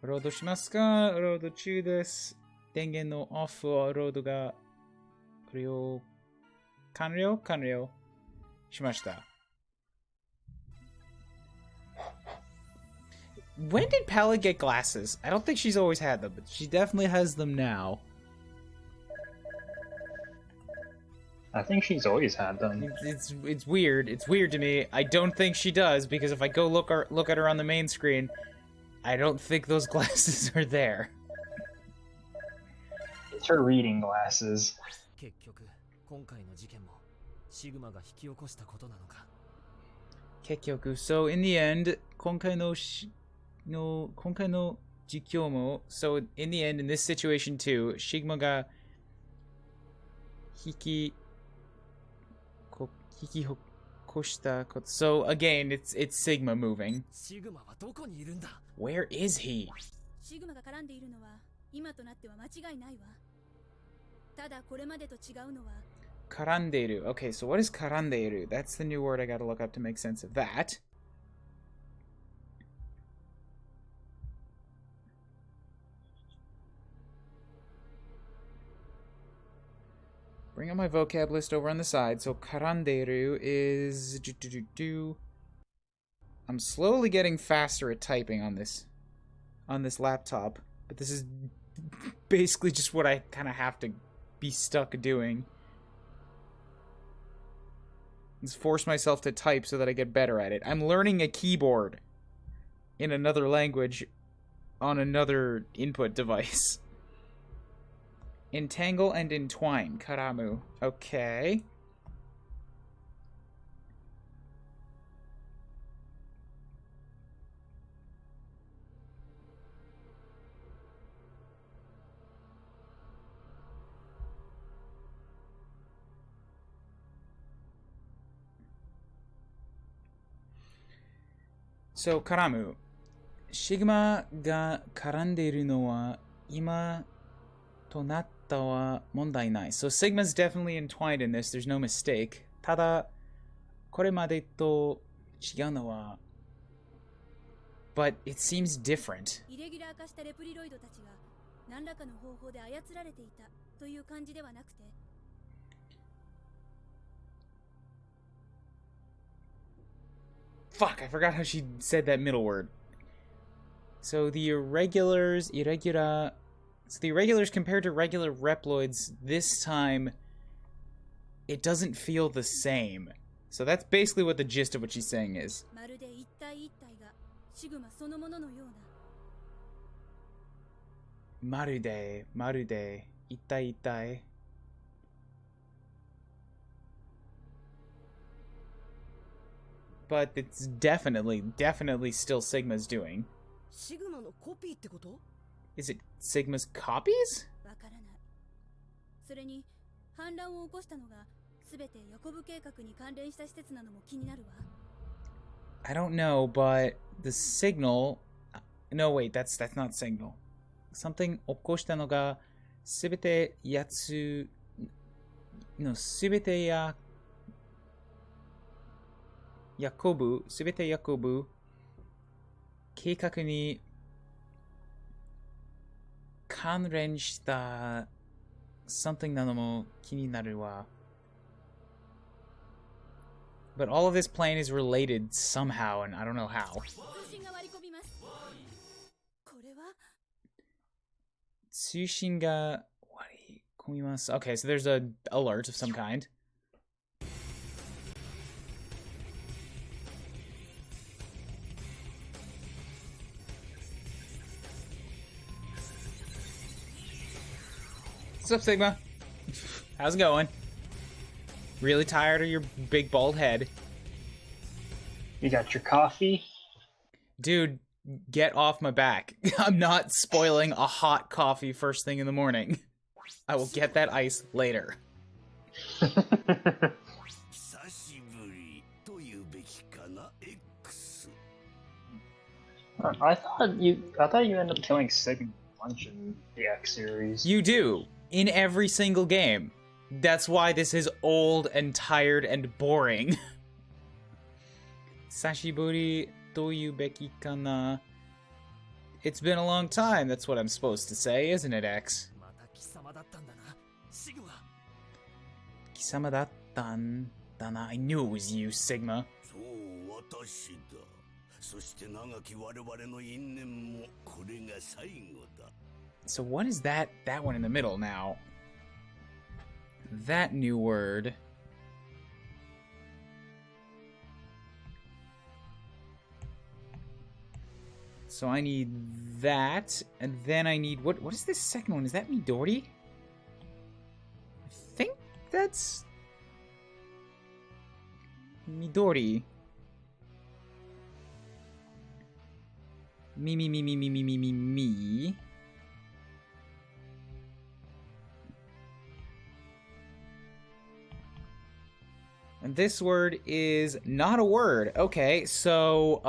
ロードしますか？ロード中です。電源のオフをロードが完了しました。When did Palette get glasses? I don't think she's always had them, but she definitely has them now. I think she's always had them. It's weird. It's weird to me. I don't think she does, because if I go look at her on the main screen, I don't think those glasses are there. It's her reading glasses. 結局今回の事件もシグマが引き起こしたことなのか。結局 so in the end 今回の実況も so in the end in this situation too シグマが引き起こしたこと so again it's Sigma moving. シグマはどこにいるんだ。 Where is he? シグマが絡んでいるのは今となっては間違いないわ。ただこれまでと違うのは Karanderu. Okay, so what is karanderu? That's the new word I gotta look up to make sense of that. Bring up my vocab list over on the side. So karanderu is... I'm slowly getting faster at typing on this laptop. But this is basically just what I kind of have to be stuck doing. Just force myself to type so that I get better at it. I'm learning a keyboard in another language on another input device. Entangle and entwine. Karamu. Okay. So, 絡む。シグマが絡んでいるのは今となったは問題ない。So, Sigma's definitely entwined in this. There's no mistake. ただ、これまでと違うのは But it seems different. イレギュラー化したレプリロイドたちが何らかの方法で操られていたという感じではなくて Fuck, I forgot how she said that middle word. So the irregulars compared to regular Reploids, this time, it doesn't feel the same. So that's basically what the gist of what she's saying is. まるで一体一体がシグマそのもののような Marude, itai itai. But it's definitely still Sigma's doing. シグマのコピーってこと？ Is it Sigma's copies? わからない。それに反乱を起こしたのがすべてヤコブ計画に関連した施設なのも気になるわ。I don't know, but the signal. No, wait, that's not signal. Something 起こしたのがすべてやつのすべてヤコブ計画に関連した something なのも気になるわ。But all of this plane is related somehow, and I don't know how. 通信が割り込みます。これは通信が割り込みます。Okay, so there's a alert of some kind. What's up, Sigma? How's it going? Really tired of your big bald head? You got your coffee? Dude, get off my back. I'm not spoiling a hot coffee first thing in the morning. I will get that ice later. I thought you ended up killing Sigma a bunch in the X series. You do. In every single game. That's why this is old and tired and boring. Sashiburi toyu beki kana. It's been a long time, that's what I'm supposed to say, isn't it, X? また貴様だったんだな、シグマ。貴様だったんだな。I knew it was you, Sigma. そう、私だ。そして長き我々の因縁もこれが最後だ。So what is that one in the middle now? That new word. So I need that, and then I need what is this second one? Is that Midori? I think that's Midori. Me. And this word is not a word. Okay, so,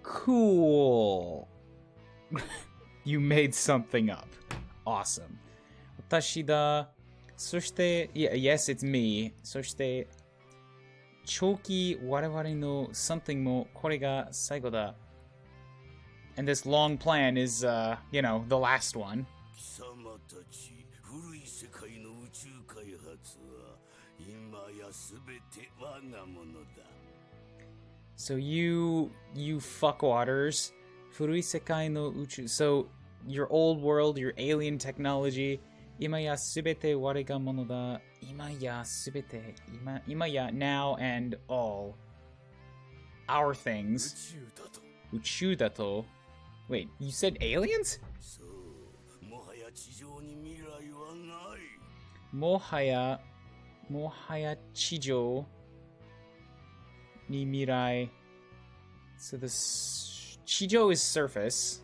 cool. You made something up. Awesome. Watashi da. Soshite, yeah, yes, it's me. Soshite, choki waraware no something mo kore ga saigo da. And this long plan is, you know, the last one. 貴様たち古い世界の宇宙開発は今やすべて我がものだ。 So you fuckwaters, furui sekai no uchu. So your old world, your alien technology, imaya subete ware ga mono da. Imaya subete, imaya now and all. Our things. 宇宙だと。 Uchu dato. Wait, you said aliens? そう、もはや地上に未来はない。 Mohaya chijo ni mirai. So this chijo is surface.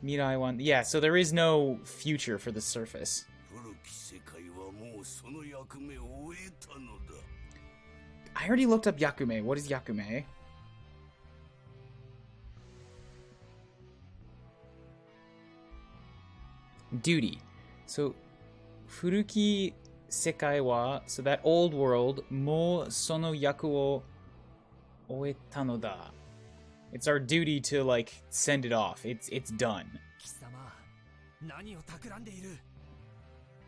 Mirai one. Yeah, so there is no future for the surface. 古き世界はもうその役目を終えたのだ。 I already looked up Yakume. What is Yakume? Duty. So, Furuki Sekai wa, so that old world, mo sono yaku o oeta no da. It's our duty to, like, send it off. It's done. 貴様、何を企んでいる？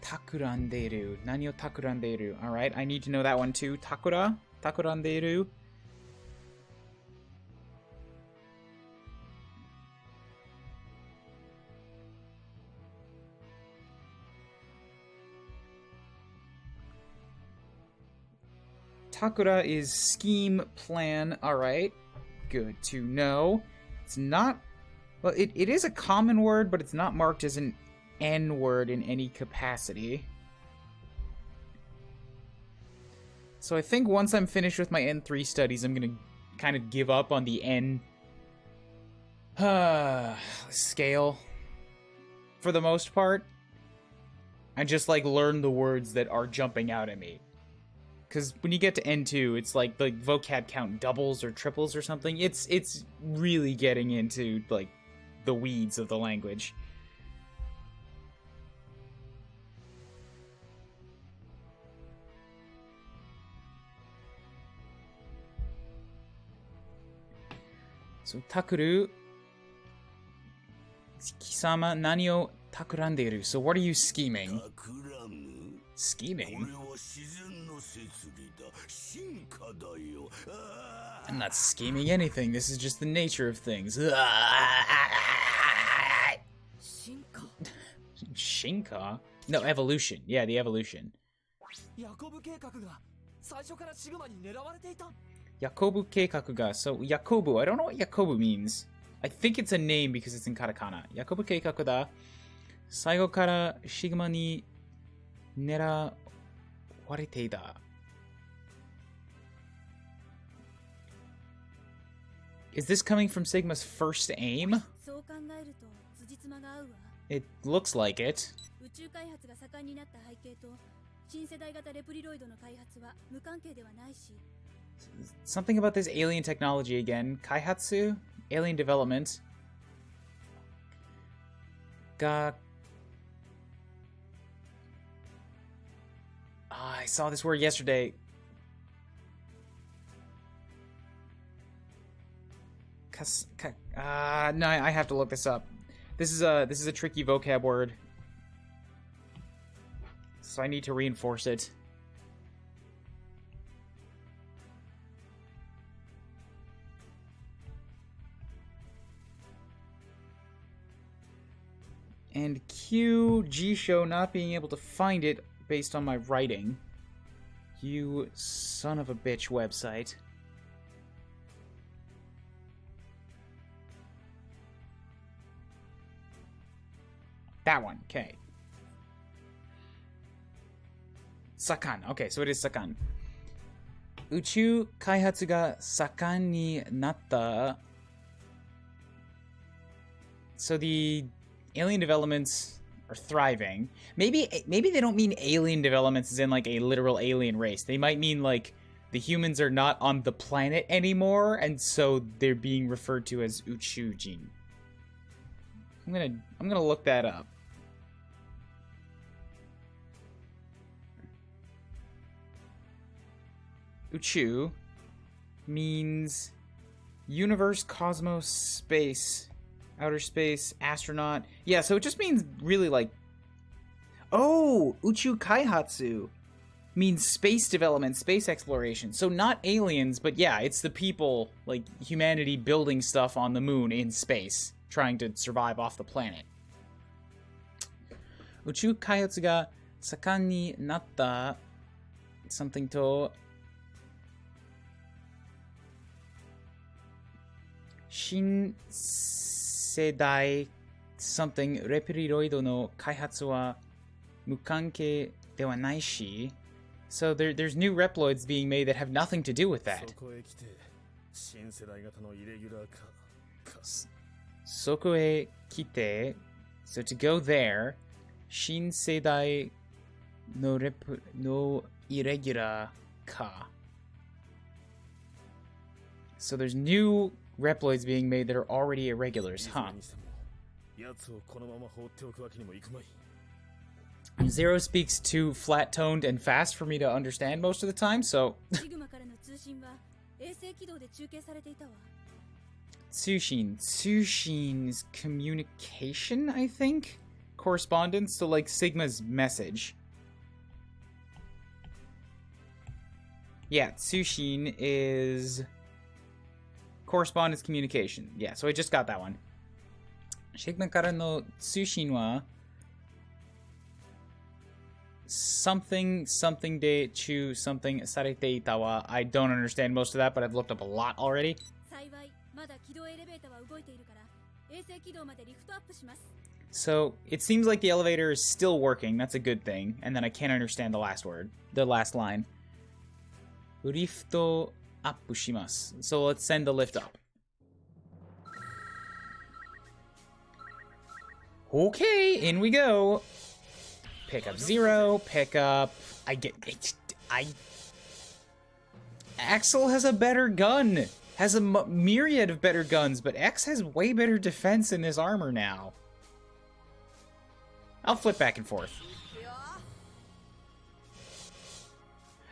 Takuranderu. Nani o takuranderu. Alright, I need to know that one too. Takura? Takuranderu. Takura is scheme, plan. Alright. Good to know. It's not... Well, it is a common word, but it's not marked as an N word in any capacity. So I think once I'm finished with my N3 studies, I'm gonna kind of give up on the N scale. For the most part. I just, like, learn the words that are jumping out at me. Because when you get to N2, it's like the vocab count doubles or triples or something. It's really getting into, like, the weeds of the language. So, Takuru... Kisama, nani o takuranderu? So what are you scheming? 企む Scheming? これは自然の摂理だ。進化だよ。ああ I'm not scheming anything. This is just the nature of things. 進化。 Shinka? No, evolution. Yeah, the evolution. ヤコブ計画が最初からシグマに狙われていた。 Yakobu keikaku ga. So, Yakobu. I don't know what Yakobu means. I think it's a name because it's in katakana. Yakobu keikaku da. Saigo kara Shigma ni nerawarete da. Is this coming from Sigma's first aim? そう考えると辻褄が合うわ。 It looks like it. 宇宙開発が盛んになった背景と新世代型レプリロイドの開発は無関係ではないし、 Something about this alien technology again. Kaihatsu? Alien development. Ga... I saw this word yesterday. No, I have to look this up. This is a tricky vocab word. So I need to reinforce it. And Q, G-Show not being able to find it based on my writing. You son of a bitch website. That one, okay. Sakan, okay, so it is Sakan. Uchu kaihatsu ga sakan ni natta. So the alien developments are thriving. Maybe they don't mean alien developments as in like a literal alien race. They might mean like the humans are not on the planet anymore, and so they're being referred to as Uchujin. I'm gonna look that up. Uchu means universe, cosmos, space. Outer space, astronaut. Yeah, so it just means really like... Oh! Uchu Kaihatsu means space development, space exploration. So not aliens, but yeah, it's the people, like humanity building stuff on the moon in space, trying to survive off the planet. Uchu Kaihatsu ga sakan ni natta something to... Shin... 世代 something レプリロイドの開発は無関係ではないし so there's new Reploids being made that have nothing to do with that そこへ来て so to go there 新世代のイレギュラーか so there's new Reploids being made that are already irregulars, huh? Zero speaks too flat-toned and fast for me to understand most of the time, so... Tsushin. Tsushin is communication, I think? Correspondence, so like Sigma's message. Yeah, Tsushin is... correspondence communication. Yeah, so I just got that one. Sigma kara no tsushin wa something de chu something sarete ita wa. I don't understand most of that, but I've looked up a lot already. So it seems like the elevator is still working. That's a good thing. And then I can't understand the last word, the last line. Rifto up shimasu. So let's send the lift up. Okay, in we go. Pick up Zero, pick up... Axel has a better gun. Has a myriad of better guns, but X has way better defense in his armor now. I'll flip back and forth.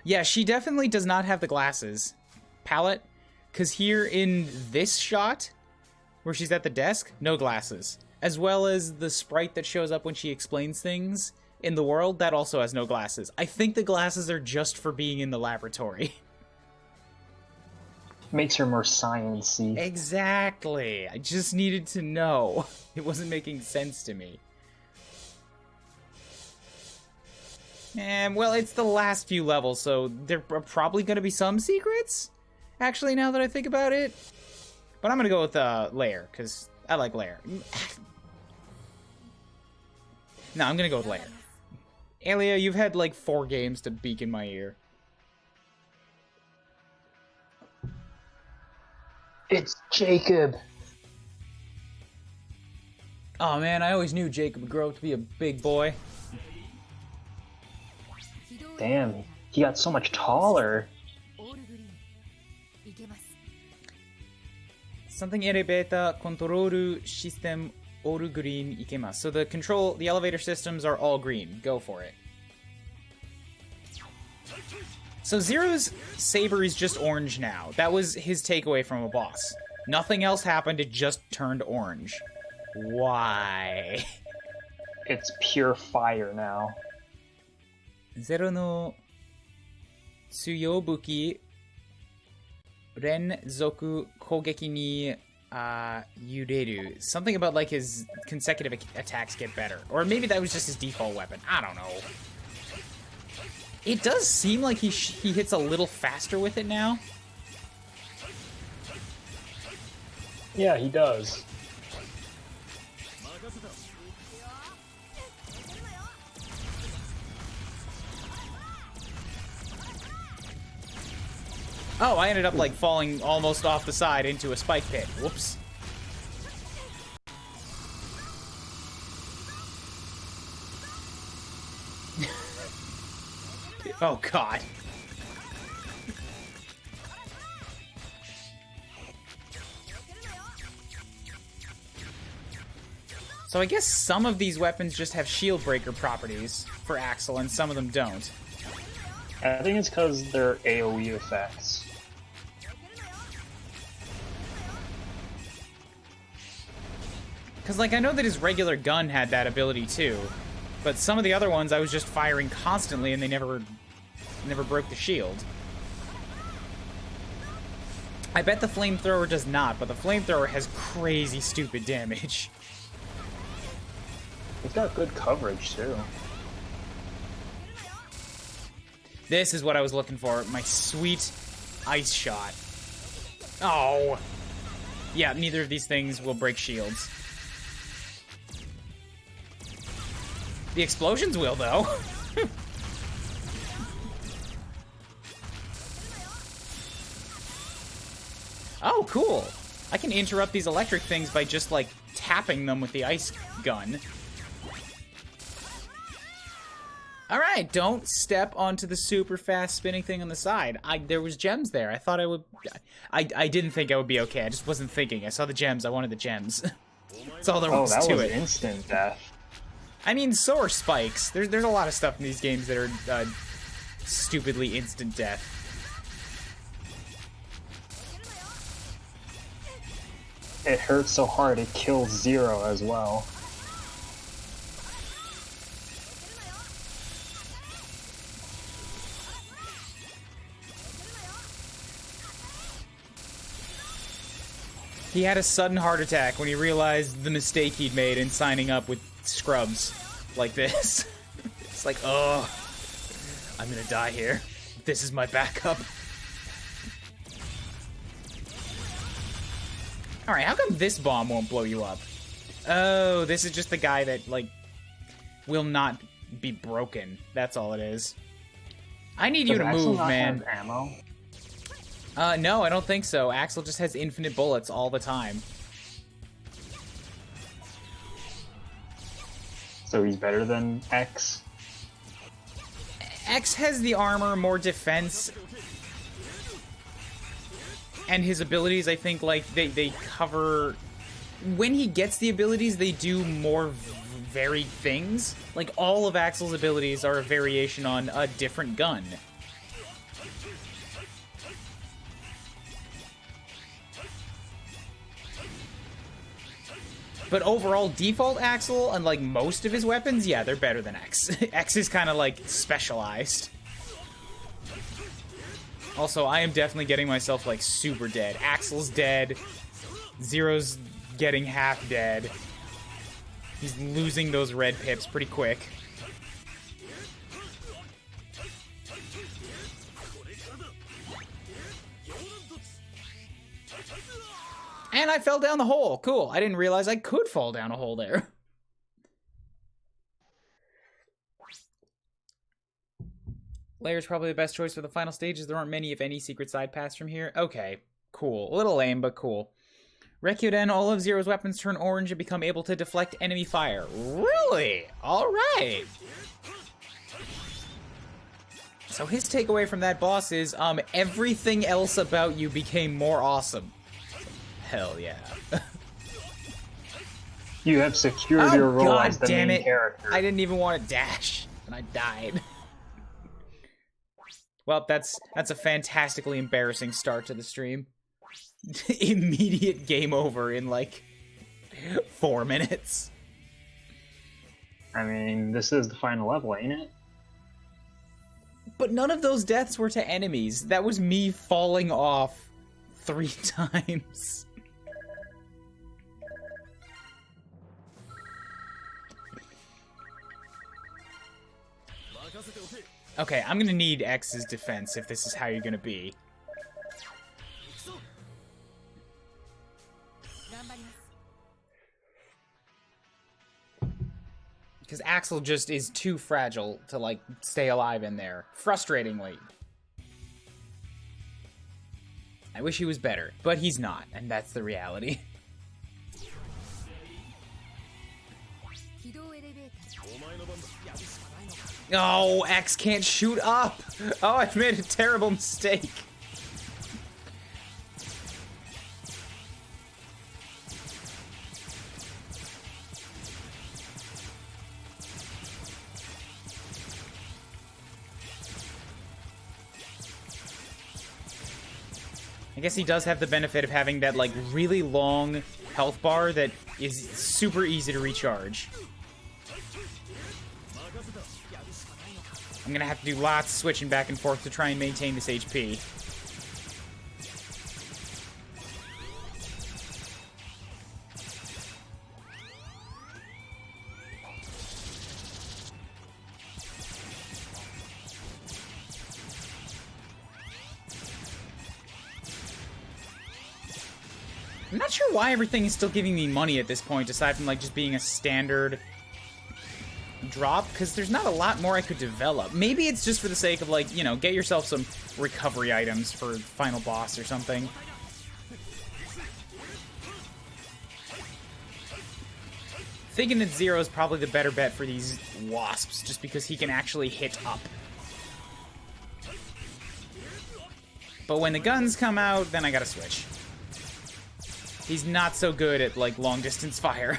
Yeah, she definitely does not have the glasses. Palette, because here in this shot, where she's at the desk, no glasses. As well as the sprite that shows up when she explains things in the world, that also has no glasses. I think the glasses are just for being in the laboratory. Makes her more science-y. Exactly. I just needed to know. It wasn't making sense to me. And, well, it's the last few levels, so there are probably going to be some secrets? Actually, now that I think about it. But I'm going to go with Lair, because I like Lair. No, I'm going to go with Lair. Alia, you've had like 4 games to beak in my ear. It's Jacob. Oh man, I always knew Jacob would grow up to be a big boy. Damn, he got so much taller. Something elevator control system all green ikemasu. So the elevator systems are all green. Go for it. So Zero's saber is just orange now. That was his takeaway from a boss. Nothing else happened, it just turned orange. Why? It's pure fire now. ゼロの強武器連続攻撃に揺れる. Something about like his consecutive attacks get better. Or maybe that was just his default weapon. I don't know. It does seem like he hits a little faster with it now. Yeah, he does. Oh, I ended up like falling almost off the side into a spike pit. Whoops. Oh god. So I guess some of these weapons just have shield breaker properties for Axel and some of them don't. I think it's because they're AoE effects. Because, like, I know that his regular gun had that ability, too. But some of the other ones, I was just firing constantly, and they never broke the shield. I bet the flamethrower does not, but the flamethrower has crazy stupid damage. He's got good coverage, too. This is what I was looking for. My sweet ice shot. Oh. Yeah, neither of these things will break shields. The explosions will, though. Oh, cool. I can interrupt these electric things by just, like, tapping them with the ice gun. Alright, don't step onto the super fast spinning thing on the side. There was gems there. I thought I would... I didn't think I would be okay. I just wasn't thinking. I saw the gems. I wanted the gems. That's all there was to it. Oh, that was instant death. I mean, so are spikes. There's a lot of stuff in these games that are stupidly instant death. It hurts so hard it kills Zero as well. He had a sudden heart attack when he realized the mistake he'd made in signing up with scrubs like this. It's like, oh, I'm gonna die here. This is my backup. Alright, how come this bomb won't blow you up? Oh, this is just the guy that, like, will not be broken. That's all it is. I need you to move, man. Have ammo? No, I don't think so. Axel just has infinite bullets all the time. So he's better than X? X has the armor, more defense, and his abilities, I think, like, they cover... When he gets the abilities, they do more varied things. Like, all of Axel's abilities are a variation on a different gun. But overall, default Axel, unlike most of his weapons, yeah, they're better than X. X is kind of, like, specialized. Also, I am definitely getting myself, like, super dead. Axel's dead. Zero's getting half dead. He's losing those red pips pretty quick. And I fell down the hole. Cool. I didn't realize I could fall down a hole there. Layer's probably the best choice for the final stages. There aren't many, if any, secret side paths from here. Okay, cool. A little lame, but cool. Rekyoden, all of Zero's weapons turn orange and become able to deflect enemy fire. Really? Alright. So his takeaway from that boss is, everything else about you became more awesome. Hell yeah. You have secured your role as the main character. I didn't even want to dash, and I died. Well, that's a fantastically embarrassing start to the stream. immediate game over in like 4 minutes. I mean, this is the final level, ain't it? But none of those deaths were to enemies. That was me falling off 3 times. Okay, I'm gonna need X's defense if this is how you're gonna be. Because Axel just is too fragile to, like, stay alive in there. Frustratingly. I wish he was better, but he's not, and that's the reality. Oh, X can't shoot up! Oh, I've made a terrible mistake. I guess he does have the benefit of having that, like, really long health bar that is super easy to recharge. I'm gonna have to do lots of switching back and forth to try and maintain this HP. I'm not sure why everything is still giving me money at this point, aside from, like, just being a standard drop, because there's not a lot more I could develop. Maybe it's just for the sake of, like, you know, get yourself some recovery items for final boss or something. Thinking that Zero is probably the better bet for these wasps, just because he can actually hit up. But when the guns come out, then I gotta switch. He's not so good at, like, long-distance fire.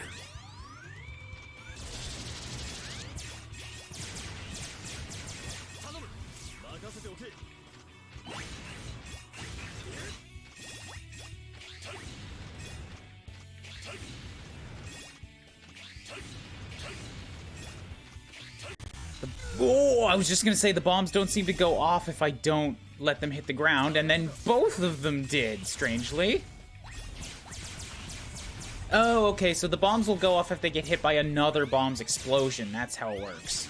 Oh, I was just gonna say the bombs don't seem to go off if I don't let them hit the ground, and then both of them did, strangely. Oh, okay, so the bombs will go off if they get hit by another bomb's explosion. That's how it works.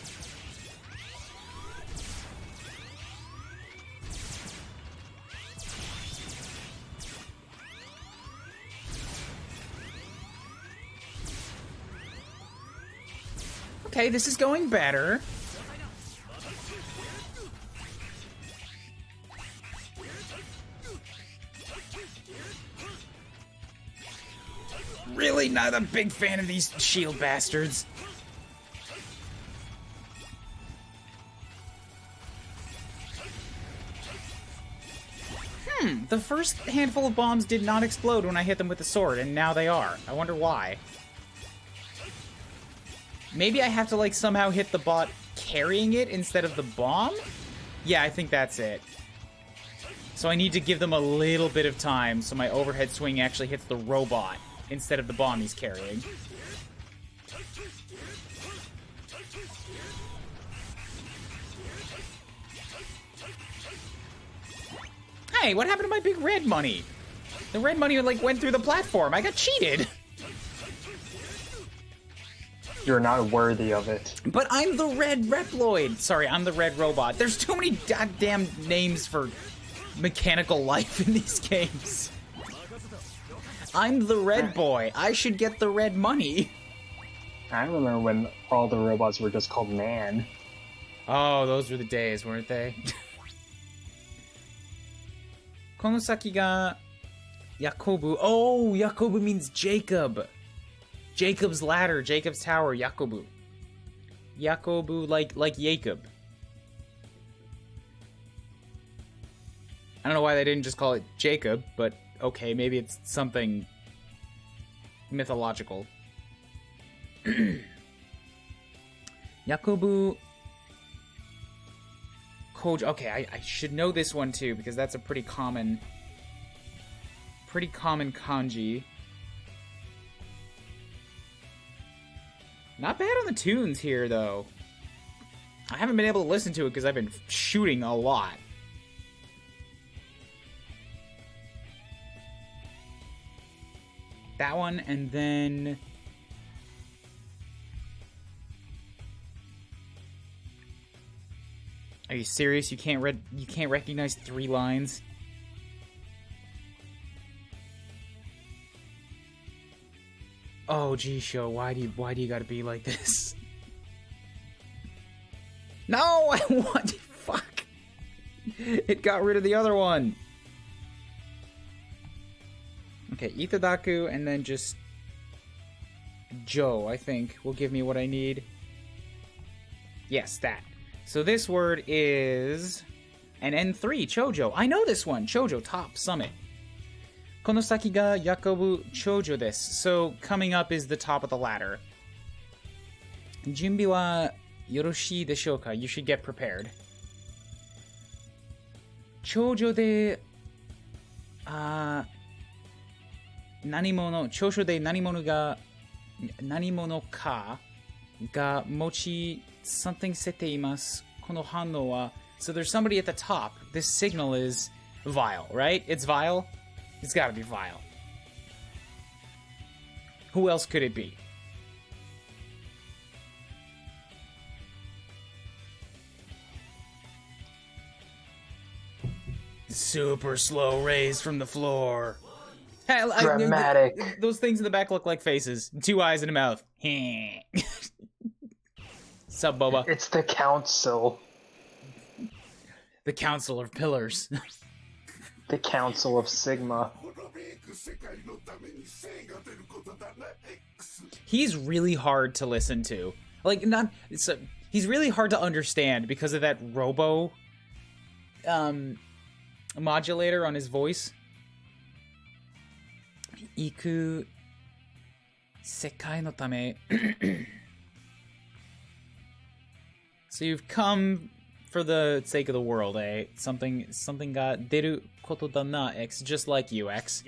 Okay, this is going better. Really not a big fan of these shield bastards. The first handful of bombs did not explode when I hit them with the sword, and now they are. I wonder why. Maybe I have to, like, somehow hit the bot carrying it instead of the bomb? Yeah, I think that's it. So I need to give them a little bit of time so my overhead swing actually hits the robot instead of the bomb he's carrying. Hey, what happened to my big red money? The red money, like, went through the platform. I got cheated. You're not worthy of it. But I'm the red Reploid. Sorry, I'm the red robot. There's too many goddamn names for mechanical life in these games. I'm the red boy. I should get the red money. I remember when all the robots were just called man. Oh, those were the days, weren't they? Konosaki ga Yakobu. Oh, Yakobu means Jacob. Jacob's ladder, Jacob's tower, Yakobu. Yakobu, like Jacob. I don't know why they didn't just call it Jacob, but okay, maybe it's something mythological. Yakobu Koji. Okay, I should know this one too, because that's a pretty common pretty common kanji. Not bad on the tunes here, though. I haven't been able to listen to it because I've been shooting a lot. That one, and then... Are you serious? You can't recognize 3 lines? Oh, Jisho, why do you gotta be like this? No, I want... Fuck. It got rid of the other one. Okay, Itadaku, and then just... Joe, I think, will give me what I need. Yes, that. So this word is... an N3, Chojo. I know this one. Chojo, top, summit. Konosaki ga yakobu chojo desu. So coming up is the top of the ladder. Junbi wa yoroshii deshou ka? You should get prepared. Chojo de... nanimono... Chojo de nanimono ga... nanimono ka ga mochi something sete imasu. Kono hanno wa... So there's somebody at the top. This signal is vile, right? It's vile? It's gotta be vile. Who else could it be? Super slow raise from the floor. Hey, Dramatic. Those things in the back look like faces. 2 eyes and a mouth. Sup, Boba? It's the council. The Council of Pillars. The Council of Sigma. He's really hard to listen to. Like, not... he's really hard to understand because of that robo... modulator on his voice. Iku... Sekai no tame... So you've come for the sake of the world, eh? Something ga deru koto da na, X, just like you, X.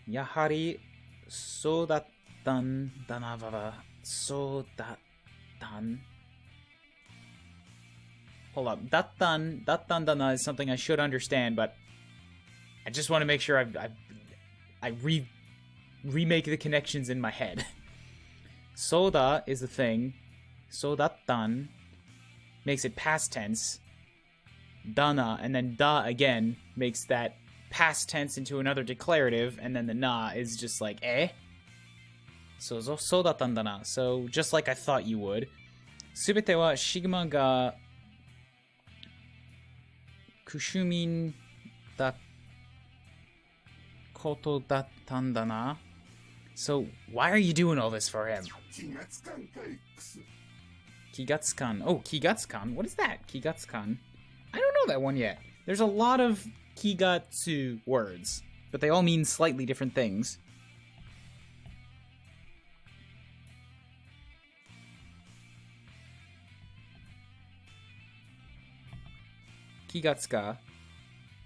Yahari so dattan da na, Baba. So dattan. Hold up. Dattan da na is something I should understand, but I just want to make sure I remake the connections in my head. Soda is the thing. Sodattan makes it past tense. Dana, and then da again makes that past tense into another declarative, and then the na is just like eh. So sodattan dana. So just like I thought you would. Subete wa shigma ga kushumin da koto dattan dana. So, why are you doing all this for him? Kigatsukan. Oh, Kigatsukan? What is that? Kigatsukan? I don't know that one yet. There's a lot of Kigatsu words, but they all mean slightly different things. Kigatsuka.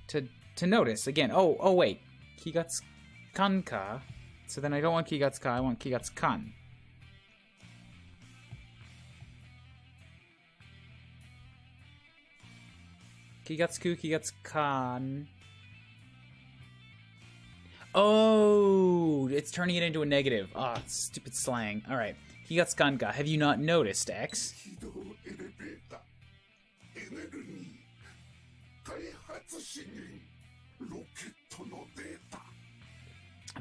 To notice, again. Oh, wait. Kigatsukanka. So then I don't want Kigatsuka, I want Kigatsukan. Kigatsuku, Kigatsukan. Oh, it's turning it into a negative. Ah, oh, stupid slang. Alright. Kigatsukanka. Have you not noticed, X?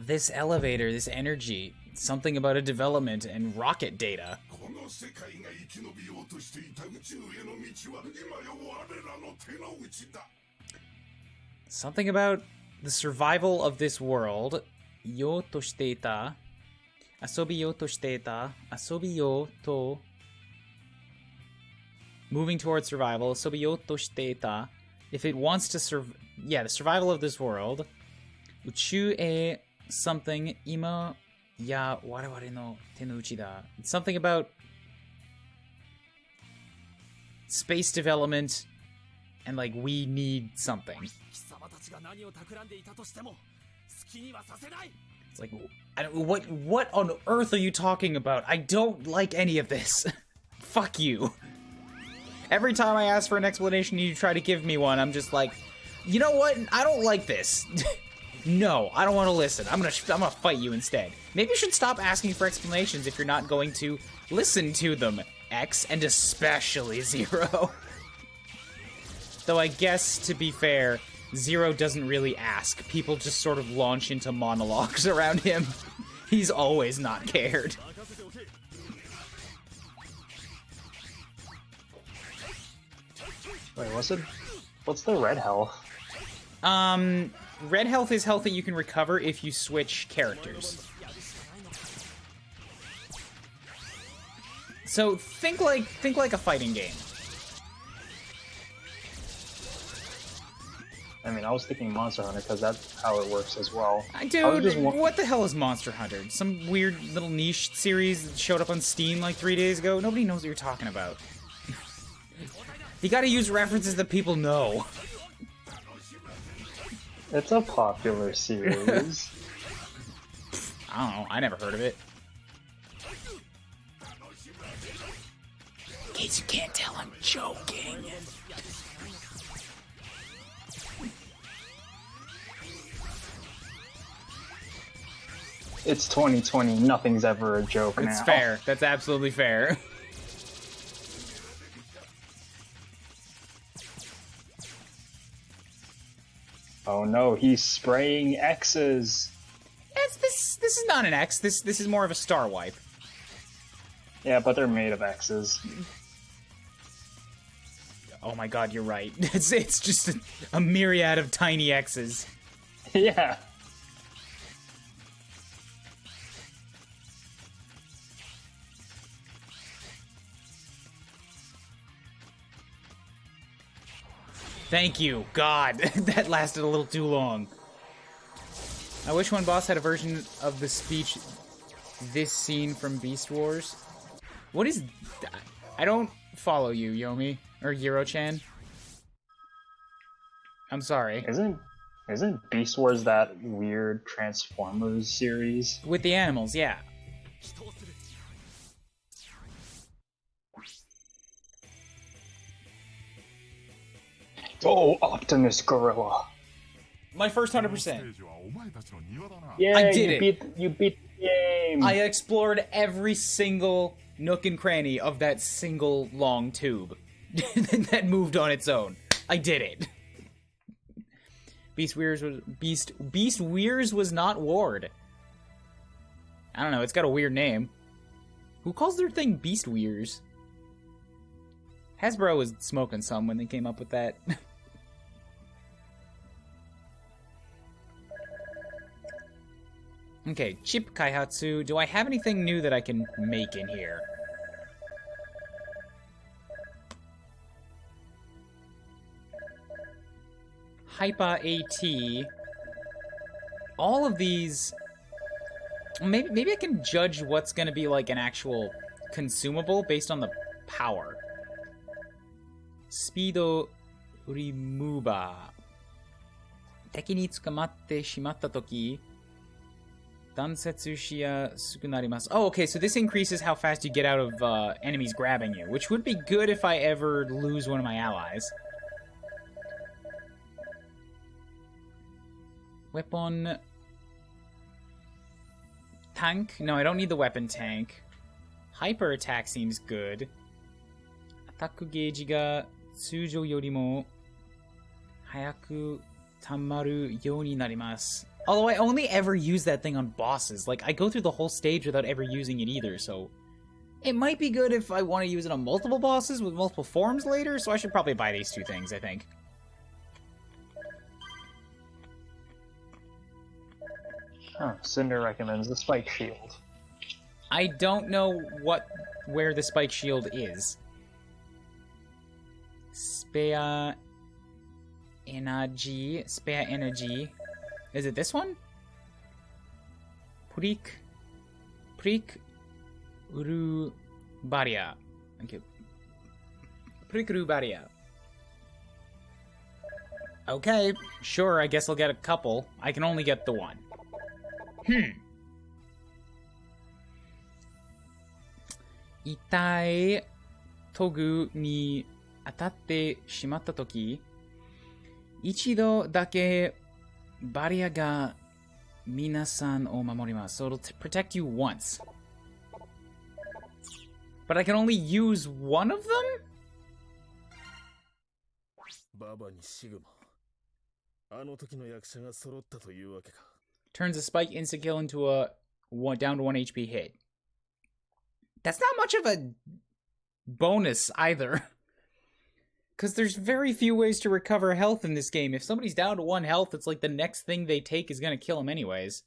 This elevator, this energy, something about a development and rocket data. Something about the survival of this world. Yo to shite ita. Asobi yo to shite ita. Asobi yo to. Moving towards survival. Asobi yo to shite ita. If it wants to survive. Yeah, the survival of this world. Uchu e something. Ima ya waraware no te no uchi da. Something about. space development, and like we need something. 貴様たちが何を企んでいたとしても好きにはさせない。 It's like, I don't, what on earth are you talking about? I don't like any of this. Fuck you. Every time I ask for an explanation, you try to give me one. I'm just like, you know what? I don't like this. No, I don't want to listen. I'm gonna fight you instead. Maybe you should stop asking for explanations if you're not going to listen to them, X, and especially Zero. Though I guess, to be fair, Zero doesn't really ask. People just sort of launch into monologues around him. He's always not cared. Wait, what's the red health? Red health is health that you can recover if you switch characters. So think like a fighting game. I mean, I was thinking Monster Hunter because that's how it works as well. Dude, what the hell is Monster Hunter? Some weird little niche series that showed up on Steam like 3 days ago? Nobody knows what you're talking about. You gotta use references that people know. It's a popular series. I don't know, I never heard of it. In case you can't tell, I'm joking. It's 2020, nothing's ever a joke now. That's fair, that's absolutely fair. Oh no, he's spraying X's. This is not an X. This is more of a star wipe. Yeah, but they're made of X's. Oh my god, you're right. It's just a myriad of tiny X's. Yeah. Thank you, God. That lasted a little too long. I wish one boss had a version of the speech this scene from Beast Wars. What is... I don't follow you, Yomi. Or Yiro-chan. I'm sorry. Isn't Beast Wars that weird Transformers series? With the animals, yeah. Oh, Optimus Gorilla. My first 100%. Yeah, I did it. You beat the game. I explored every single nook and cranny of that single long tube that moved on its own. I did it. Beast Weirs was not Ward. I don't know, it's got a weird name. Who calls their thing Beast Weirs? Hasbro was smoking some when they came up with that. Okay, chip kaihatsu. Do I have anything new that I can make in here? Hyper AT. All of these... Maybe I can judge what's gonna be like an actual consumable based on the power. Speedo Remover. 敵に捕まってしまったとき、断絶しやすくなります。Oh, okay, so this increases how fast you get out of enemies grabbing you, which would be good if I ever lose one of my allies. Weapon... Tank? No, I don't need the weapon tank. Hyper attack seems good. Attack gauge が通常よりも早く溜まるようになります。Although I only ever use that thing on bosses. Like, I go through the whole stage without ever using it either, so... It might be good if I want to use it on multiple bosses with multiple forms later, so I should probably buy these two things, I think. Huh, Cinder recommends the Spike Shield. I don't know where the Spike Shield is. Spare Energy. Spare Energy. Is it this one? Prik Uru Barrier. Okay. Prikuru Barrier. Okay, sure, I guess I'll get a couple. I can only get the one. Itai togu ni atatte shimatta toki, ichido dake barrier ga minasan o mamorimasu. So it'll protect you once. But I can only use one of them? Turns a spike insta-kill into a down to 1 HP hit. That's not much of a bonus either. Because there's very few ways to recover health in this game. If somebody's down to 1 health, it's like the next thing they take is going to kill them anyways.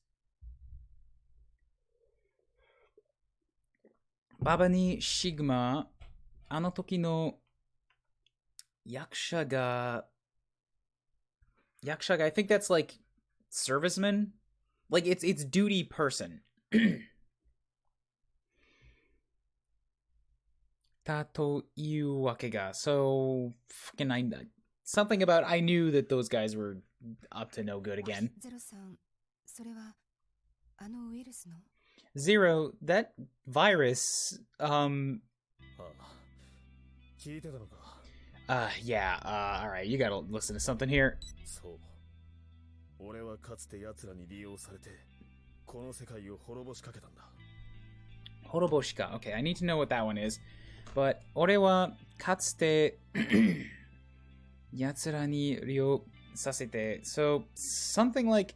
Baba ni Shigma, あの時の役者が I think that's like serviceman? Like it's duty person. たというわけが So fucking something about I knew that those guys were up to no good again. それはあのウイルスの Zero, that virus, yeah, alright, you gotta listen to something here. Horoboshika, okay, I need to know what that one is. But, 俺はかつて奴らに利用させて So, something like,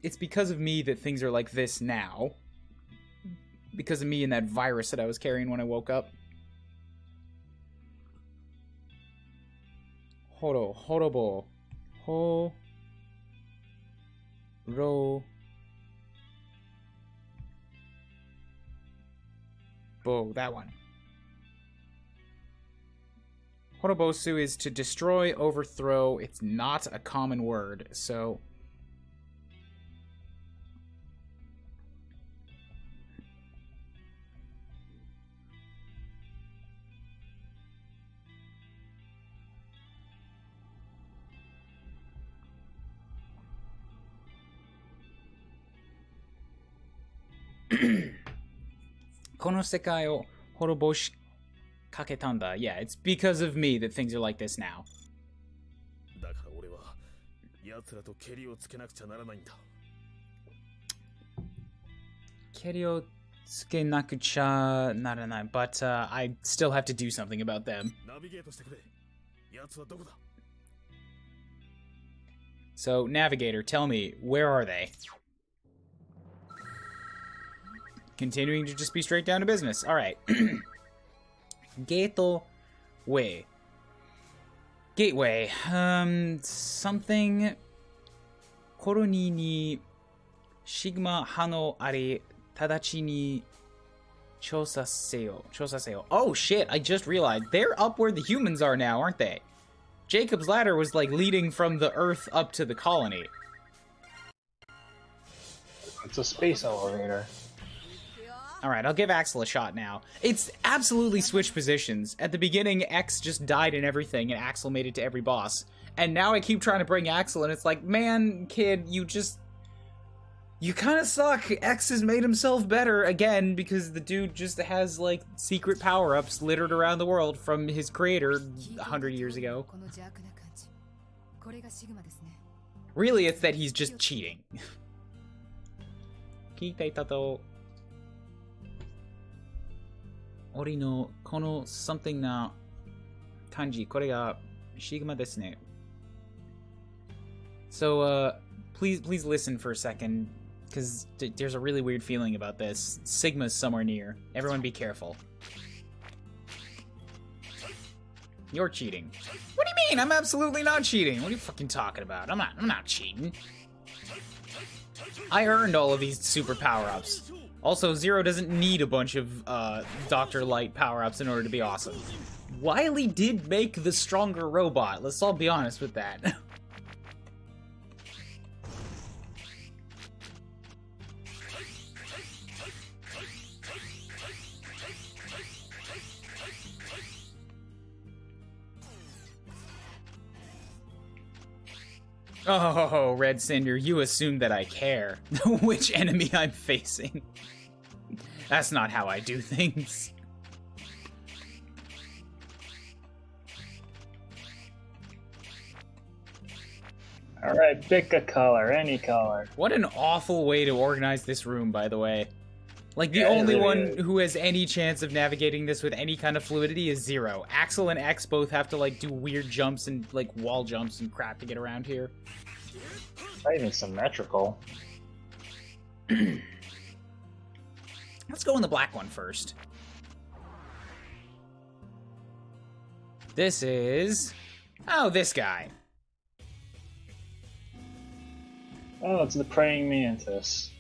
it's because of me that things are like this now. Because of me and that virus that I was carrying when I woke up. Horobo. That one. Horobosu is to destroy, overthrow. It's not a common word, so... Konosekai o horoboshi kaketanda. Yeah, it's because of me that things are like this now. Keri o tsukenakucha naranai, but I still have to do something about them. So, Navigator, tell me, where are they? Continuing to just be straight down to business. Alright. Gateway. Something... Koroni ni Shigma hano ari tadachi ni chosaseo. Oh shit, I just realized. They're up where the humans are now, aren't they? Jacob's ladder was like leading from the Earth up to the colony. It's a space elevator. Alright, I'll give Axel a shot now. It's absolutely switched positions. At the beginning, X just died and everything, and Axel made it to every boss. And now I keep trying to bring Axel, and it's like, man, kid, you kind of suck. X has made himself better again, because the dude just has, like, secret power-ups littered around the world from his creator 100 years ago. Really, it's that he's just cheating. Ori no kono something na kanji. Kore ga Shigma desu ne. So, please listen for a second, because there's a really weird feeling about this. Sigma's somewhere near. Everyone be careful. You're cheating. What do you mean? I'm absolutely not cheating. What are you fucking talking about? I'm not cheating. I earned all of these super power-ups. Also, Zero doesn't need a bunch of Dr. Light power-ups in order to be awesome. Wily did make the stronger robot. Let's all be honest with that. Oh, Red Cinder, you assume that I care which enemy I'm facing. That's not how I do things. Alright, pick a color, any color. What an awful way to organize this room, by the way. Like, the Yeah, only really one is. who has any chance of navigating this with any kind of fluidity is Zero. Axel and X both have to, like, do weird jumps and, like, wall jumps and crap to get around here. It's not even symmetrical. Let's go in the black one first. This is... Oh, this guy. Oh, it's the praying mantis.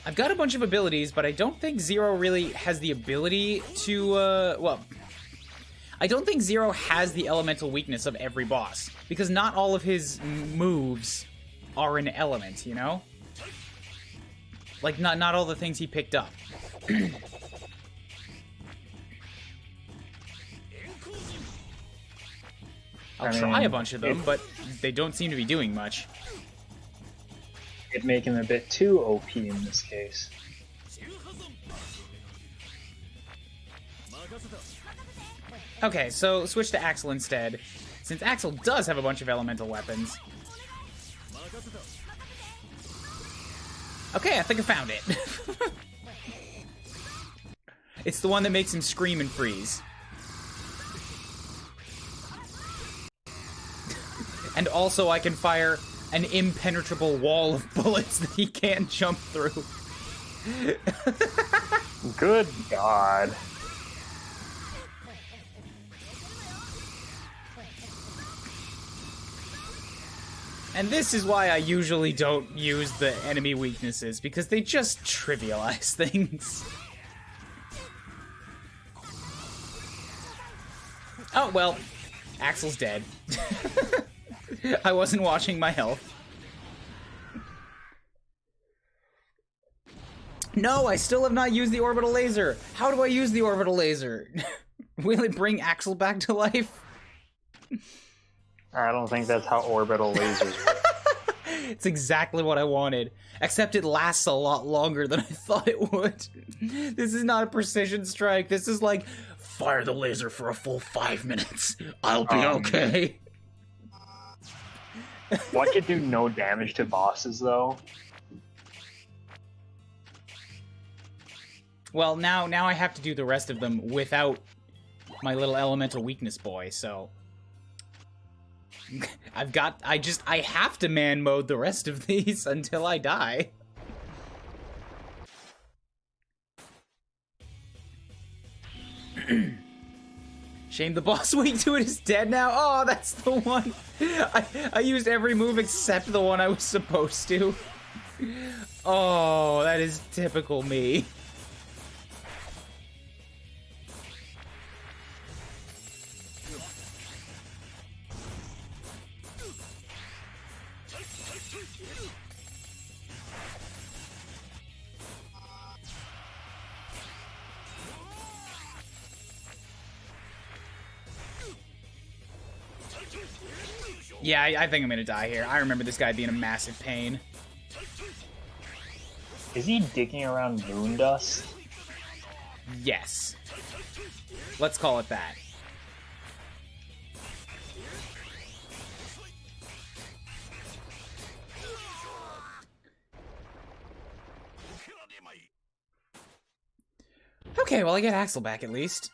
I've got a bunch of abilities, but I don't think Zero really has the ability to, well... I don't think Zero has the elemental weakness of every boss, because not all of his moves are an element, you know? Like, not all the things he picked up. I'll try a bunch of them, but they don't seem to be doing much. It'd make him a bit too OP in this case. Okay, so switch to Axel instead, since Axel does have a bunch of elemental weapons. Okay, I think I found it. It's the one that makes him scream and freeze. And also I can fire an impenetrable wall of bullets that he can't jump through. Good God. And this is why I usually don't use the enemy weaknesses, because they just trivialize things. Oh, well, Axel's dead. I wasn't watching my health. No, I still have not used the orbital laser. How do I use the orbital laser? Will it bring Axel back to life? I don't think that's how orbital lasers work. It's exactly what I wanted, except it lasts a lot longer than I thought it would. This is not a precision strike. This is like, fire the laser for a full 5 minutes. I'll be okay. What could do no damage to bosses, though? Well, now I have to do the rest of them without my little elemental weakness boy, so... I have to man mode the rest of these until I die. Shame the boss weak to it is dead now. Oh, that's the one. I used every move except the one I was supposed to. Oh, that is typical me. Yeah, I think I'm gonna die here. I remember this guy being a massive pain. Is he digging around moon dust? Yes. Let's call it that. Okay, well I get Axel back at least.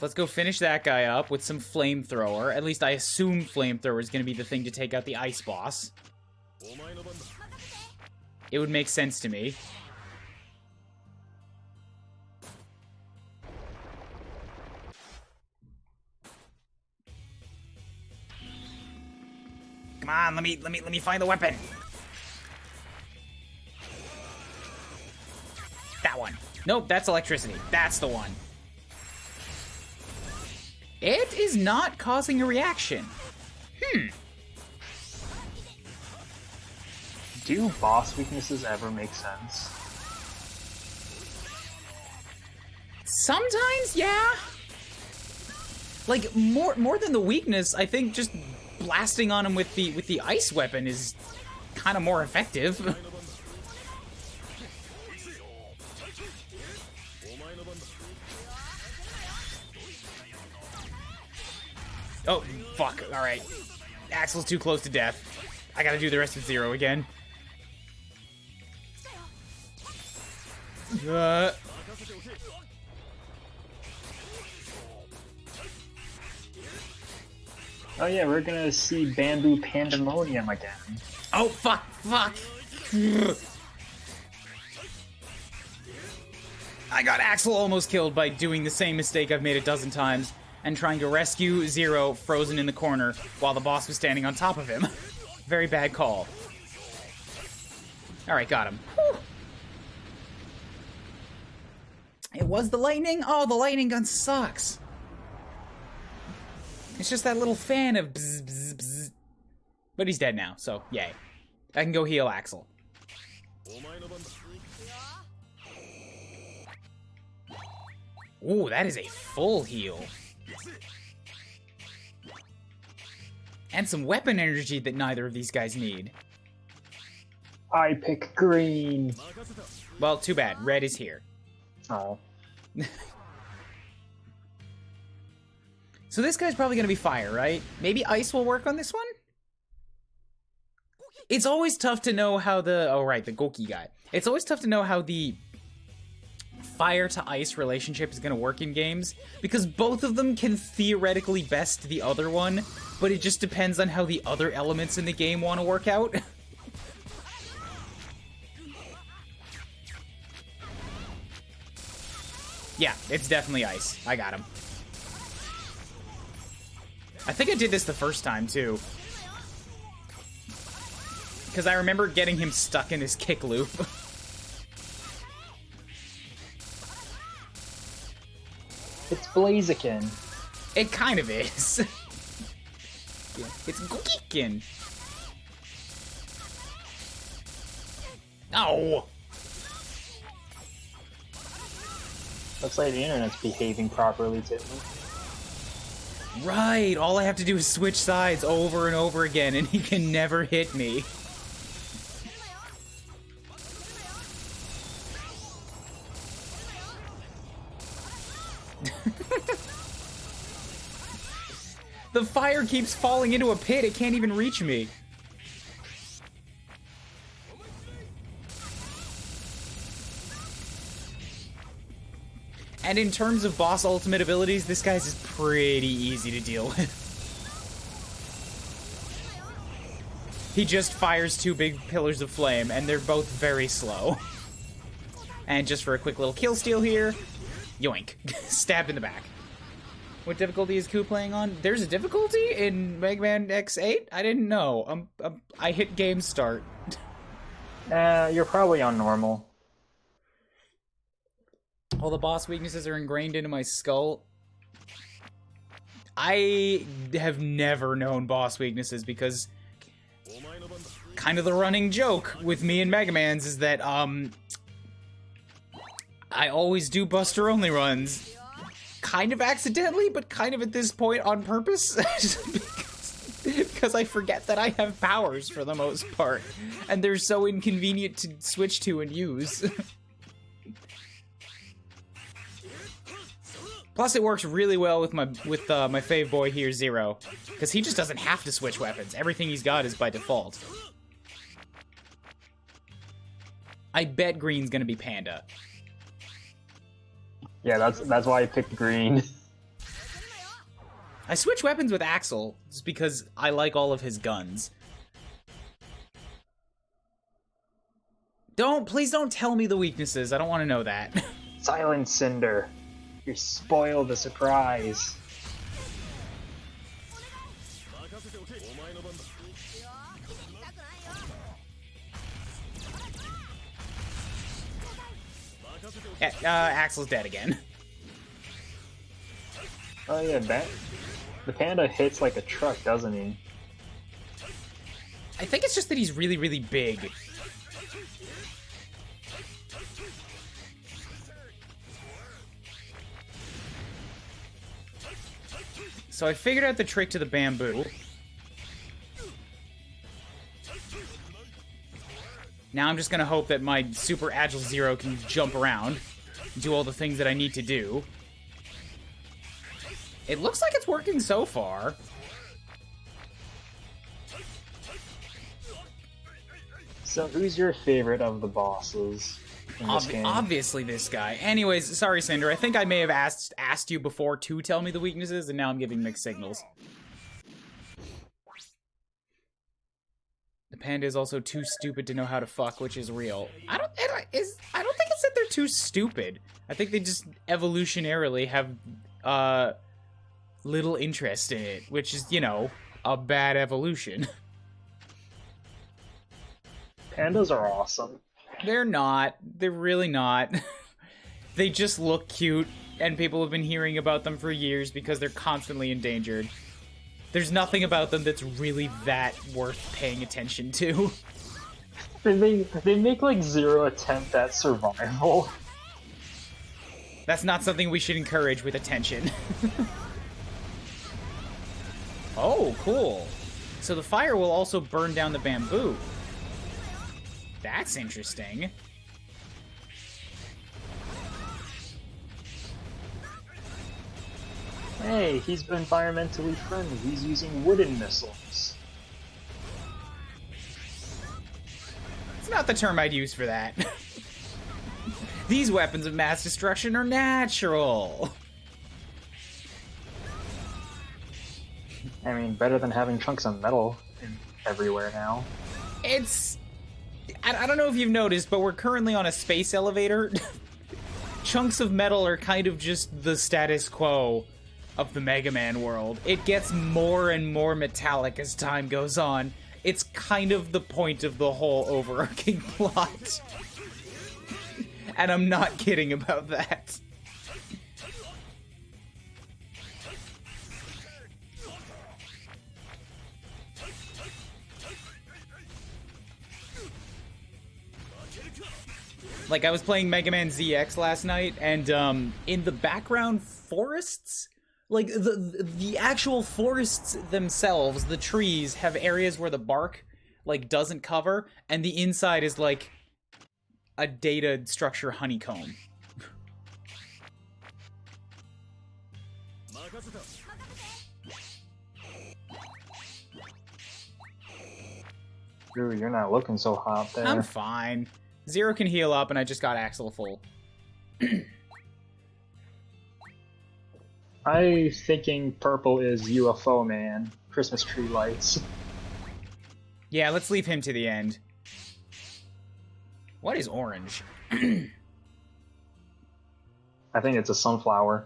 Let's go finish that guy up with some flamethrower. At least I assume flamethrower is going to be the thing to take out the ice boss. It would make sense to me. Come on, let me find the weapon. That one. Nope, that's electricity. That's the one. It is not causing a reaction. Do boss weaknesses ever make sense? Sometimes, yeah. Like, more than the weakness, I think just blasting on him with the ice weapon is kind of more effective. Oh, fuck. Alright. Axel's too close to death. I gotta do the rest with Zero again. Oh yeah, we're gonna see Bamboo Pandemonium again. Oh, fuck. I got Axel almost killed by doing the same mistake I've made a dozen times and trying to rescue Zero frozen in the corner while the boss was standing on top of him. Very bad call. Alright, got him. Whew. It was the lightning? Oh, the lightning gun sucks. It's just that little fan of bzz, bzz, bzz. But he's dead now, so yay. I can go heal Axel. Ooh, that is a full heal. And some weapon energy that neither of these guys need. I pick green. Well, too bad. Red is here. Oh. So this guy's probably gonna be fire, right? Maybe ice will work on this one? It's always tough to know how the... Oh, right, the Goki guy. It's always tough to know how the fire to ice relationship is gonna work in games, because both of them can theoretically best the other one, but it just depends on how the other elements in the game want to work out. Yeah, it's definitely ice. I got him. I think I did this the first time, too. Because I remember getting him stuck in this kick loop. It's Blaziken. It kind of is. Yeah, it's Gokikin. Oh! Looks like the internet's behaving properly too. Right, all I have to do is switch sides over and over again, and he can never hit me. The fire keeps falling into a pit, it can't even reach me. And in terms of boss ultimate abilities, this guy's is pretty easy to deal with. He just fires two big pillars of flame, and they're both very slow. And just for a quick little kill steal here, yoink. Stabbed in the back. What difficulty is Ku playing on? There's a difficulty in Mega Man X8? I didn't know. I hit game start. You're probably on normal. All the boss weaknesses are ingrained into my skull. I have never known boss weaknesses because kind of the running joke with me and Mega Man's is that I always do Buster only runs. Kind of accidentally, but kind of at this point on purpose. because I forget that I have powers for the most part. And they're so inconvenient to switch to and use. Plus, it works really well with my fave boy here, Zero, because he just doesn't have to switch weapons. Everything he's got is by default. I bet green's gonna be Panda. Yeah, that's why I picked green. I switch weapons with Axel just because I like all of his guns. Please don't tell me the weaknesses. I don't want to know that. Silent Cinder. You spoiled the surprise. Axel's dead again. Oh yeah, the panda hits like a truck, doesn't he? I think it's just that he's really, really big. So I figured out the trick to the bamboo. Now I'm just gonna hope that my super agile Zero can jump around, do all the things that I need to do. It looks like it's working so far. So, who's your favorite of the bosses in this game? Obviously this guy. Anyways, sorry, Cinder. I think I may have asked you before to tell me the weaknesses, and now I'm giving mixed signals. The panda is also too stupid to know how to fuck, which is real. I don't think it's that they're too stupid. I think they just evolutionarily have little interest in it, which is, you know, a bad evolution. Pandas are awesome. They're not. They're really not. They just look cute, and people have been hearing about them for years because they're constantly endangered. There's nothing about them that's really that worth paying attention to. They make like zero attempt at survival. That's not something we should encourage with attention. Oh, cool. So the fire will also burn down the bamboo. That's interesting. Hey, he's environmentally friendly. He's using wooden missiles. It's not the term I'd use for that. These weapons of mass destruction are natural. I mean, better than having chunks of metal everywhere now. It's... I don't know if you've noticed, but we're currently on a space elevator. Chunks of metal are kind of just the status quo of the Mega Man world. It gets more and more metallic as time goes on. It's kind of the point of the whole overarching plot. And I'm not kidding about that. Like, I was playing Mega Man ZX last night, and in the background forests, like, the actual forests themselves, the trees, have areas where the bark, like, doesn't cover, and the inside is, like, a data structure honeycomb. Ooh, you're not looking so hot there. I'm fine. Zero can heal up, and I just got Axel full. I'm thinking purple is UFO Man. Christmas tree lights. Yeah, let's leave him to the end. What is orange? I think it's a sunflower.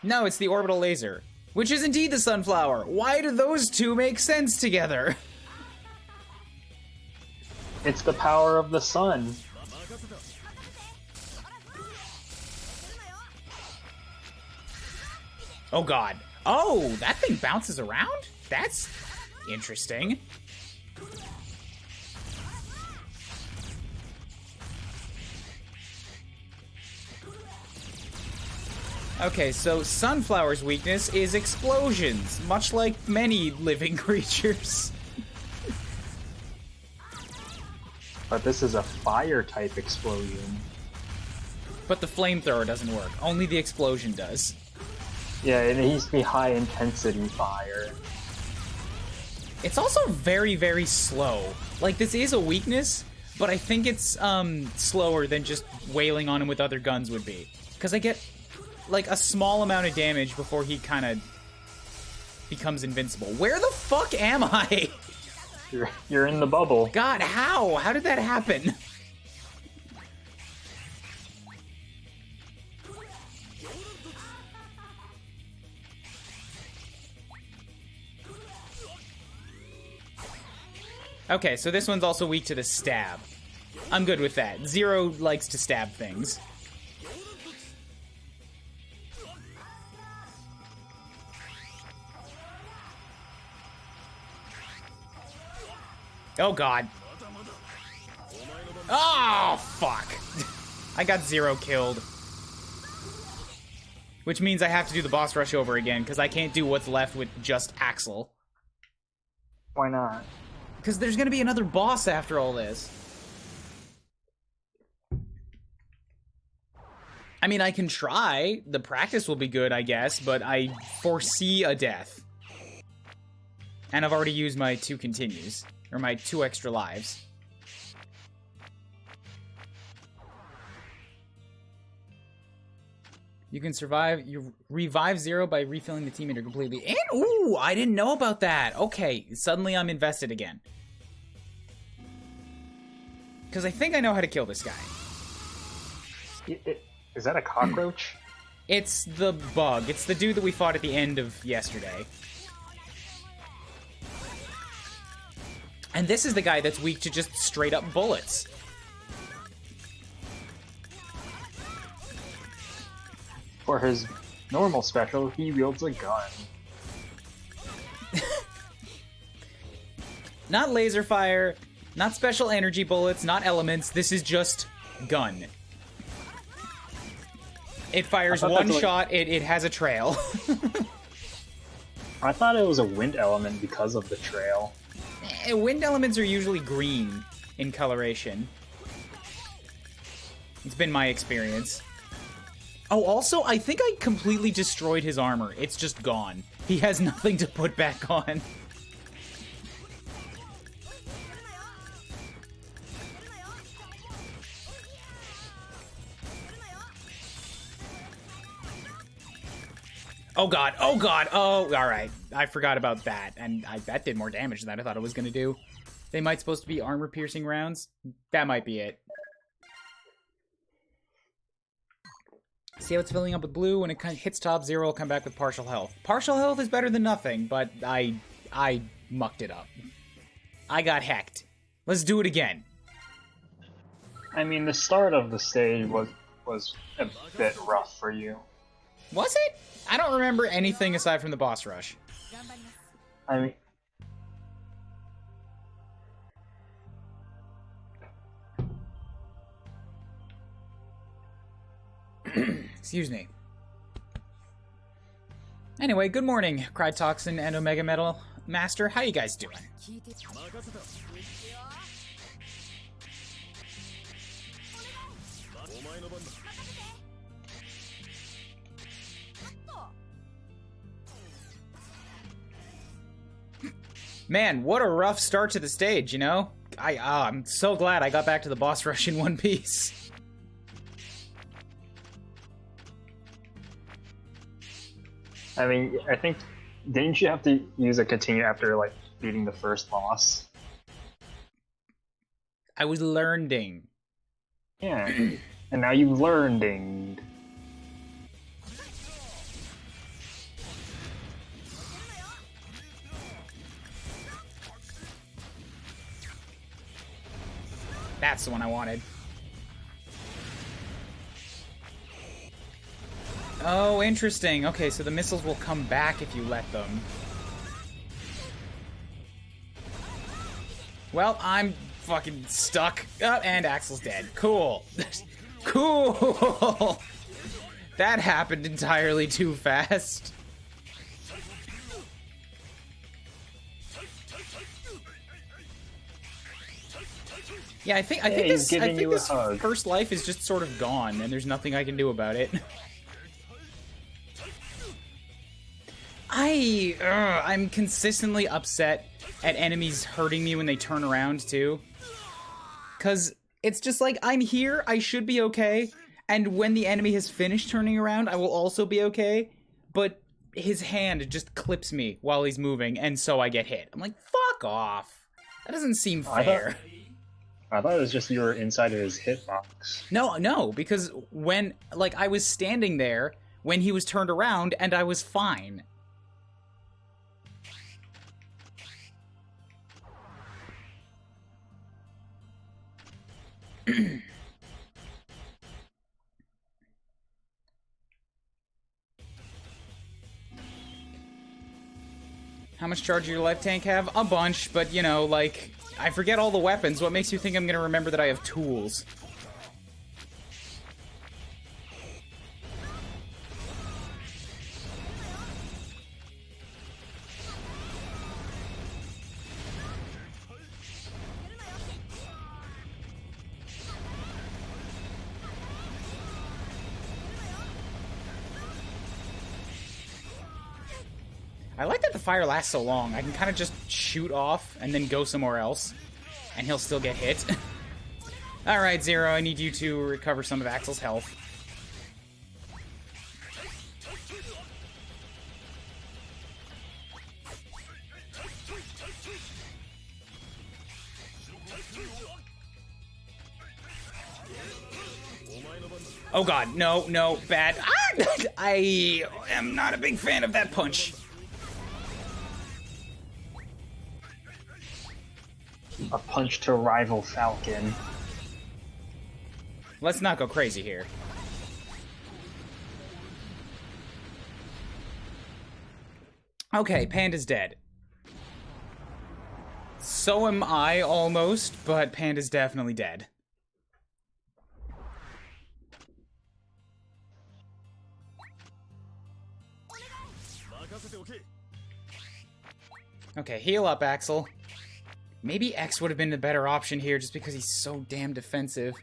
No, it's the orbital laser. Which is indeed the sunflower. Why do those two make sense together? It's the power of the sun. Oh god. Oh, that thing bounces around? That's interesting. Okay, so Sunflower's weakness is explosions, much like many living creatures. But this is a fire-type explosion. But the flamethrower doesn't work. Only the explosion does. Yeah, it needs to be high-intensity fire. It's also very, very slow. Like, this is a weakness, but I think it's slower than just wailing on him with other guns would be. Because I get, like, a small amount of damage before he kind of becomes invincible. Where the fuck am I? You're in the bubble. God, how? How did that happen? Okay, so this one's also weak to the stab. I'm good with that. Zero likes to stab things. Oh god. Oh, fuck. I got Zero killed. Which means I have to do the boss rush over again, because I can't do what's left with just Axel. Why not? Because there's going to be another boss after all this. I mean, I can try. The practice will be good, I guess, but I foresee a death. And I've already used my 2 continues. Or my 2 extra lives. You can survive. You revive 0 by refilling the team meter completely. And, ooh, I didn't know about that. Okay, suddenly I'm invested again. Because I think I know how to kill this guy. Is that a cockroach? It's the bug. It's the dude that we fought at the end of yesterday. And this is the guy that's weak to just straight up bullets. For his normal special, he wields a gun. Not laser fire, not special energy bullets, not elements. This is just gun. It fires one shot, it has a trail. I thought it was a wind element because of the trail. Wind elements are usually green in coloration. It's been my experience. Oh, also, I think I completely destroyed his armor. It's just gone. He has nothing to put back on. Oh god, oh god, oh, alright. I forgot about that, and that did more damage than I thought it was gonna do. They might supposed to be armor-piercing rounds? That might be it. See how it's filling up with blue? When it hits top 0, it'll come back with partial health. Partial health is better than nothing, but I mucked it up. I got hecked. Let's do it again. I mean, the start of the stage was a bit rough for you. Was it? I don't remember anything aside from the boss rush. I mean... Excuse me. Anyway, good morning, Crytoxin and Omega Metal Master. How you guys doing? Man, what a rough start to the stage, you know? I'm so glad I got back to the boss rush in one piece. I mean, I think, didn't you have to use a continue after, like, beating the first boss? I was learning. Yeah, and now you've learned. That's the one I wanted. Oh, interesting. Okay, so the missiles will come back if you let them. Well, I'm fucking stuck. Oh, and Axel's dead. Cool. Cool. That happened entirely too fast. Yeah, I think this first life is just sort of gone, and there's nothing I can do about it. I'm consistently upset at enemies hurting me when they turn around, too. 'Cause it's just like, I'm here, I should be okay, and when the enemy has finished turning around, I will also be okay, but his hand just clips me while he's moving, and so I get hit. I'm like, fuck off. That doesn't seem fair. I thought it was just you were inside of his hitbox. No, because when, like, I was standing there when he was turned around, and I was fine. How much charge does your life tank have? A bunch, but, you know, like, I forget all the weapons. What makes you think I'm gonna remember that I have tools? I like that the fire lasts so long. I can kind of just shoot off and then go somewhere else, and he'll still get hit. Alright, Zero, I need you to recover some of Axel's health. Oh god, no, no, bad. Ah! I am not a big fan of that punch. A punch to rival Falcon. Let's not go crazy here. Okay, Panda's dead. So am I, almost, but Panda's definitely dead. Okay, heal up, Axel. Maybe X would have been the better option here just because he's so damn defensive.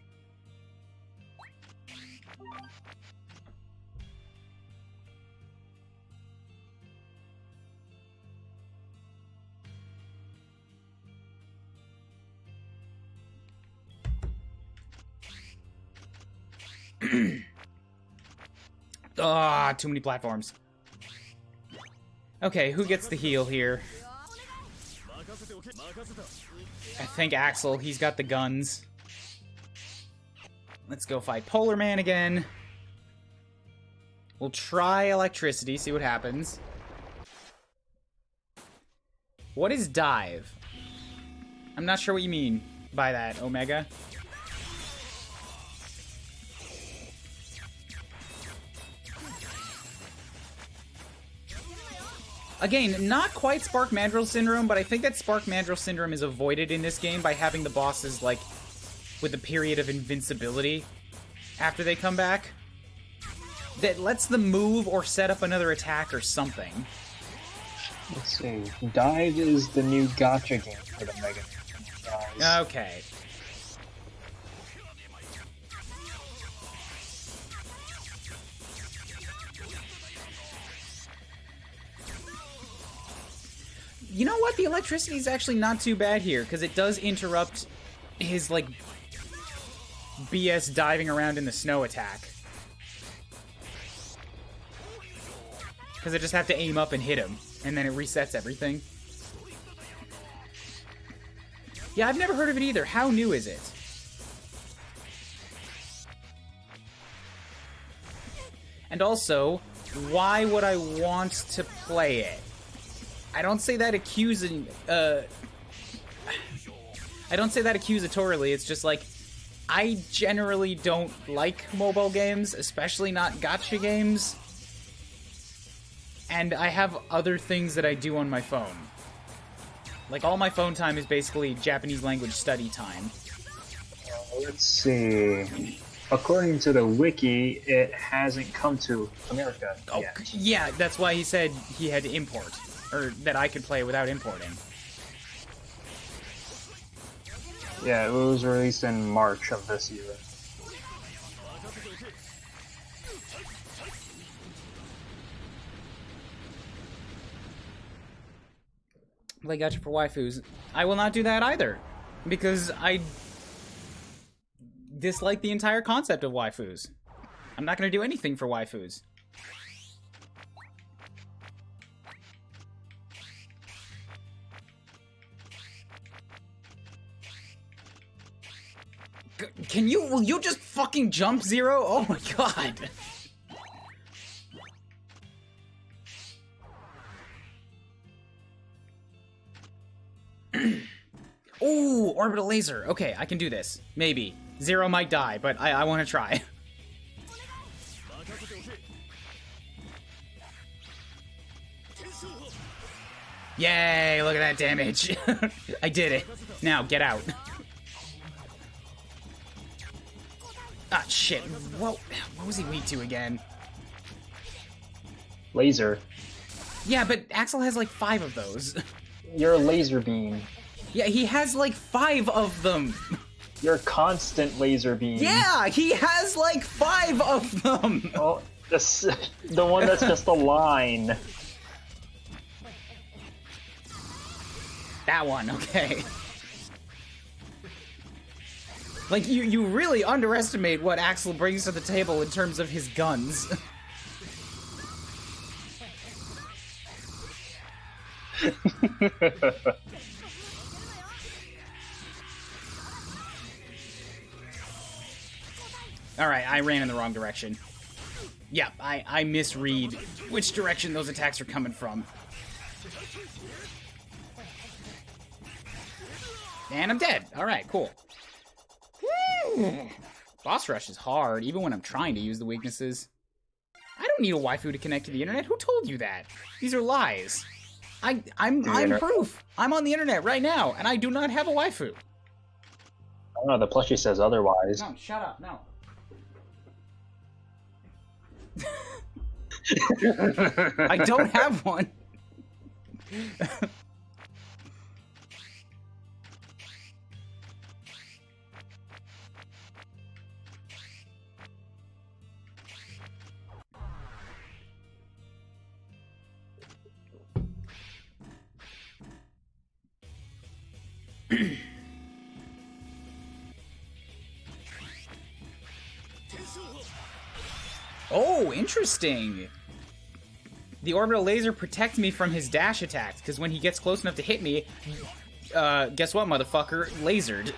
Ah, too many platforms. Okay, who gets the heal here? I think Axel, he's got the guns. Let's go fight Polar Man again. We'll try electricity, see what happens. What is dive? I'm not sure what you mean by that, Omega. Again, not quite Spark Mandrill Syndrome, but I think that Spark Mandrill Syndrome is avoided in this game by having the bosses, like, with a period of invincibility after they come back. That lets them move or set up another attack or something. Let's see. Dive is the new gacha game for the Mega Man. Okay. You know what? The electricity is actually not too bad here, because it does interrupt his, like, BS diving around in the snow attack. Because I just have to aim up and hit him, and then it resets everything. Yeah, I've never heard of it either. How new is it? And also, why would I want to play it? I don't say that accusing, I don't say that accusatorily, it's just like, I generally don't like mobile games, especially not gacha games, and I have other things that I do on my phone. Like, all my phone time is basically Japanese language study time. Let's see. According to the wiki, it hasn't come to America yet. Yeah, that's why he said he had to import. Or that I could play without importing. Yeah, it was released in March of this year. Play gacha for waifus. I will not do that either. Because I dislike the entire concept of waifus. I'm not going to do anything for waifus. Will you just fucking jump, Zero? Oh my god. Ooh, orbital laser. Okay, I can do this. Maybe. Zero might die, but I want to try. Yay, look at that damage. I did it. Now, get out. Ah, shit. What was he weak to again? Laser. Yeah, but Axel has like 5 of those. You're a laser beam. Yeah, he has like 5 of them. You're a constant laser beam. Yeah, he has like 5 of them. Oh, the one that's just a line. That one, okay. Like, you really underestimate what Axel brings to the table in terms of his guns. Alright, I ran in the wrong direction. Yeah, I misread which direction those attacks are coming from. And I'm dead. Alright, cool. Boss rush is hard, even when I'm trying to use the weaknesses. I don't need a waifu to connect to the internet. Who told you that? These are lies. I'm proof. I'm on the internet right now, and I do not have a waifu. I don't know, the plushie says otherwise. No, shut up, no. I don't have one. Oh, interesting. The orbital laser protects me from his dash attacks, because when he gets close enough to hit me, guess what, motherfucker? Lasered.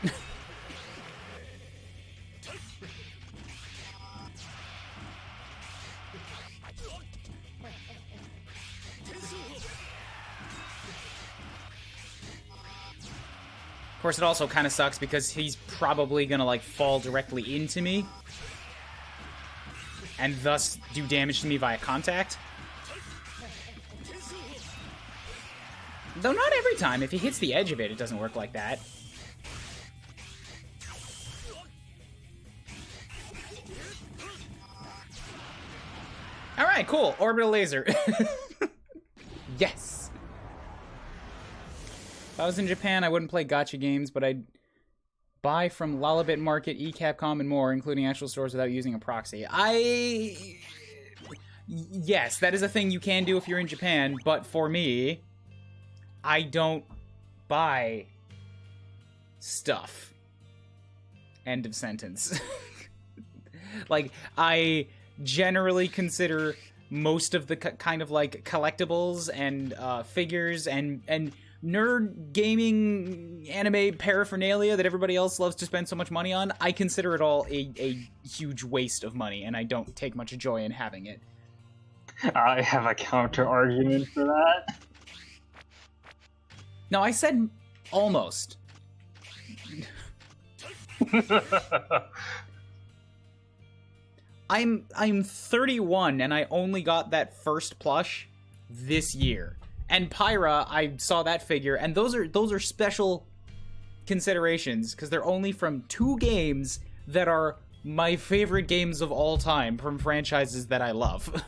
Of course, it also kind of sucks because he's probably gonna, like, fall directly into me, and thus do damage to me via contact. Though not every time. If he hits the edge of it, it doesn't work like that. Alright, cool. Orbital laser. Yes! If I was in Japan, I wouldn't play gacha games, but I'd buy from Lalabit Market, eCapcom, and more, including actual stores without using a proxy. Yes, that is a thing you can do if you're in Japan, but for me, I don't buy stuff. End of sentence. Like, I generally consider most of the kind of, like, collectibles and figures and nerd gaming anime paraphernalia that everybody else loves to spend so much money on, I consider it all a huge waste of money, and I don't take much joy in having it. I have a counter argument for that. No, I said almost. I'm 31 and I only got that first plush this year. And Pyra, I saw that figure, and those are special considerations because they're only from 2 games that are my favorite games of all time from franchises that I love.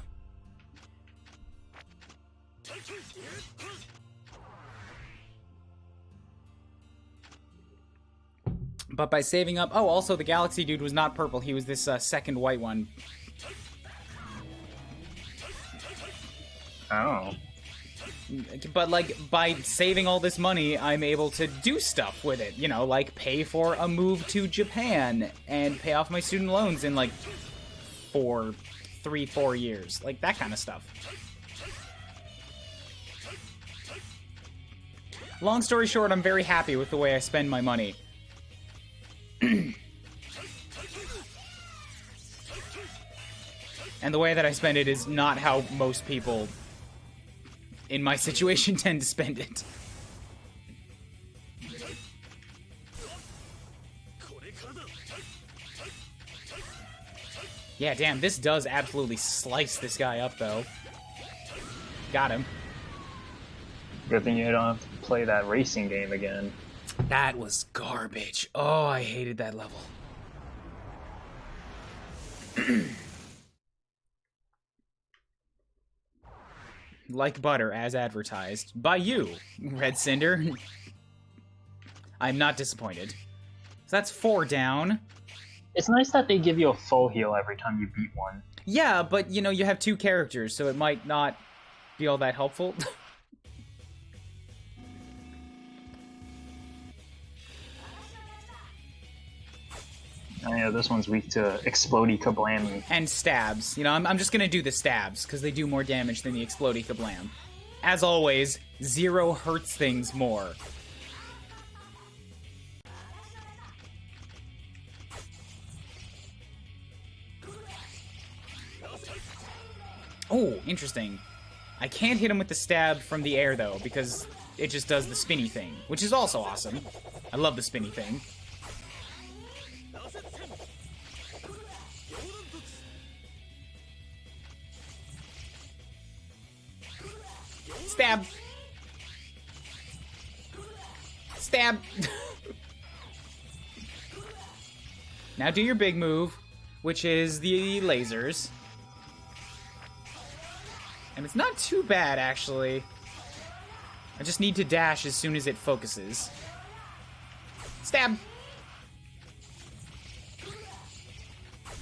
But by saving up... Oh, also, the Galaxy dude was not purple. He was this second white one. Oh. But, like, by saving all this money, I'm able to do stuff with it. You know, like, pay for a move to Japan and pay off my student loans in, like, 4 years. Like, that kind of stuff. Long story short, I'm very happy with the way I spend my money. And the way that I spend it is not how most people in my situation tend to spend it. Yeah, damn, this does absolutely slice this guy up, though. Got him. Good thing you don't have to play that racing game again. That was garbage. Oh, I hated that level. Like butter, as advertised. By you, Red Cinder. I'm not disappointed. So that's 4 down. It's nice that they give you a full heal every time you beat one. Yeah, but, you know, you have 2 characters, so it might not be all that helpful. Yeah, this one's weak to explodey kablammy. And stabs. You know, I'm just gonna do the stabs, because they do more damage than the explodey kablam. As always, 0 hurts things more. Oh, interesting. I can't hit him with the stab from the air, though, because it just does the spinny thing, which is also awesome. I love the spinny thing. Stab! Stab! Now do your big move, which is the lasers. And it's not too bad, actually. I just need to dash as soon as it focuses. Stab!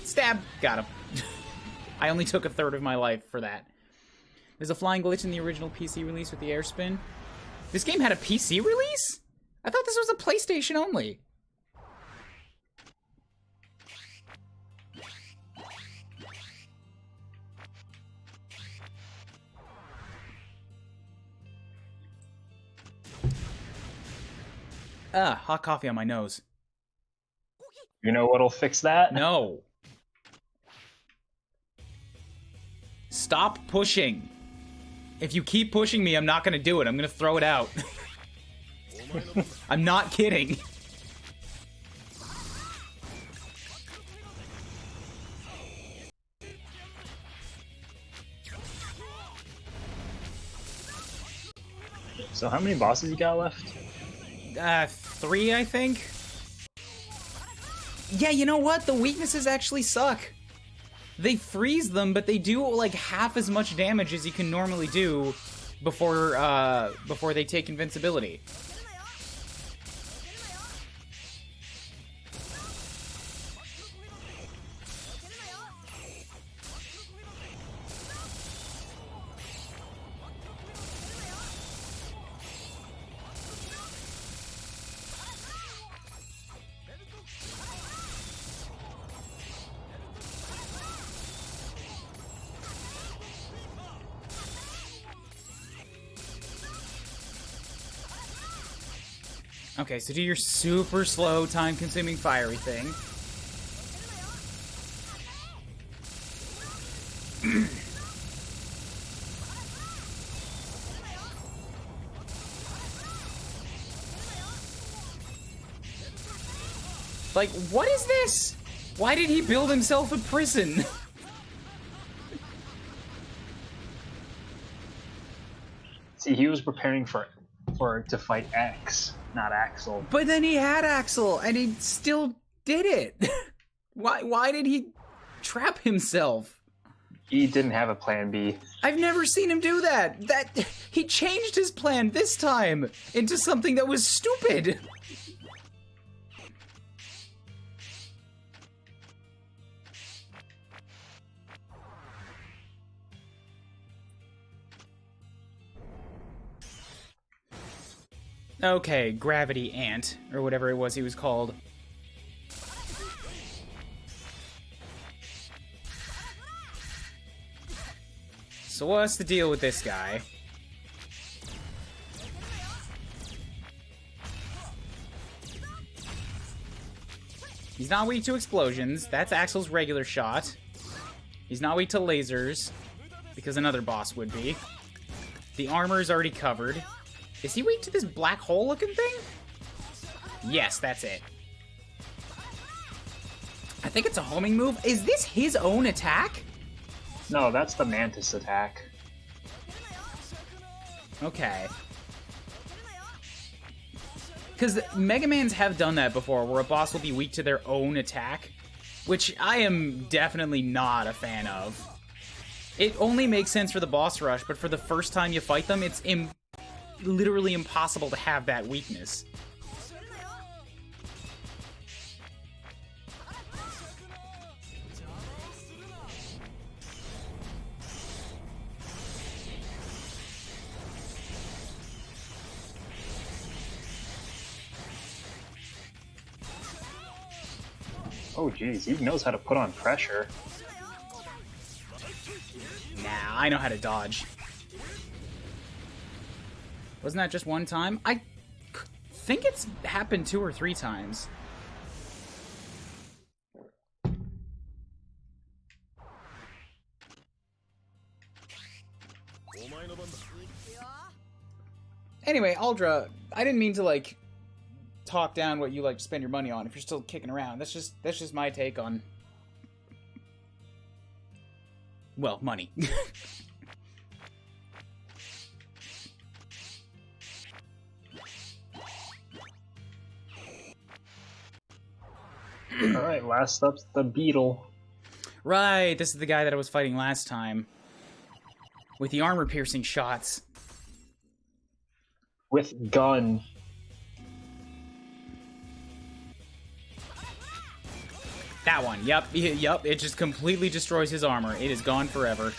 Stab! Got him. I only took 1/3 of my life for that. There's a flying glitch in the original PC release with the air spin. This game had a PC release? I thought this was a PlayStation only. Ah, hot coffee on my nose. You know what'll fix that? No. Stop pushing. If you keep pushing me, I'm not gonna do it. I'm gonna throw it out. I'm not kidding. So how many bosses you got left? 3, I think. Yeah, you know what? The weaknesses actually suck. They freeze them, but they do like half as much damage as you can normally do before they take invincibility. Okay, so do your super slow, time-consuming fiery thing. Like, what is this? Why did he build himself a prison? See, he was preparing to fight X, not Axel. But then he had Axel, and he still did it. Why did he trap himself? He didn't have a plan B. I've never seen him do that. He changed his plan this time into something that was stupid. Okay, Gravity Ant, or whatever it was he was called. So what's the deal with this guy? He's not weak to explosions. That's Axel's regular shot. He's not weak to lasers, because another boss would be. The armor is already covered. Is he weak to this black hole looking thing? Yes, that's it. I think it's a homing move. Is this his own attack? No, that's the Mantis attack. Okay. Because Mega Mans have done that before, where a boss will be weak to their own attack, which I am definitely not a fan of. It only makes sense for the boss rush, but for the first time you fight them, it's literally impossible to have that weakness. Oh, geez, he knows how to put on pressure. Nah, I know how to dodge. Wasn't that just one time? I think it's happened 2 or 3 times. Anyway, Aldra, I didn't mean to, like, talk down what you like to spend your money on if you're still kicking around. That's just my take on, well, money. Alright, last up's the beetle. Right, this is the guy that I was fighting last time. With the armor-piercing shots. With gun. That one, yep, yep, it just completely destroys his armor. It is gone forever.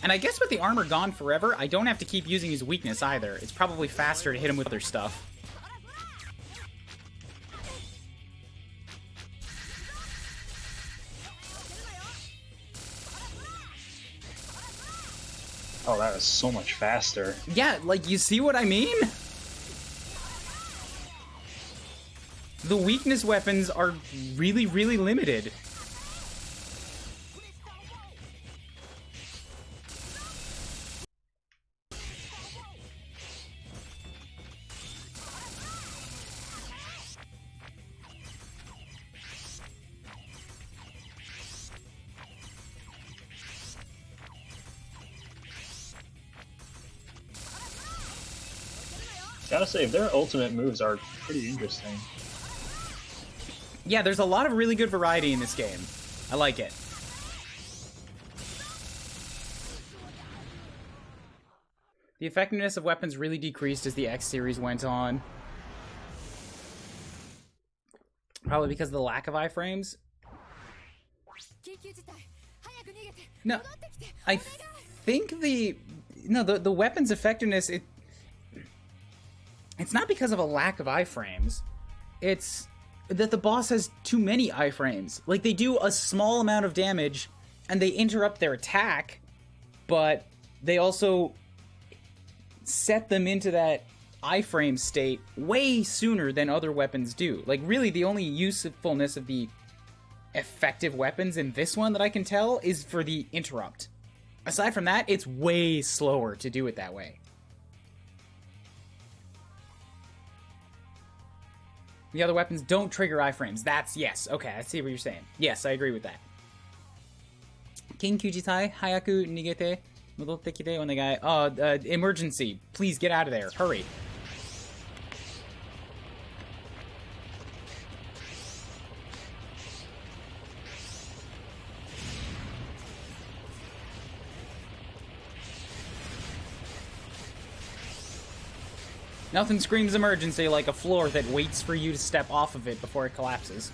And I guess with the armor gone forever, I don't have to keep using his weakness either. It's probably faster to hit him with their stuff. Oh, that was so much faster. Yeah, like, you see what I mean? The weakness weapons are really, really limited. Gotta say, their ultimate moves are pretty interesting. Yeah, there's a lot of really good variety in this game. I like it. The effectiveness of weapons really decreased as the X series went on. Probably because of the lack of iframes. No, I think the weapons effectiveness, it's not because of a lack of iframes. It's that the boss has too many iframes. Like, they do a small amount of damage and they interrupt their attack, but they also set them into that iframe state way sooner than other weapons do. Like, really, the only usefulness of the effective weapons in this one that I can tell is for the interrupt. Aside from that, it's way slower to do it that way. The other weapons don't trigger iframes. That's, yes. Okay, I see what you're saying. Yes, I agree with that. Kinkyujitai, hayaku nigete, modotte kite onegai. Emergency. Please get out of there. Hurry. Nothing screams emergency like a floor that waits for you to step off of it before it collapses.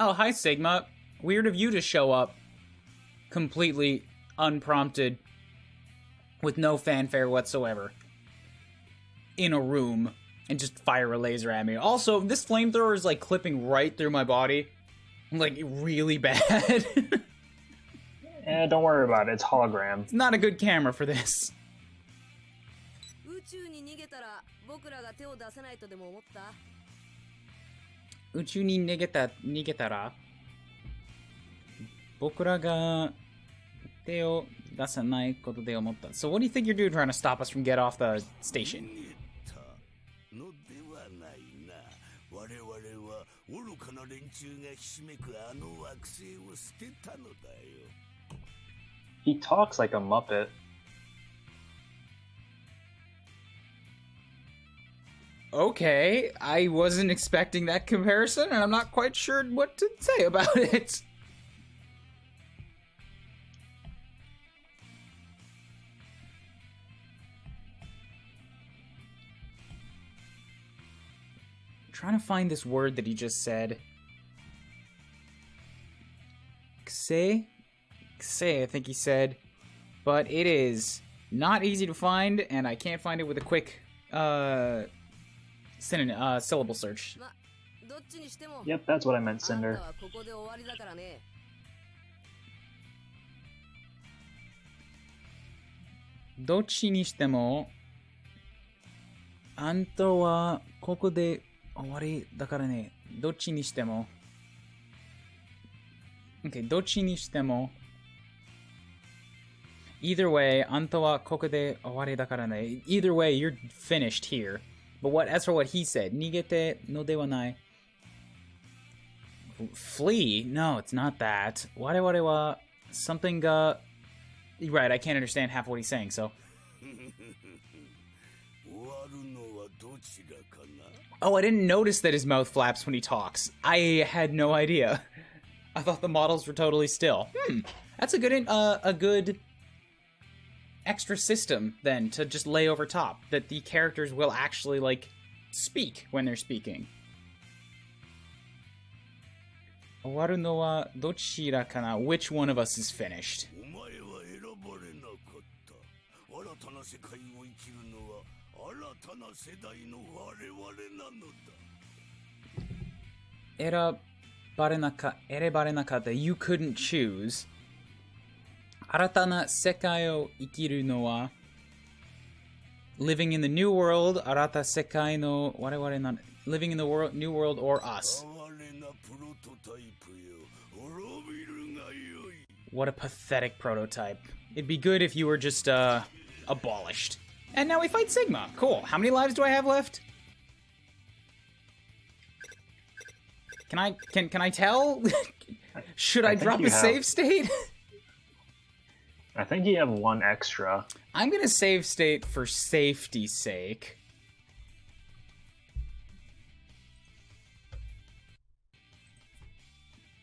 Oh, hi, Sigma. Weird of you to show up completely unprompted with no fanfare whatsoever in a room and just fire a laser at me. Also, this flamethrower is like clipping right through my body. Like, really bad. Don't worry about it. It's hologram. It's not a good camera for this. Uchu ni nigetara, bokura ga te o dasanai koto de omotta. So what do you think you're doing trying to stop us from getting off the station? He talks like a Muppet. Okay, I wasn't expecting that comparison, and I'm not quite sure what to say about it. trying to find this word that he just said. Kse? Kse, I think he said. But it is not easy to find, and I can't find it with a quick syllable search. Yep, that's what I meant, Cinder. どっちにしても、あんたはここで終わりだからね。どっちにしても。Okay, どっちにしても。Either way, あんたはここで終わりだからね。Either way, you're finished here. But as for what he said, 逃げてのではない。Flee? No, it's not that. 我々は something Right, I can't understand half what he's saying, so. Oh, I didn't notice that his mouth flaps when he talks. I had no idea. I thought the models were totally still. That's a good extra system, then, to just lay over top. That the characters will actually, like, speak when they're speaking. 終わるのはどちらかな? Which one of us is finished? 世界を生きるのは新たな世代の我々なのだ。選ばれなかった。You couldn't choose. 新たな世界を生きるのは living in the new world. 新たな世界の我々な living in the new world or us. What a pathetic prototype. It'd be good if you were just abolished. And now we fight Sigma. Cool. How many lives do I have left? Can I tell? Should I drop a save state? I think you have one extra. I'm gonna save state for safety's sake.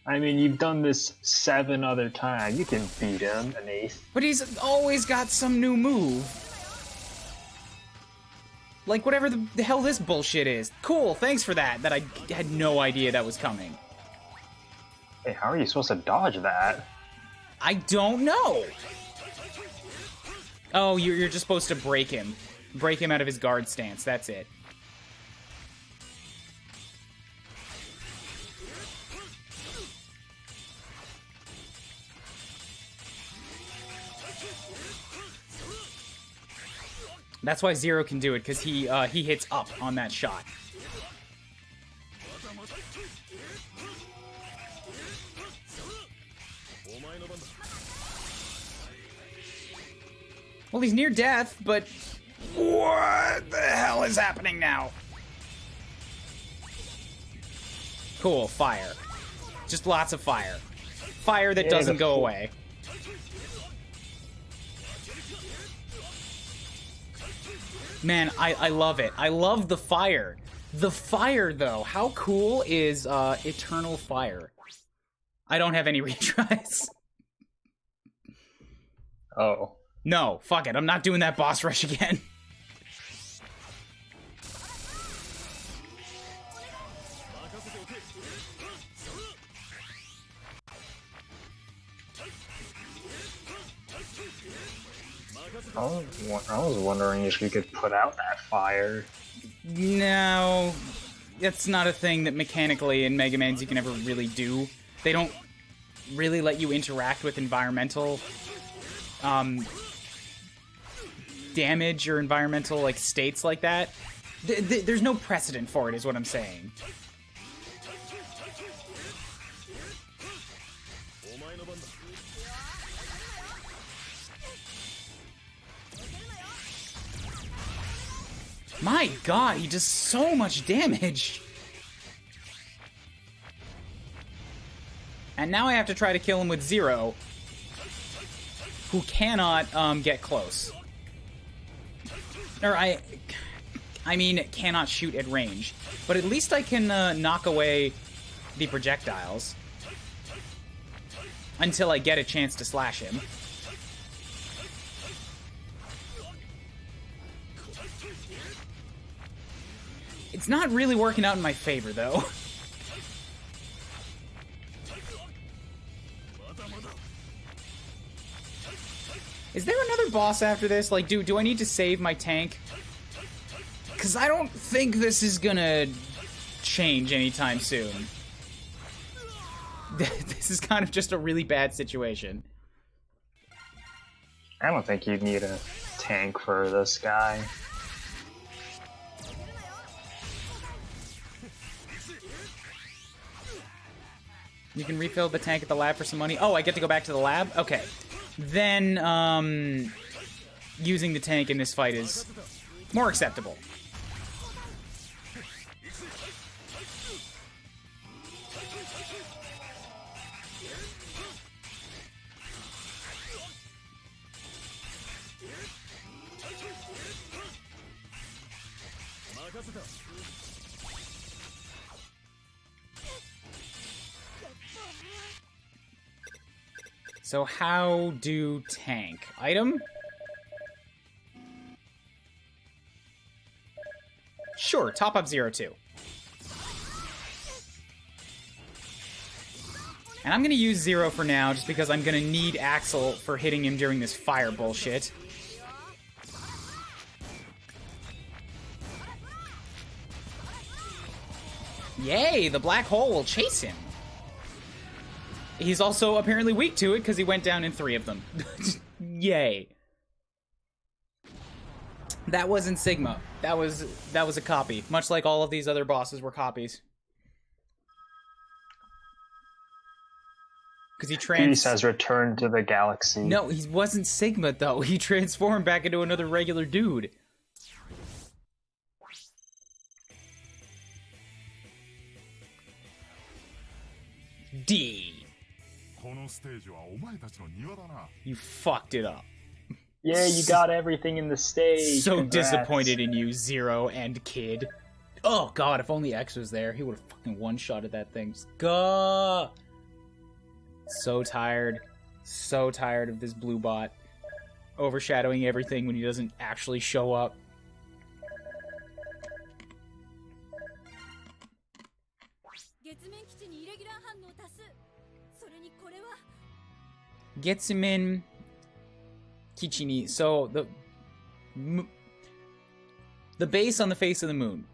I mean, you've done this 7 other times. You can beat him an 8th. But he's always got some new move. Like whatever the hell this bullshit is. Cool, thanks for that. That I had no idea that was coming. Hey, how are you supposed to dodge that? I don't know. Oh, you're just supposed to break him. Break him out of his guard stance, that's it. That's why Zero can do it, because he hits up on that shot. Well, he's near death, but what the hell is happening now? Cool, fire. Just lots of fire. Fire that doesn't go away. Man, I love it. I love the fire. The fire, though. How cool is Eternal Fire? I don't have any retries. Oh. No, fuck it. I'm not doing that boss rush again. I was wondering if you could put out that fire. No, that's not a thing that mechanically in Mega Man's you can ever really do. They don't really let you interact with environmental damage or environmental like states like that. There's no precedent for it, is what I'm saying. My god, he does so much damage! And now I have to try to kill him with Zero, who cannot get close. Or I mean, cannot shoot at range. But at least I can knock away the projectiles until I get a chance to slash him. It's not really working out in my favor, though. Is there another boss after this? Like, do I need to save my tank? Because I don't think this is gonna change anytime soon. This is kind of just a really bad situation. I don't think you'd need a tank for this guy. You can refill the tank at the lab for some money. Oh, I get to go back to the lab? Okay. Then, using the tank in this fight is more acceptable. So how do tank? Item? Sure, top up 0-2. And I'm gonna use 0 for now, just because I'm gonna need Axel for hitting him during this fire bullshit. Yay, the black hole will chase him. He's also apparently weak to it because he went down in 3 of them. Yay. That wasn't Sigma. That was a copy. Much like all of these other bosses were copies. Because he Peace has returned to the galaxy. No, he wasn't Sigma though. He transformed back into another regular dude. D. You fucked it up. Yeah, you got everything in the stage. So Congrats. disappointed in you, Zero and Kid. Oh god, if only X was there, he would have fucking one-shotted that thing. Just go. So tired. So tired of this blue bot overshadowing everything when he doesn't actually show up. Getsumin Kichini. So the base on the face of the moon.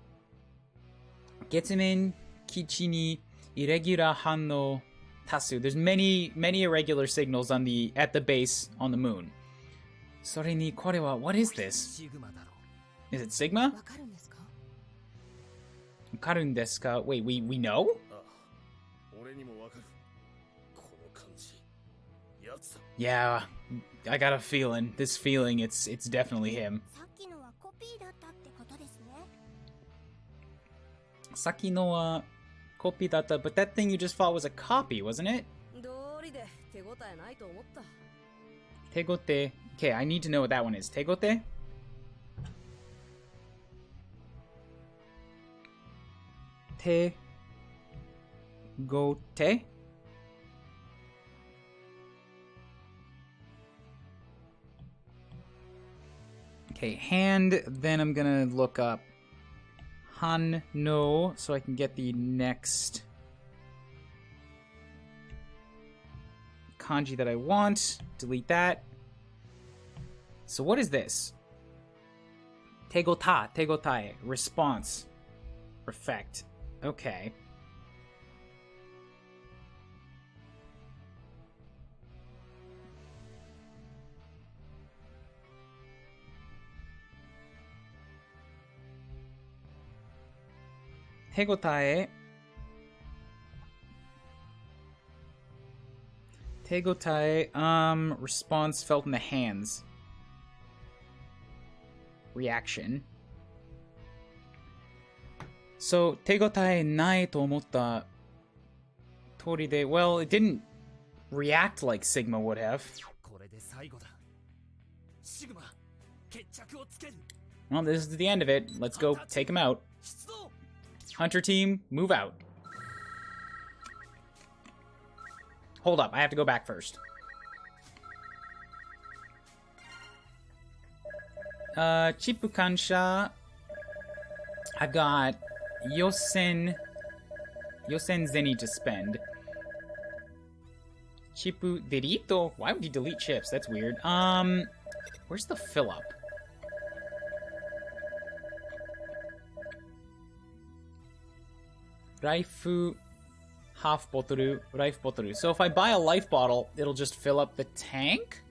Getsumin Kichini irregular hanno tasu. There's many irregular signals on at the base on the moon. Sore ni kore wa, what is this? Is it Sigma? Wakarun desu ka? Wait, we know? Yeah, I got a feeling. This feeling, it's definitely him. Saki no wa copy datta, but that thing you just fought was a copy, wasn't it? Tegote. Okay, I need to know what that one is. Tegote? Tegote? Okay, hand, then I'm gonna look up Han no, so I can get the next kanji that I want. Delete that. So what is this? Tegotae, response, effect. Okay. Tegotae. Response felt in the hands. Reaction. So, tegotae nai to omotta tori de, well, it didn't react like Sigma would have. Well, this is the end of it. Let's go take him out. Hunter team, move out. Hold up, I have to go back first. Chipu Kansha. I've got Yosen Zeni to spend. Chipu delito? Why would you delete chips? That's weird. Where's the fill up? Raifu half bottle, life bottle. So if I buy a life bottle, it'll just fill up the tank?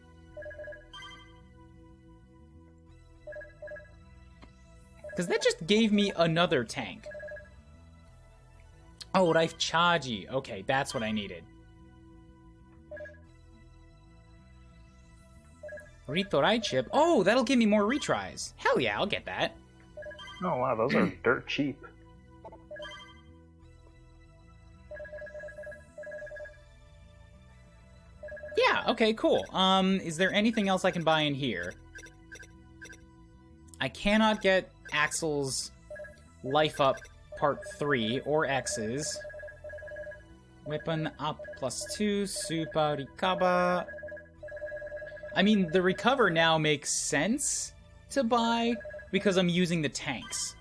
Because that just gave me another tank. Oh, life chargy. Okay, that's what I needed. Retry chip. Oh, that'll give me more retries. Hell yeah, I'll get that. Oh wow, those are dirt cheap. Yeah, okay, cool. Is there anything else I can buy in here? I cannot get Axel's Life Up Part 3 or X's. Weapon up +2, Super Recover. I mean, the Recover now makes sense to buy because I'm using the tanks.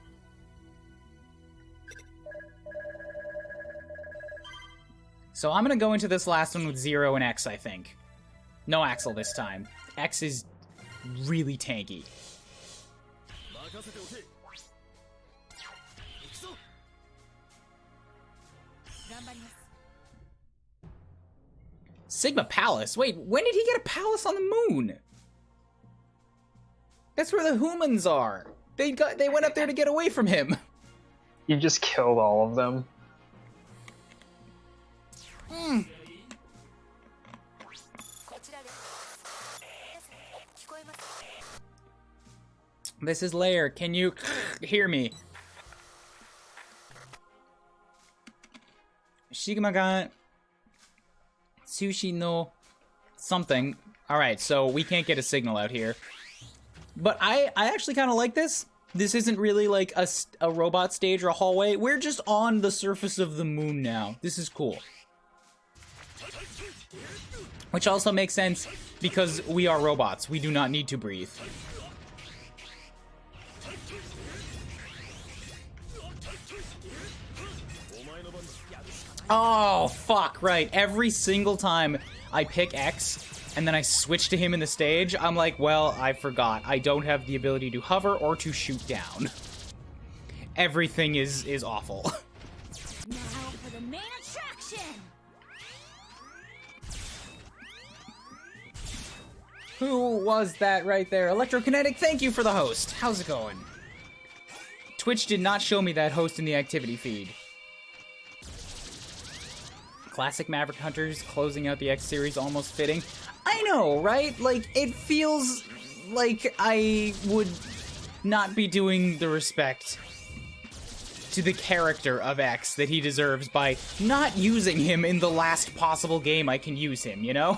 So I'm gonna go into this last one with 0 and X, I think. No Axel this time. X is really tanky. Sigma Palace? Wait, when did he get a palace on the moon? That's where the humans are. They went up there to get away from him. You just killed all of them. This is Lair. Can you hear me? Shigma ga sushi no something. Alright, so we can't get a signal out here. But I actually kind of like this. This isn't really like a robot stage or a hallway. We're just on the surface of the moon now. This is cool. Which also makes sense because we are robots. We do not need to breathe. Oh, fuck, right. Every single time I pick X and then I switch to him in the stage, I'm like, well, I forgot. I don't have the ability to hover or to shoot down. Everything is awful. Now for the main attraction. Who was that right there? Electrokinetic, thank you for the host. How's it going? Twitch did not show me that host in the activity feed. Classic Maverick Hunters closing out the X series, almost fitting. I know, right? Like, it feels like I would not be doing the respect to the character of X that he deserves by not using him in the last possible game I can use him, you know?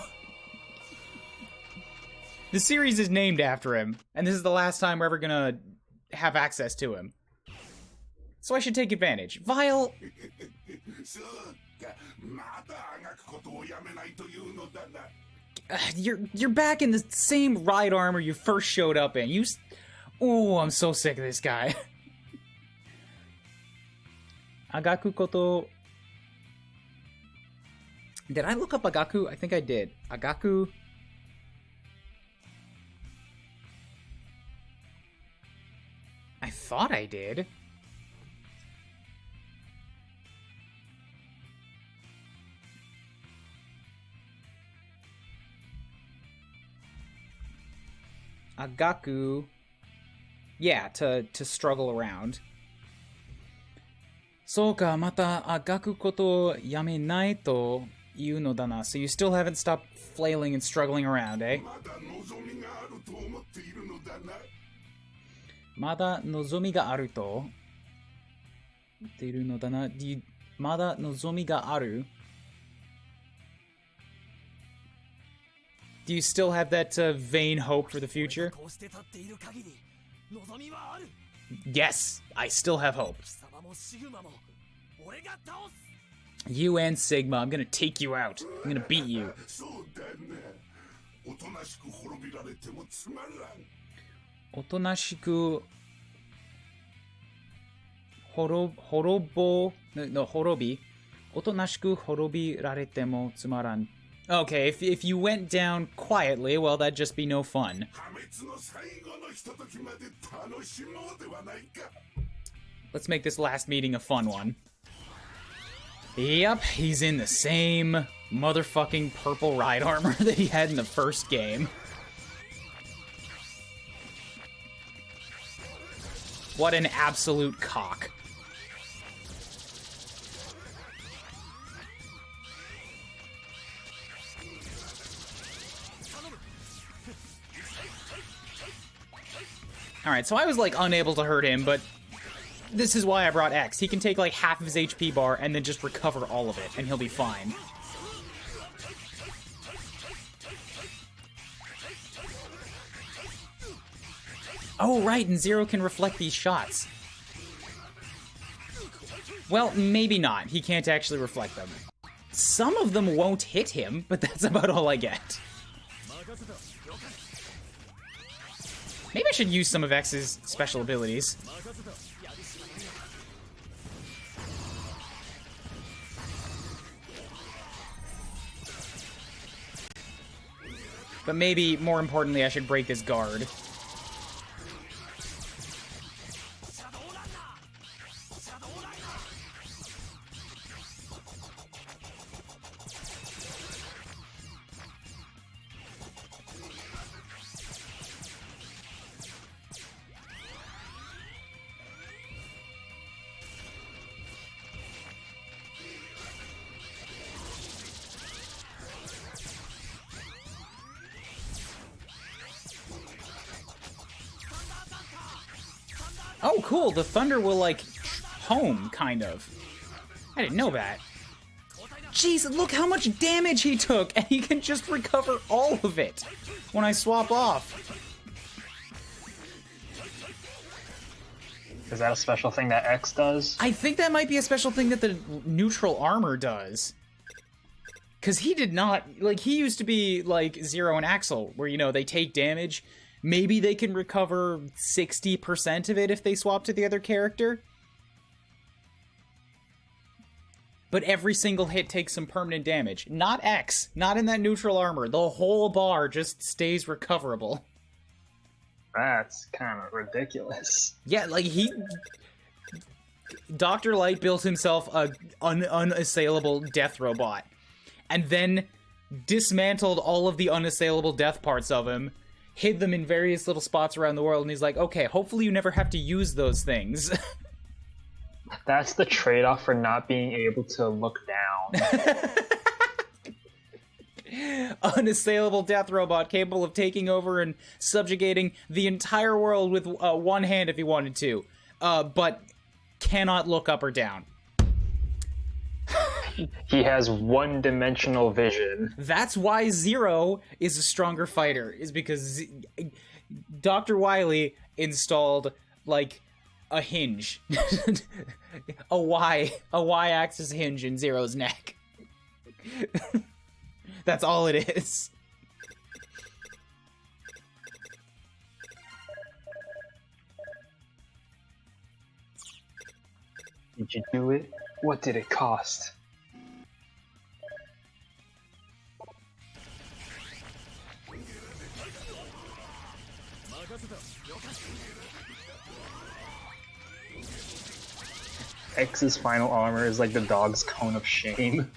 The series is named after him, and this is the last time we're ever gonna have access to him. So I should take advantage. Vile... You're back in the same ride armor you first showed up in. Oh, I'm so sick of this guy. Agaku koto... Did I look up Agaku? I think I did. Agaku... I thought I did. Agaku, yeah, to struggle around. そうか、またagaku kotoをやめないというのだな. So you still haven't stopped flailing and struggling around, eh? まだ望みがあると言っているのだな.まだ望みがある? Do you still have that vain hope for the future? Yes, I still have hope. You and Sigma, I'm gonna take you out. I'm gonna beat you. horobi. Otonashiku horobi rarete mo tsumaran. Okay, if you went down quietly, well, that'd just be no fun. Let's make this last meeting a fun one. Yep, he's in the same motherfucking purple ride armor that he had in the first game. What an absolute cock. Alright, so I was, like, unable to hurt him, but this is why I brought X. He can take, like, half of his HP bar and then just recover all of it, and he'll be fine. Oh, right, and Zero can reflect these shots. Well, maybe not. He can't actually reflect them. Some of them won't hit him, but that's about all I get. Maybe I should use some of X's special abilities. But maybe, more importantly, I should break this guard. Oh, cool. The thunder will, like, home, kind of. I didn't know that. Jeez, look how much damage he took, and he can just recover all of it when I swap off. Is that a special thing that X does? I think that might be a special thing that the neutral armor does. Because he did not, like, he used to be, like, Zero and Axel, where, you know, they take damage. Maybe they can recover 60% of it if they swap to the other character. But every single hit takes some permanent damage. Not X. Not in that neutral armor. The whole bar just stays recoverable. That's kind of ridiculous. Yeah, like Dr. Light built himself a unassailable death robot. And then dismantled all of the unassailable death parts of him. Hid them in various little spots around the world, and he's like, okay, hopefully you never have to use those things. That's the trade-off for not being able to look down. Unassailable death robot capable of taking over and subjugating the entire world with one hand if he wanted to, but cannot look up or down. He has one-dimensional vision. That's why Zero is a stronger fighter, is because Dr. Wily installed, like, a hinge. a Y-axis hinge in Zero's neck. That's all it is. Did you do it? What did it cost? X's final armor is like the dog's cone of shame.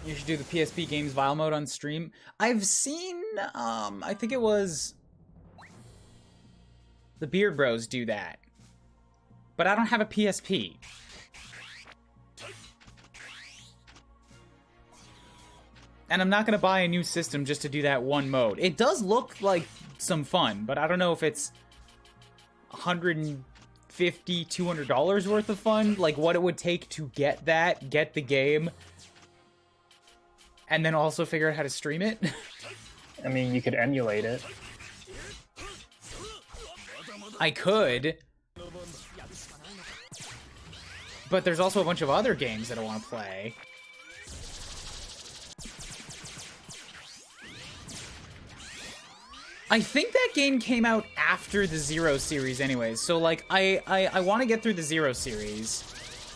You should do the PSP Games Vile mode on stream. I've seen, I think it was the Beard Bros do that. But I don't have a PSP. And I'm not going to buy a new system just to do that one mode. It does look like some fun, but I don't know if it's $150, $200 worth of fun. Like, what it would take to get that, get the game, and then also figure out how to stream it. I mean, you could emulate it. I could. But there's also a bunch of other games that I want to play. I think that game came out after the Zero series anyways, so like I want to get through the Zero series,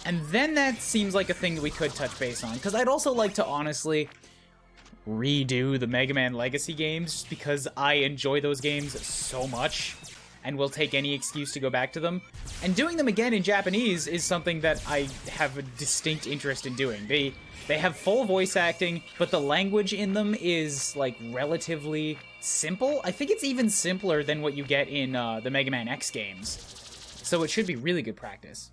and then that seems like a thing that we could touch base on, because I'd also like to honestly redo the Mega Man Legacy games, just because I enjoy those games so much, and will take any excuse to go back to them. And doing them again in Japanese is something that I have a distinct interest in doing. They have full voice acting, but the language in them is, like, relatively simple. I think it's even simpler than what you get in the Mega Man X games. So it should be really good practice.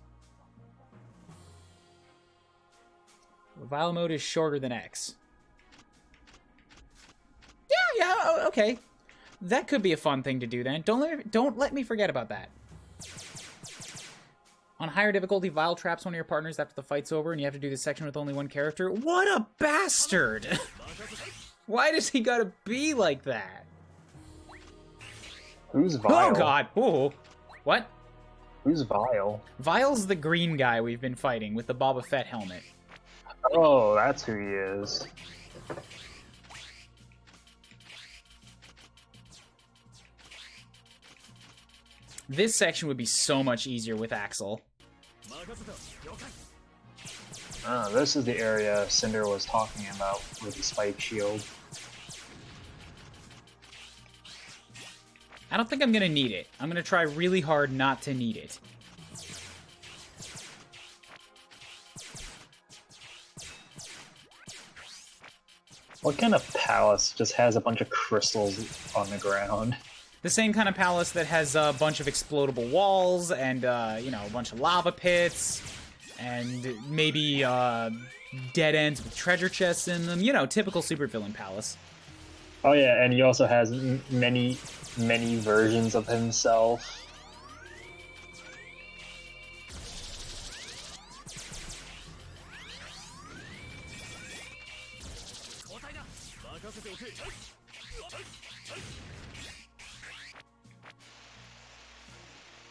Vile mode is shorter than X. Yeah, okay. That could be a fun thing to do then. Don't let me forget about that. On higher difficulty, Vile traps one of your partners after the fight's over, and you have to do this section with only one character. What a bastard! Why does he gotta be like that? Who's Vile? Oh god! Ooh. What? Who's Vile? Vile's the green guy we've been fighting with the Boba Fett helmet. Oh, that's who he is. This section would be so much easier with Axel. This is the area Cinder was talking about with the spike shield. I don't think I'm gonna need it. I'm gonna try really hard not to need it. What kind of palace just has a bunch of crystals on the ground? The same kind of palace that has a bunch of explodable walls and, you know, a bunch of lava pits and maybe dead ends with treasure chests in them. You know, typical supervillain palace. Oh yeah, and he also has many versions of himself.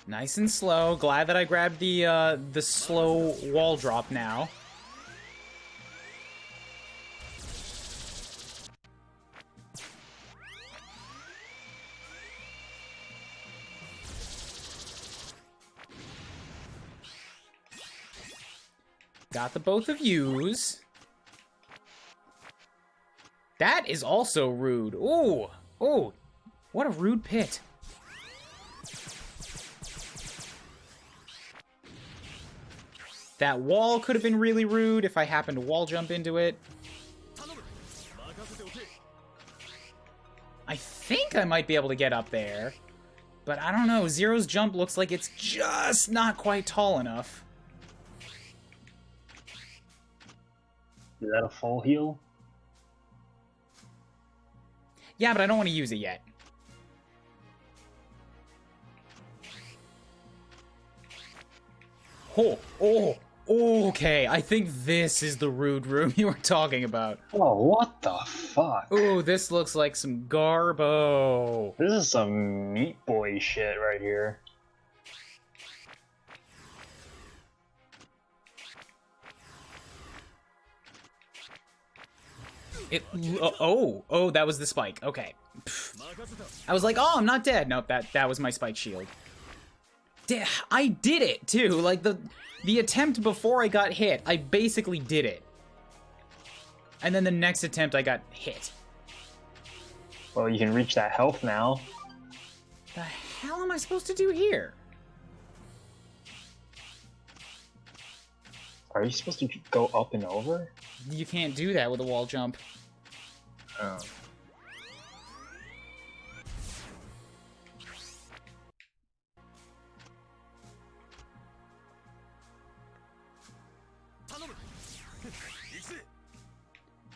Nice and slow. Glad that I grabbed the slow wall drop now. Got the both of yous. That is also rude. Ooh, ooh, what a rude pit. That wall could have been really rude if I happened to wall jump into it. I think I might be able to get up there, but I don't know. Zero's jump looks like it's just not quite tall enough. Is that a full heal? Yeah, but I don't want to use it yet. Oh, okay. I think this is the rude room you were talking about. Oh, what the fuck? Ooh, this looks like some garbo. This is some Meat Boy shit right here. Oh, that was the spike. Okay. Pfft. I was like, oh, I'm not dead. Nope, that was my spike shield. I did it too. Like the attempt before I got hit, I basically did it. And then the next attempt I got hit. Well, you can reach that health now. The hell am I supposed to do here? Are you supposed to go up and over? You can't do that with a wall jump. Oh.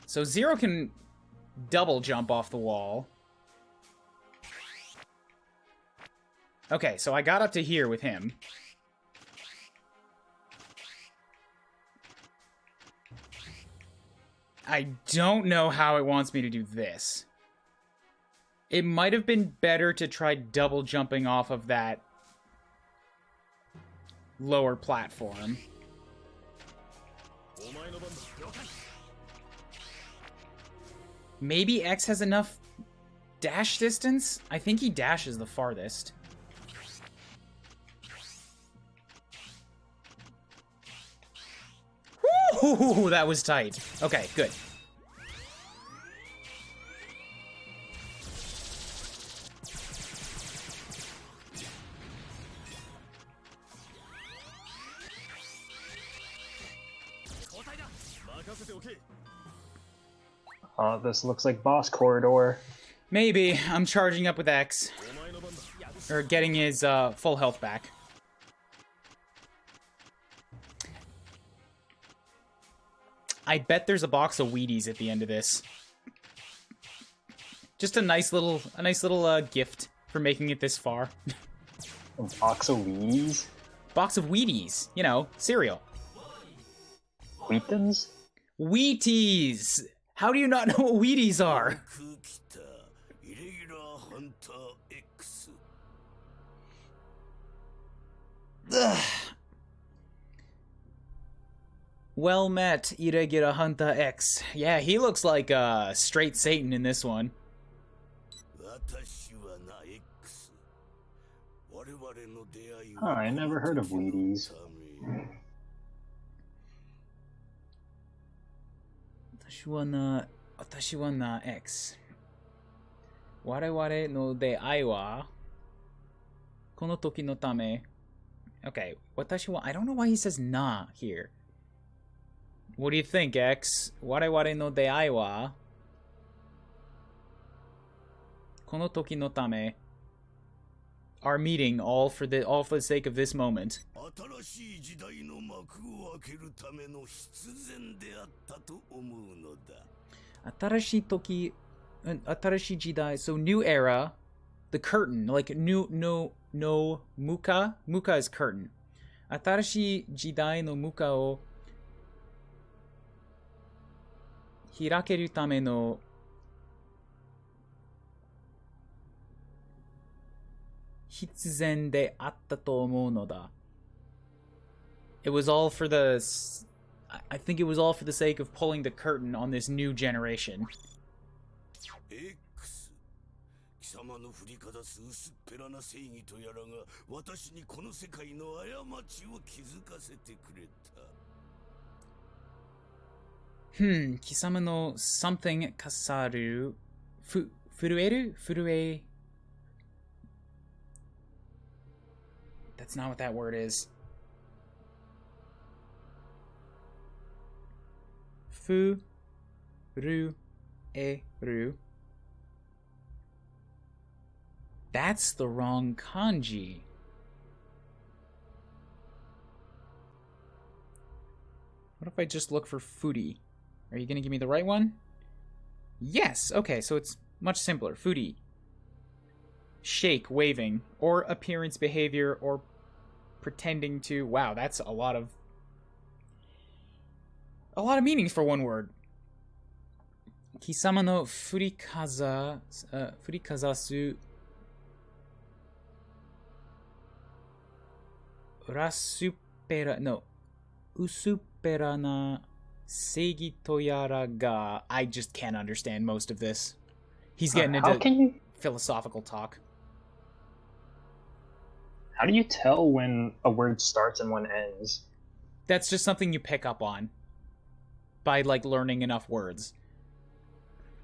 So Zero can double jump off the wall. Okay, so I got up to here with him. I don't know how it wants me to do this. It might have been better to try double jumping off of that lower platform. Maybe X has enough Dash distance? I think he dashes the farthest. Woo! That was tight. Okay, good. This looks like boss corridor. Maybe. I'm charging up with X. Or getting his full health back. I bet there's a box of Wheaties at the end of this. Just a nice little gift for making it this far. A box of Wheaties? Box of Wheaties. You know, cereal. Wheatons? Wheaties! How do you not know what Wheaties are? Ugh. Well met, Irregular Hunter X. Yeah, he looks like straight Satan in this one. Huh, I never heard of Wheaties. 私はな X。我々の出会いはこの時のため。Okay, 私は I don't know why he says na here. What do you think, X? 我々の出会いはこの時のため。Our meeting all for the sake of this moment. 新しい時代の幕を開けるための必然であったと思うのだ。新しい時、新しい時代, so new era, the curtain, like no muka is curtain. 新しい時代のムカを開けるための必然であったと思うのだ。It was all for the... I think it was all for the sake of pulling the curtain on this new generation. X 貴様の振りかざす薄っぺらな正義とやらが私にこの世界の過ちを気づかせてくれた。貴様の something かさる震える震え That's not what that word is. 震える That's the wrong kanji. What if I just look for foodie? Are you going to give me the right one? Yes! Okay, so it's much simpler. Foodie. Shake, waving, or appearance, behavior, or pretending to... Wow, that's a lot of meanings for one word. Kisama no furikazasu... Rasupera... No. Usupera na seigi to yara ga... I just can't understand most of this. He's getting into philosophical talk. How do you tell when a word starts and when ends? That's just something you pick up on by, like, learning enough words.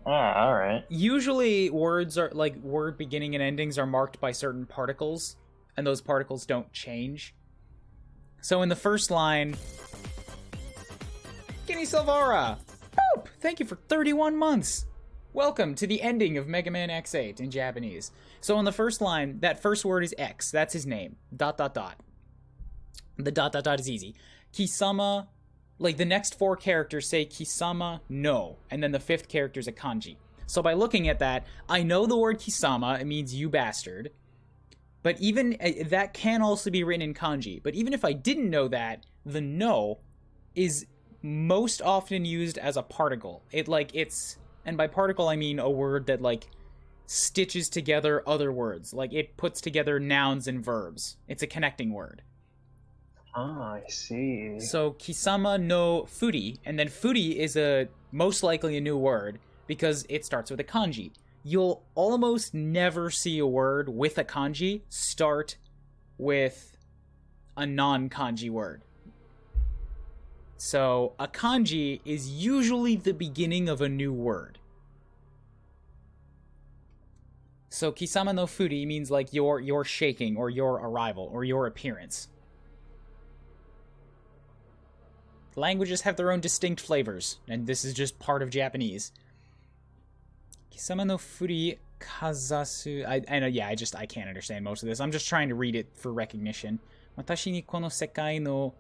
Ah, alright. Usually, words are, like, word beginning and endings are marked by certain particles, and those particles don't change. So in the first line... Kenny Silvara! Boop! Thank you for 31 months! Welcome to the ending of Mega Man X8 in Japanese. So on the first line, that first word is X. That's his name. ... The ... is easy. Kisama, like the next four characters say Kisama no, and then the fifth character is a kanji. So by looking at that, I know the word Kisama, it means you bastard. But even, that can also be written in kanji. But even if I didn't know that, the no is most often used as a particle. And by particle I mean a word that, like, stitches together other words. Like, it puts together nouns and verbs. It's a connecting word. Ah, I see. So, Kisama no Furi, and then Furi is most likely a new word, because it starts with a kanji. you'll almost never see a word with a kanji start with a non-kanji word. So a kanji is usually the beginning of a new word. So kisama no furi means like your shaking or your arrival or your appearance. Languages have their own distinct flavors, and this is just part of Japanese. Kisama no furi kazasu. I know, yeah, I can't understand most of this. I'm just trying to read it for recognition. Watashi ni kono sekai no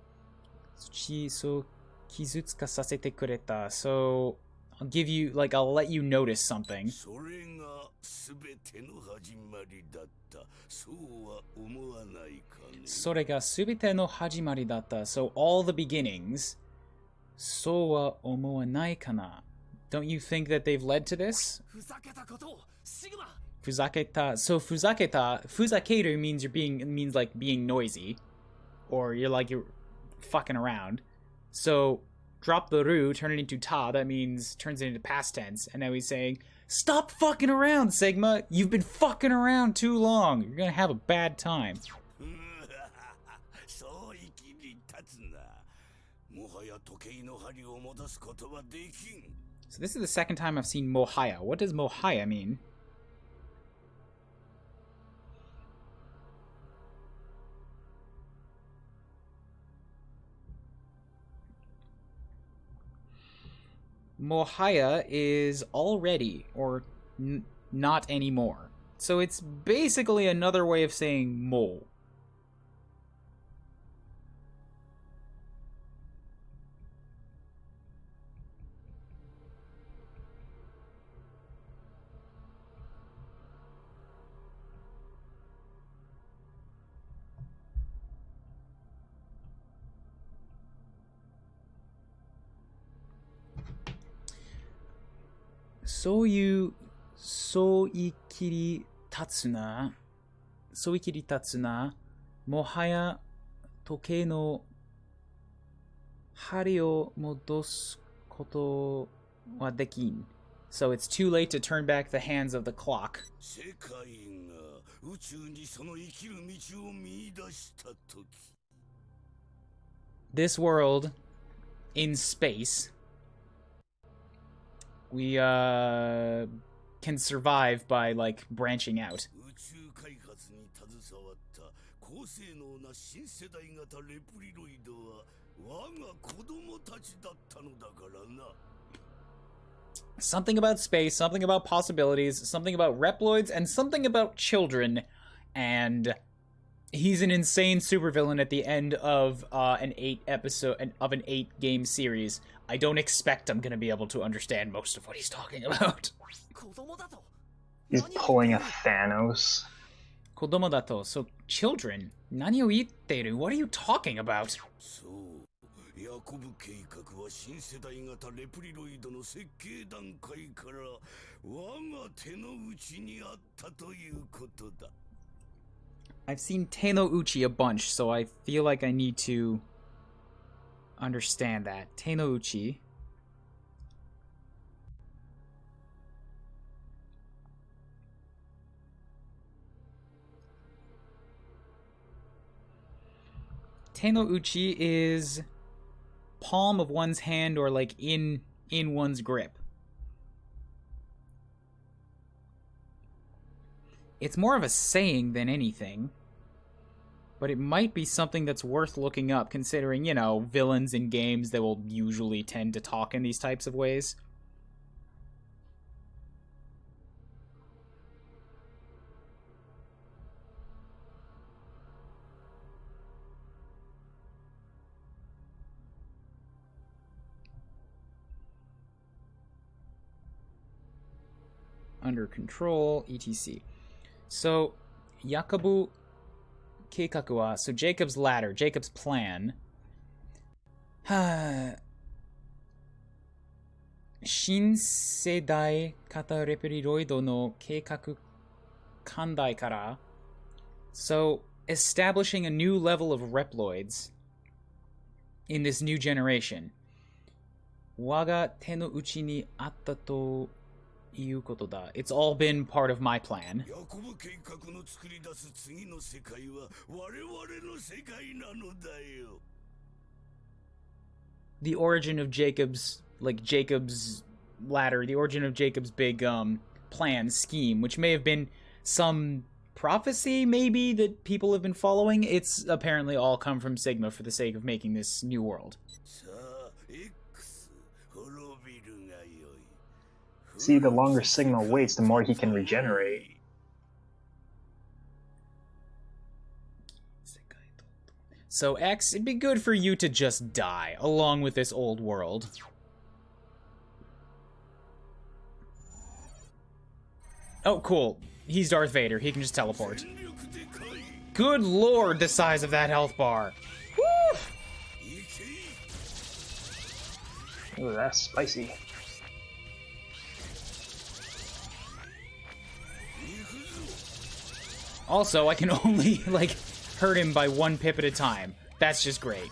tsuchi so kizutsuka sasete kureta. So I'll let you notice something. Sorega subete no hajimari datta. So all the beginnings. So wa omowanai kana. Don't you think that they've led to this? Fuzaketa. So fuzakeru means means like being noisy, or you're fucking around. So drop the ru, turn it into ta. That turns it into past tense. And now he's saying, stop fucking around, Sigma. You've been fucking around too long. You're gonna have a bad time. So this is the second time I've seen mohaya. What does mohaya mean? Mohaya is already or not anymore. So it's basically another way of saying mo. Soikiri tatsuna, mohaya toke no hari o modosu koto wa dekin. So it's too late to turn back the hands of the clock. This world in space, we can survive by like branching out. Something about space, something about possibilities, something about Reploids, and something about children. And he's an insane supervillain at the end of an 8-game series. I don't expect I'm gonna be able to understand most of what he's talking about. He's pulling a Thanos. Kodomo dato, so children. Nani o itteru? What are you talking about? I've seen Teino Uchi a bunch, so I feel like I need to understand that. Teino Uchi. Teino Uchi is palm of one's hand or like in one's grip. It's more of a saying than anything, but it might be something that's worth looking up considering, you know, villains in games that will usually tend to talk in these types of ways. Under control, etc. So, Yakabu Keikaku wa, so Jacob's ladder, Jacob's plan. Shin Seidai Kata Reperiroido no Keikaku Kandai kara. So, establishing a new level of Reploids in this new generation. Waga te no uchi ni atta to いうことだ. It's all been part of my plan. ヤコブ計画の作り出す次の世界は我々の世界なのだよ。The origin of Jacob's, like Jacob's ladder, the origin of Jacob's big plan, scheme, which may have been some prophecy, maybe, that people have been following. It's apparently all come from Sigma for the sake of making this new world. See, the longer Sigma waits, the more he can regenerate. So, X, it'd be good for you to just die, along with this old world. Oh, cool. He's Darth Vader. He can just teleport. Good lord, the size of that health bar. Woo! Ooh, that's spicy. Also, I can only, like, hurt him by 1 pip at a time. That's just great.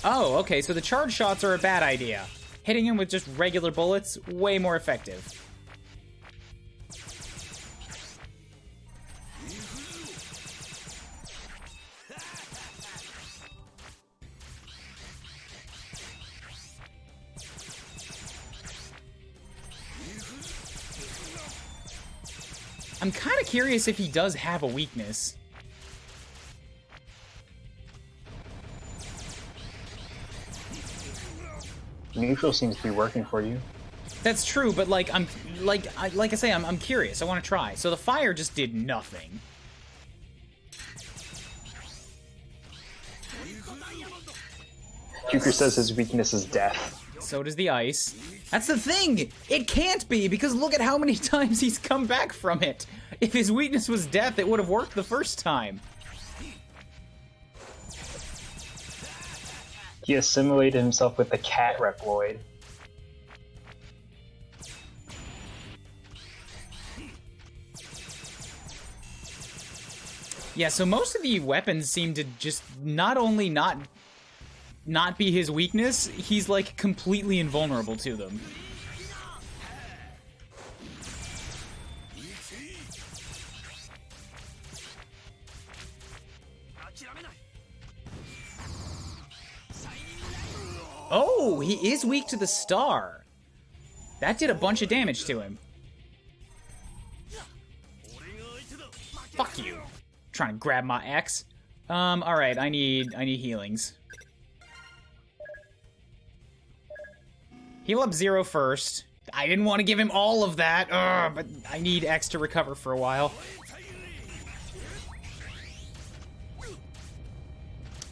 Oh, okay, so the charge shots are a bad idea. Hitting him with just regular bullets, way more effective. I'm kind of curious if he does have a weakness. Neutral seems to be working for you. That's true, but like I'm curious. I want to try. So the fire just did nothing. Juker says his weakness is death. So does the ice. That's the thing! It can't be, because look at how many times he's come back from it! If his weakness was death, it would have worked the first time. He assimilated himself with the cat Reploid. Yeah, so most of the weapons seem to just not only not be his weakness, he's like completely invulnerable to them. Oh, he is weak to the star. That did a bunch of damage to him. Fuck you. Trying to grab my X. Alright, I need healings. Heal up 0 first. I didn't want to give him all of that, but I need X to recover for a while.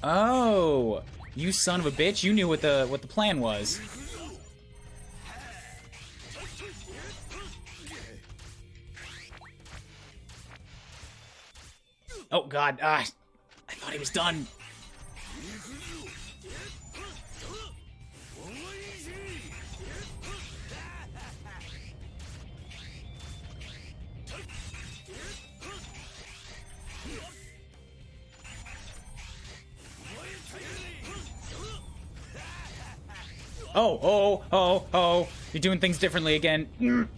Oh, you son of a bitch! You knew what the plan was. Oh God! I thought he was done. Oh, you're doing things differently again.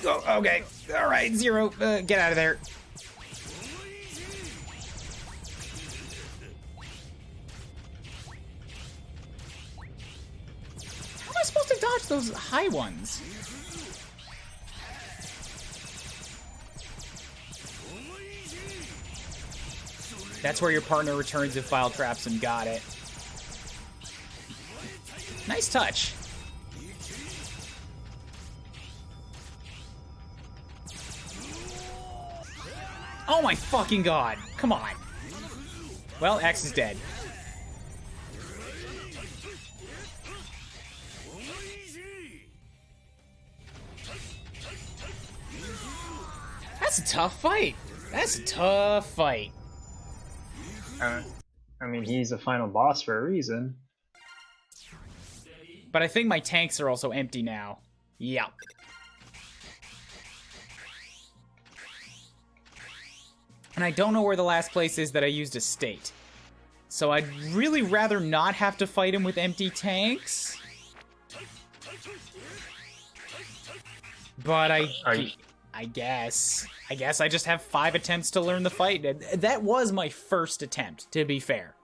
Oh, okay, alright, 0, get out of there. How am I supposed to dodge those high ones? That's where your partner returns if file traps him. Got it. Nice touch. Oh my fucking God. Come on. Well, X is dead. That's a tough fight. That's a tough fight. I mean, he's a final boss for a reason. But I think my tanks are also empty now. Yep. And I don't know where the last place is that I used a state. So I'd really rather not have to fight him with empty tanks. But I guess I just have 5 attempts to learn the fight. That was my first attempt, to be fair.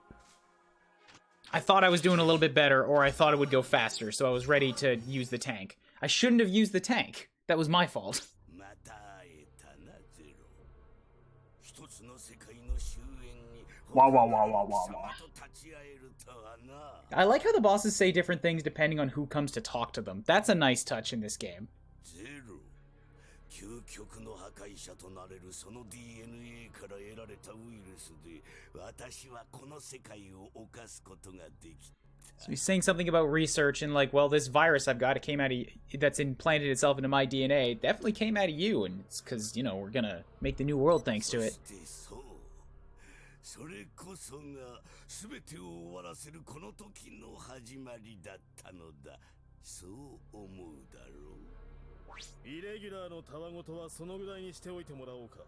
I thought I was doing a little bit better, or I thought it would go faster, so I was ready to use the tank. I shouldn't have used the tank. That was my fault. Wow. I like how the bosses say different things depending on who comes to talk to them. That's a nice touch in this game. 究極の破壊者となれるその DNA から得られたウイルスで私はこの世界を犯すことができた。 So he's saying something about research and like, well, this virus I've got, it came out of that's implanted itself into my DNA. It definitely came out of you, and it's because, you know, we're gonna make the new world thanks to it. それこそが全てを終わらせるこの時の始まりだったのだ。そう思うだろう。 イレギュラーのたわごとはそのぐらいにしておいてもらおうか。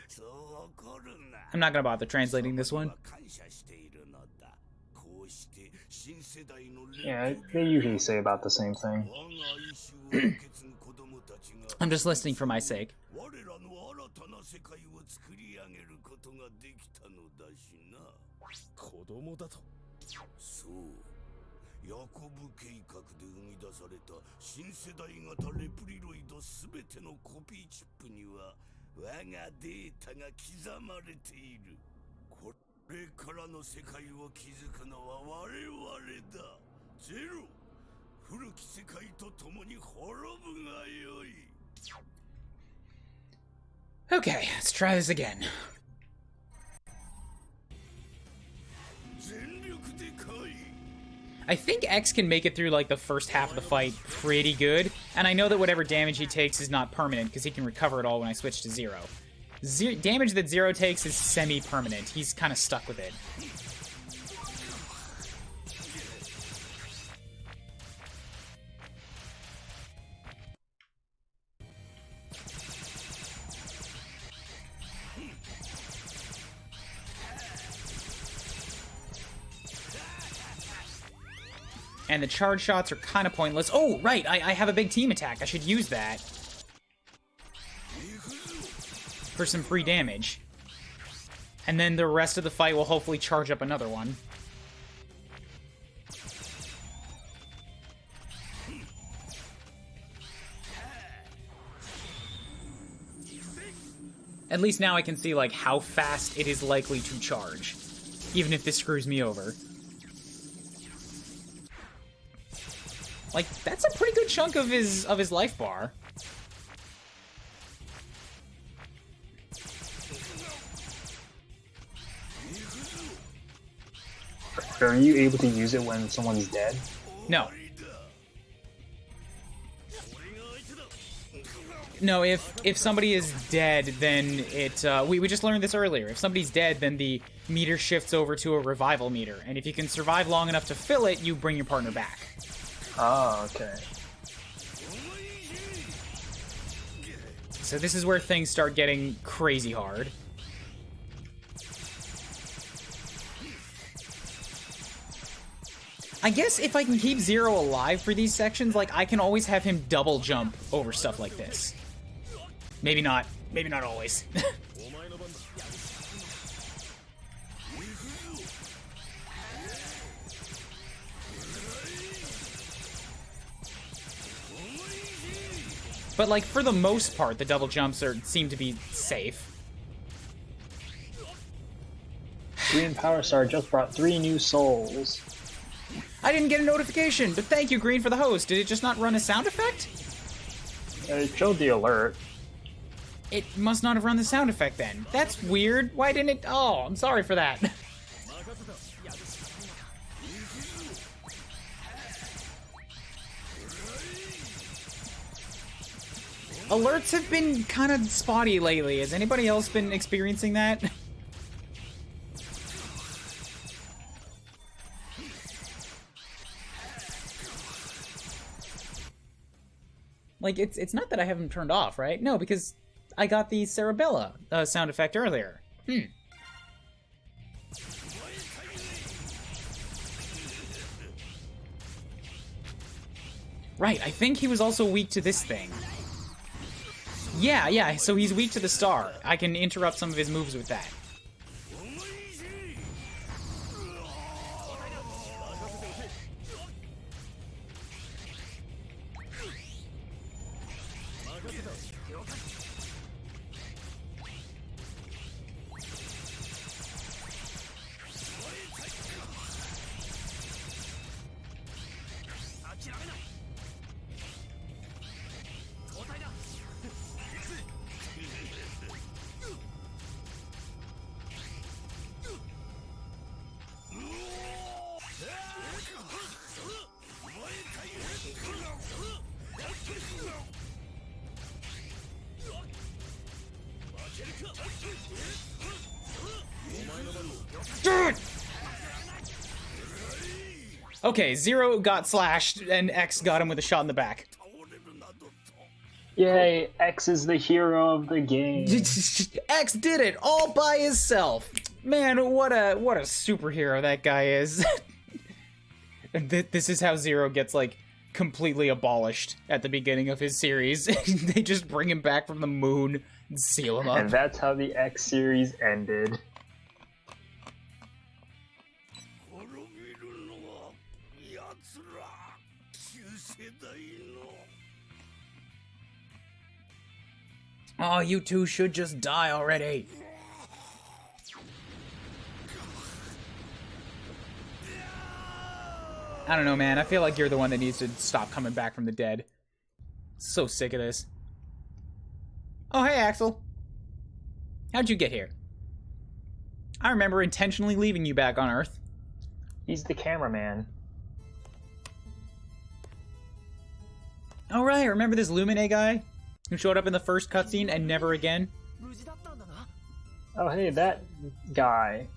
そう怒るな。 I'm not gonna bother translating this one. Yeah, they usually say about the same thing. I'm just listening for my sake. 我らの新たな世界を作り上げることができたのだしな。子供だと。そう。 ヤコブ計画で生み出された新世代型レプリロイドすべてのコピーチップには我がデータが刻まれている。これからの世界を築くのは我々だ。ゼロ。古き世界と共に滅ぶがよい。 Okay, let's try this again. 全力で来い。 I think X can make it through, like, the first half of the fight pretty good, and I know that whatever damage he takes is not permanent, because he can recover it all when I switch to Zero. Damage that Zero takes is semi-permanent. He's kind of stuck with it. And the charge shots are kind of pointless. Oh, right, I have a big team attack. I should use that for some free damage. And then the rest of the fight will hopefully charge up another one. At least now I can see, like, how fast it is likely to charge, even if this screws me over. Like, that's a pretty good chunk of his life bar. Are you able to use it when someone's dead? No. No, if somebody is dead, then it, we just learned this earlier. If somebody's dead, then the meter shifts over to a revival meter. And if you can survive long enough to fill it, you bring your partner back. Oh, okay. So this is where things start getting crazy hard. I guess if I can keep Zero alive for these sections, like, I can always have him double jump over stuff like this. Maybe not always. But, like, for the most part, the double jumps seem to be safe. Green Power Star just brought 3 new souls. I didn't get a notification, but thank you, Green, for the host. Did it just not run a sound effect? It showed the alert. It must not have run the sound effect then. That's weird. Why didn't it? Oh, I'm sorry for that. Alerts have been kind of spotty lately. Has anybody else been experiencing that? Like, it's not that I have them turned off, right? No, because I got the Cerebella sound effect earlier. Right, I think he was also weak to this thing. Yeah, so he's weak to the star. I can interrupt some of his moves with that. Okay, Zero got slashed, and X got him with a shot in the back. Yay, X is the hero of the game. X did it all by himself. Man, what a superhero that guy is. This is how Zero gets, like, completely abolished at the beginning of his series. They just bring him back from the moon and seal him up. And that's how the X series ended. Oh, you two should just die already. I don't know, man. I feel like you're the one that needs to stop coming back from the dead. So sick of this. Oh, hey, Axel. How'd you get here? I remember intentionally leaving you back on Earth. He's the cameraman. Oh, right. Remember this Lumine guy who showed up in the first cutscene and never again? Oh, hey, that guy.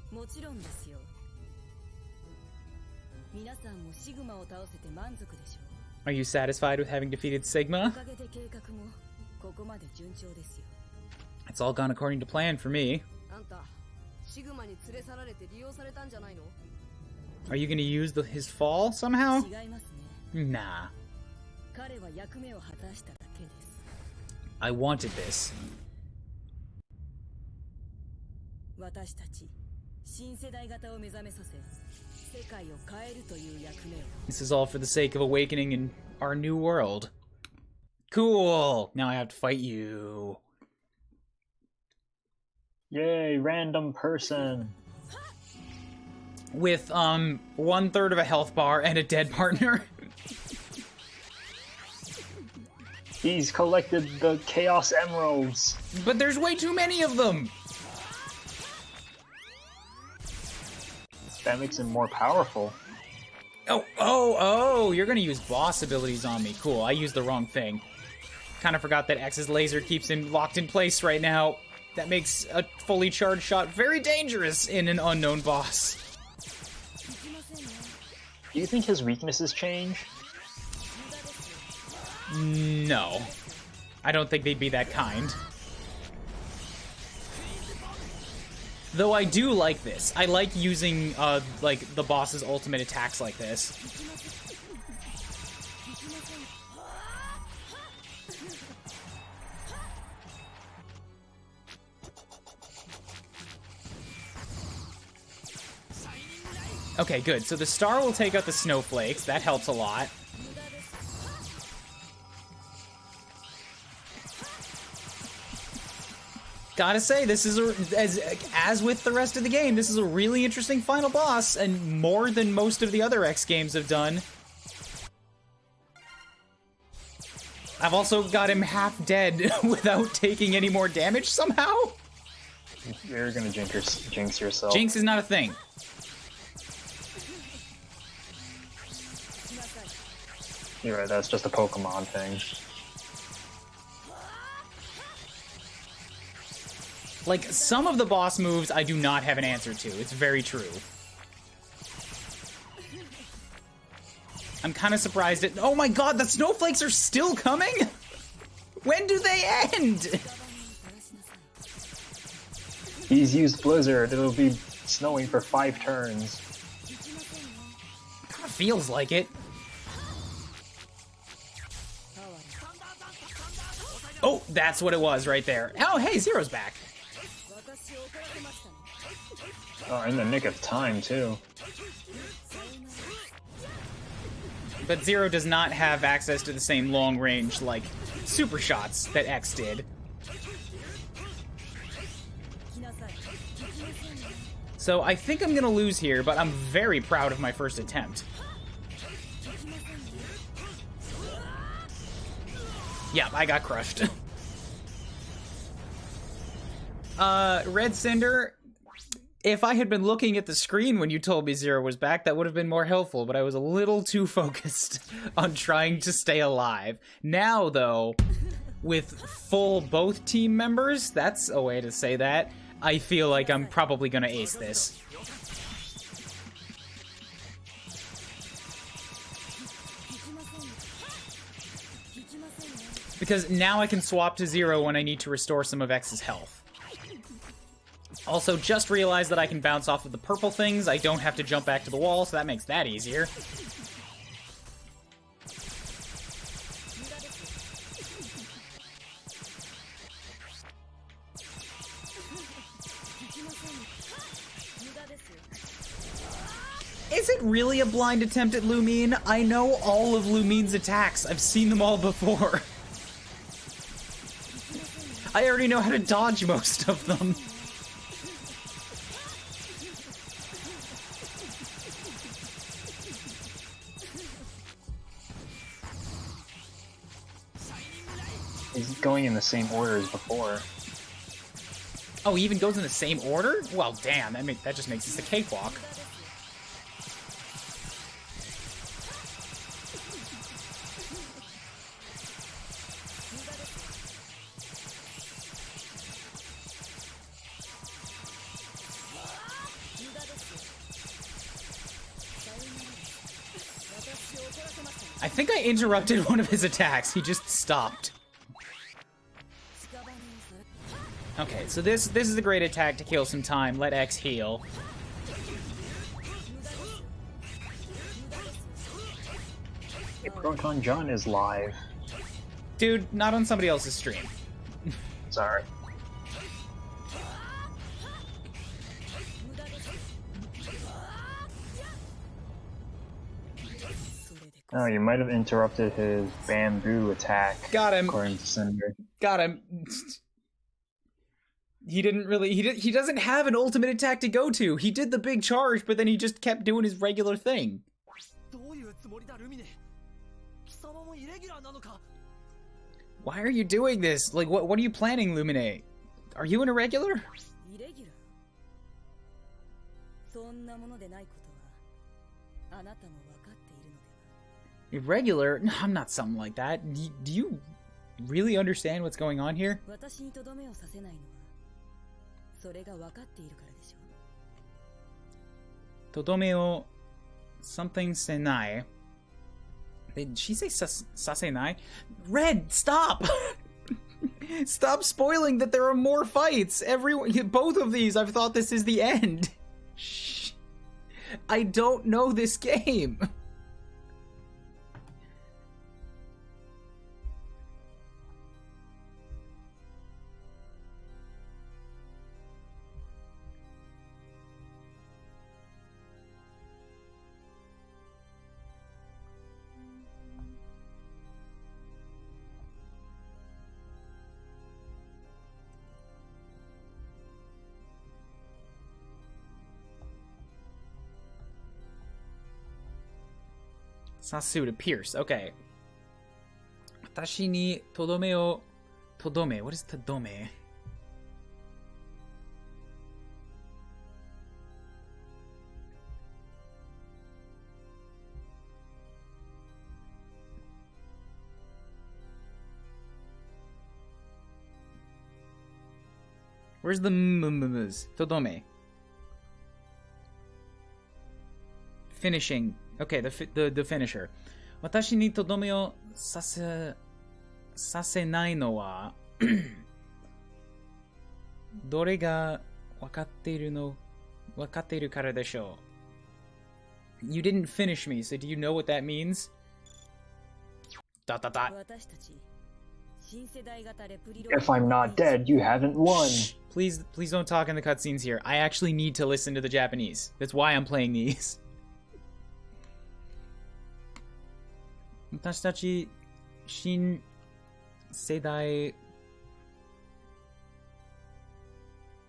Are you satisfied with having defeated Sigma? It's all gone according to plan for me. Are you going to use his fall somehow? Nah. I wanted this. This is all for the sake of awakening in our new world. Cool! Now I have to fight you. Yay, random person. With, 1/3 of a health bar and a dead partner. He's collected the Chaos Emeralds. But there's way too many of them! That makes him more powerful. Oh, you're gonna use boss abilities on me. Cool, I used the wrong thing. Kinda forgot that X's laser keeps him locked in place right now. That makes a fully charged shot very dangerous in an unknown boss. Do you think his weaknesses change? No. I don't think they'd be that kind. Though I do like this. I like using, like, the boss's ultimate attacks like this. Okay, good. So the star will take out the snowflakes. That helps a lot. Gotta say, this is as with the rest of the game, this is a really interesting final boss, and more than most of the other X games have done. I've also got him half dead without taking any more damage somehow. You're gonna jinx yourself. Jinx is not a thing. You're right, that's just a Pokemon thing. Like, some of the boss moves I do not have an answer to. It's very true. I'm kind of surprised at— oh my god, the snowflakes are still coming?! When do they end?! He's used Blizzard. It'll be snowing for 5 turns. Kinda feels like it. Oh, that's what it was right there. Oh, hey, Zero's back. Oh, in the nick of time, too. But Zero does not have access to the same long range, like, super shots that X did. So I think I'm gonna lose here, but I'm very proud of my first attempt. Yeah, I got crushed. Red Cinder, if I had been looking at the screen when you told me Zero was back, that would have been more helpful, but I was a little too focused on trying to stay alive. Now, though, with full both team members, that's a way to say that, I feel like I'm probably gonna ace this. Because now I can swap to Zero when I need to restore some of X's health. Also, just realized that I can bounce off of the purple things. I don't have to jump back to the wall, so that makes that easier. Is it really a blind attempt at Lumine? I know all of Lumine's attacks. I've seen them all before. I already know how to dodge most of them. He's going in the same order as before. Oh, he even goes in the same order? Well, damn, that just makes this a cakewalk. I think I interrupted one of his attacks. He just stopped. Okay, so this is a great attack to kill some time. Let X heal. Hey, Proton John is live. Dude, not on somebody else's stream. Sorry. Oh, you might have interrupted his bamboo attack. Got him. According to Cinder. Got him. He didn't really... He doesn't have an ultimate attack to go to. He did the big charge, but then he just kept doing his regular thing. Why are you doing this? Like, what are you planning, Lumine? Are you an irregular? Irregular? No, I'm not something like that. Do you really understand what's going on here? Todome o something senai. Did she say sasenai? Red, stop! Stop spoiling that there are more fights. Both of these, I've thought this is the end. Shh. I don't know this game. Sasu to pierce. Okay. Watashi ni todome o... Todome. What is todome? Where's the m-m-m-s? Todome. Finishing. Okay, the finisher. Watashi ni todome o sasenai no wa dore ga わかってるの、わかってるからでしょう. You didn't finish me, so do you know what that means? Dot dot dot. If I'm not dead, you haven't won. Shh. Please don't talk in the cutscenes here. I actually need to listen to the Japanese. That's why I'm playing these. 私たち新世代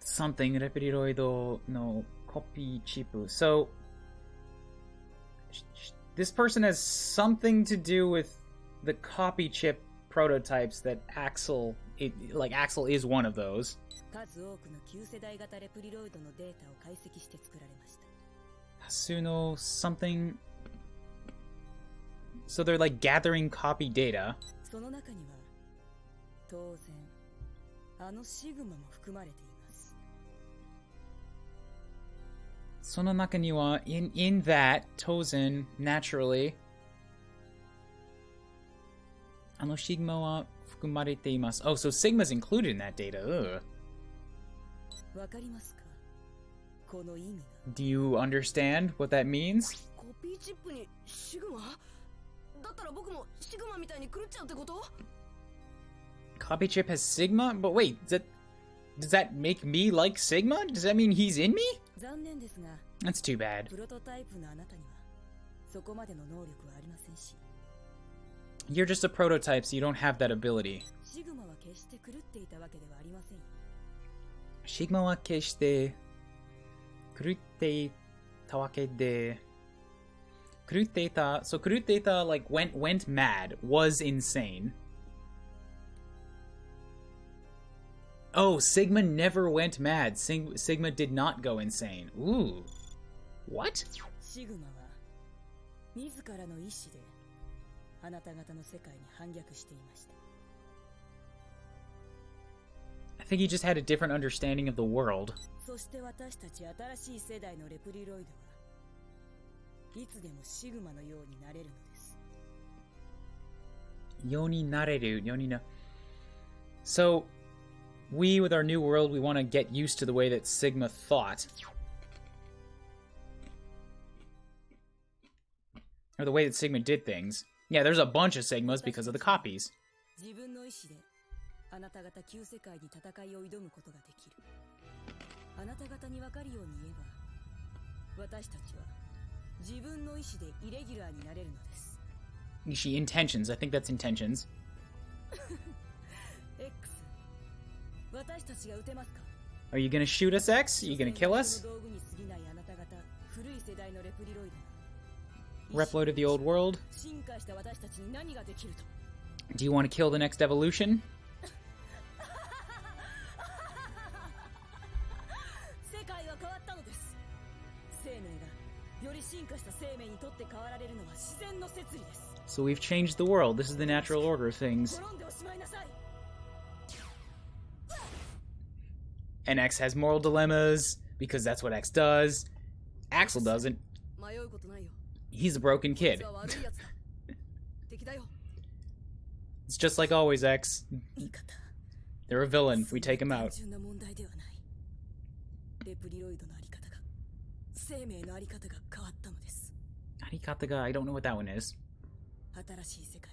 something レプリロイドのコピーチップ. So this person has something to do with the copy chip prototypes that Axel, like Axel is one of those. 数多くの旧世代型レプリロイドのデータを解析して作られました。 Hasuno something. So they're like gathering copy data. その中には当然あのシグマも含まれています。 So no naka ni wa in that Tozen naturally ano Sigma wa fukumarete imasu. Oh, so Sigma's included in that data. Ugh. わかりますか? この意味が。 Do you understand what that means? コピーチップにシグマ? だったら僕もシグマみたいに狂っちゃうってこと? Copy chip has Sigma? But wait, does that make me like Sigma? Does that mean he's in me? 残念ですが、 That's too bad. プロトタイプのあなたにはそこまでの能力はありませんし。 You're just a prototype, so you don't have that ability. シグマは決して狂っていたわけではありませんよ。 Sigma wa keshite kurutte ita wake de kurutte ita. So kurutte ita like went mad, was insane. Oh, Sigma never went mad. Sigma did not go insane. Ooh. What? シグマは自らの意志であなた方の世界に反逆していました。 I think he just had a different understanding of the world. そして私たち新しい世代のレプリロイドはいつでもシグマのようになれるのです。 Yoni nareru, yoni na. So, we, with our new world, we want to get used to the way that Sigma thought. Or the way that Sigma did things. Yeah, there's a bunch of Sigmas because of the copies. 自分の意志であなた方旧世界に戦いを挑むことができる。あなた方に分かるように言えば、私たちは自分の意志でイレギュラーになれるのです。 She intentions. I think that's intentions. X、私たちが撃てますか? Are you gonna shoot us, X? Are you gonna kill us? 道具に過ぎないあなた方、古い世代のレプリロイド。 Repload of the old world? 進化した私たちに何ができると? Do you want to kill the next evolution? 世界は変わったのです。生命がより進化した生命にとって変わられるのは自然の摂理です。 So we've changed the world. This is the natural order of things. 滅んでおしまいなさい。 And X has moral dilemmas, because that's what X does. Axel doesn't. 迷うことないよ。 He's a broken kid. 実は悪いやつだ。敵だよ。 It's just like always, X. 言い方。 They're a villain. We take him out. 単純な問題ではない。レプリロイドのあり方が、生命のあり方が変わったのです。 Arikata, I don't know what that one is. 新しい世界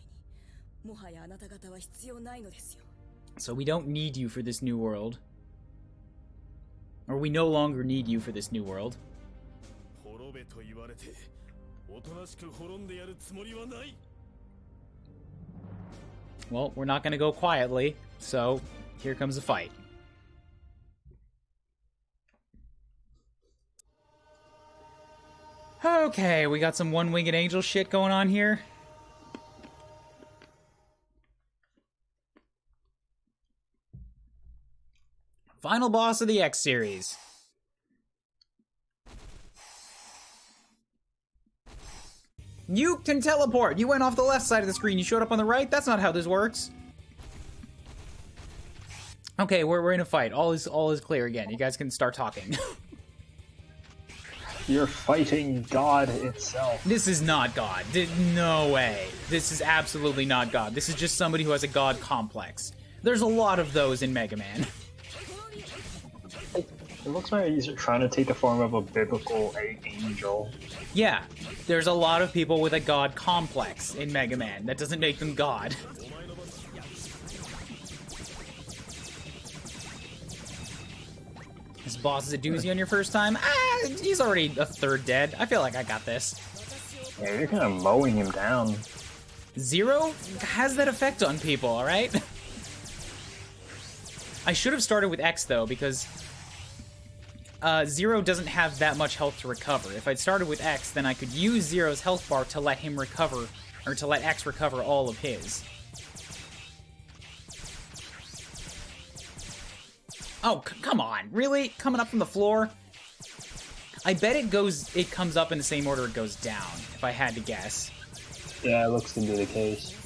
にもはやあなた方は必要ないのですよ。 So we don't need you for this new world. Or we no longer need you for this new world. 滅べと言われておとなしく滅んでやるつもりはない。 Well, we're not gonna go quietly, so here comes the fight. Okay, we got some one-winged angel shit going on here. Final boss of the X series. You can teleport! You went off the left side of the screen, you showed up on the right? That's not how this works. Okay, we're in a fight. All is clear again. You guys can start talking. You're fighting God itself. This is not God. No way. This is absolutely not God. This is just somebody who has a God complex. There's a lot of those in Mega Man. It looks like he's trying to take the form of a biblical angel. Yeah, there's a lot of people with a god complex in Mega Man. That doesn't make them god. This boss is a doozy on your first time? Ah, he's already a third dead. I feel like I got this. Yeah, you're kind of mowing him down. Zero has that effect on people, alright? I should have started with X, though, because Zero doesn't have that much health to recover. If I'd started with X, then I could use Zero's health bar to let him recover, or to let X recover all of his. Oh, come on. Really? Coming up from the floor? I bet it comes up in the same order it goes down, if I had to guess. Yeah, it looks to be the case.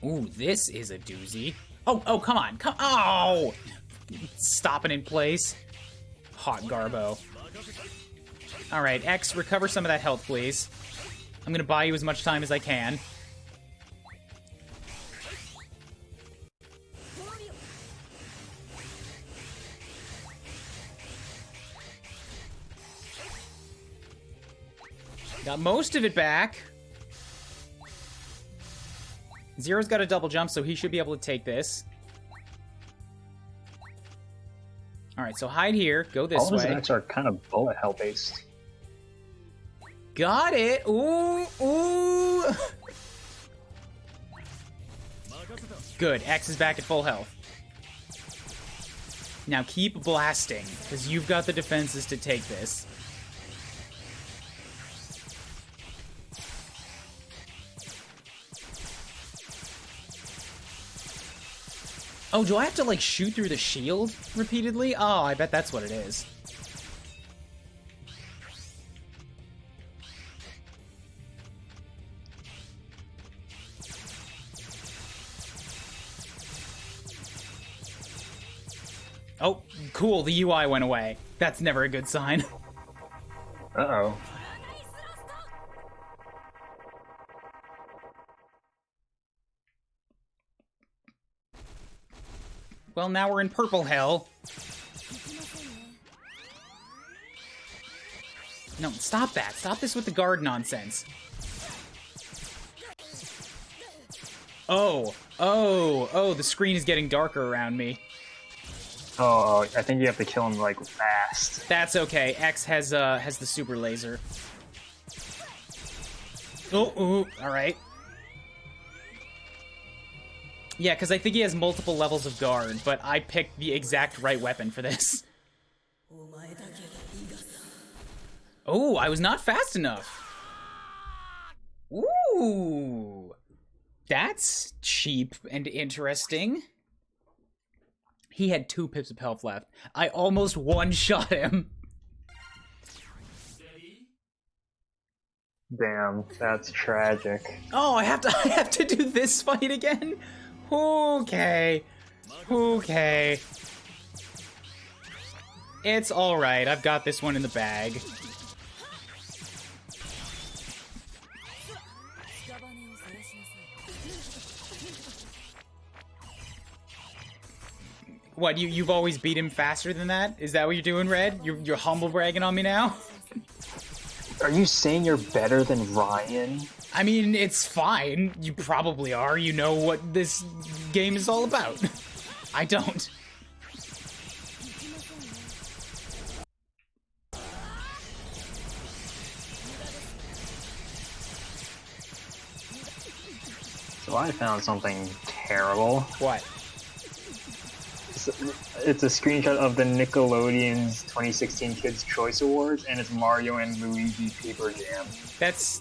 Ooh, this is a doozy. Oh, come on. Oh! Stopping in place. Hot Garbo. Alright, X, recover some of that health, please. I'm gonna buy you as much time as I can. Got most of it back. Zero's got a double jump, so he should be able to take this. Alright, so hide here. Go this way. All his attacks are kind of bullet hell based. Got it! Ooh, ooh! Good, X is back at full health. Now keep blasting, because you've got the defenses to take this. Oh, do I have to, like, shoot through the shield repeatedly? Oh, I bet that's what it is. Oh, cool, the UI went away. That's never a good sign. Uh-oh. Well, now we're in purple hell. No, stop that. Stop this with the guard nonsense. Oh, the screen is getting darker around me. Oh, I think you have to kill him, like, fast. That's okay. X has the super laser. Oh, alright. Yeah, because I think he has multiple levels of guard, but I picked the exact right weapon for this. Oh, I was not fast enough. Ooh. That's cheap and interesting. He had 2 pips of health left. I almost one-shot him. Damn, that's tragic. Oh, I have to do this fight again? Okay. Okay. It's alright, I've got this one in the bag. What, you've always beat him faster than that? Is that what you're doing, Red? You're humble bragging on me now? Are you saying you're better than Ryan? I mean, it's fine. You probably are. You know what this game is all about. I don't. So I found something terrible. What? It's a screenshot of the Nickelodeon's 2016 Kids' Choice Awards, and it's Mario and Luigi Paper Jam. That's...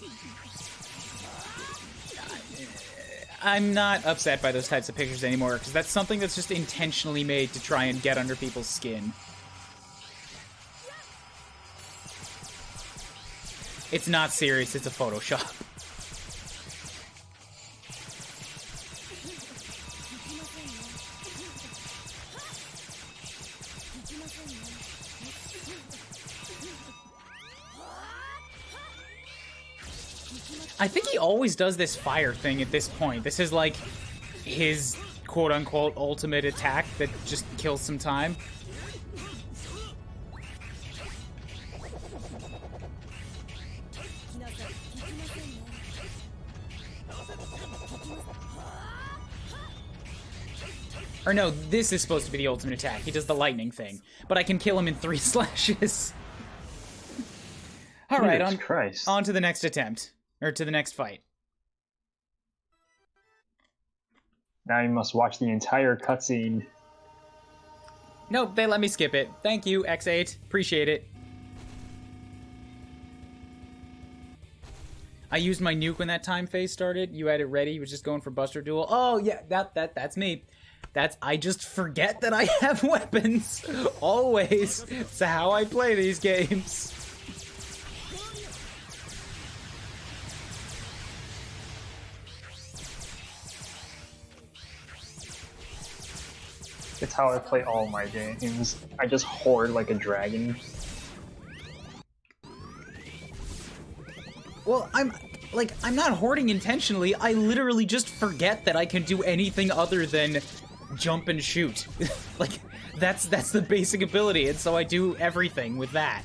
I'm not upset by those types of pictures anymore, because that's something that's just intentionally made to try and get under people's skin. It's not serious, it's a Photoshop. I think he always does this fire thing at this point. This is like his quote-unquote ultimate attack that just kills some time. Or no, this is supposed to be the ultimate attack. He does the lightning thing. But I can kill him in 3 slashes. Alright, on to the next attempt. Or to the next fight. Now you must watch the entire cutscene. Nope, they let me skip it. Thank you, X8. Appreciate it. I used my nuke when that time phase started. You had it ready. You was just going for Buster Duel. Oh, yeah, that's me. I just forget that I have weapons. Always. It's how I play these games. It's how I play all my games. I just hoard like a dragon. Well, I'm not hoarding intentionally. I literally just forget that I can do anything other than jump and shoot. Like, that's the basic ability, and so I do everything with that.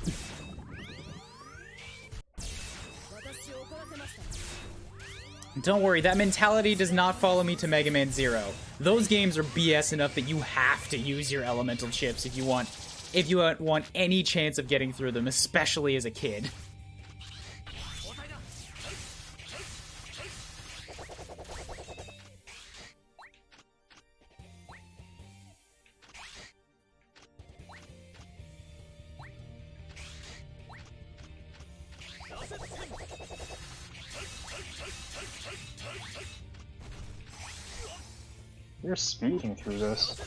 Don't worry, that mentality does not follow me to Mega Man Zero. Those games are BS enough that you have to use your elemental chips if you want any chance of getting through them, especially as a kid. You're speeding through this.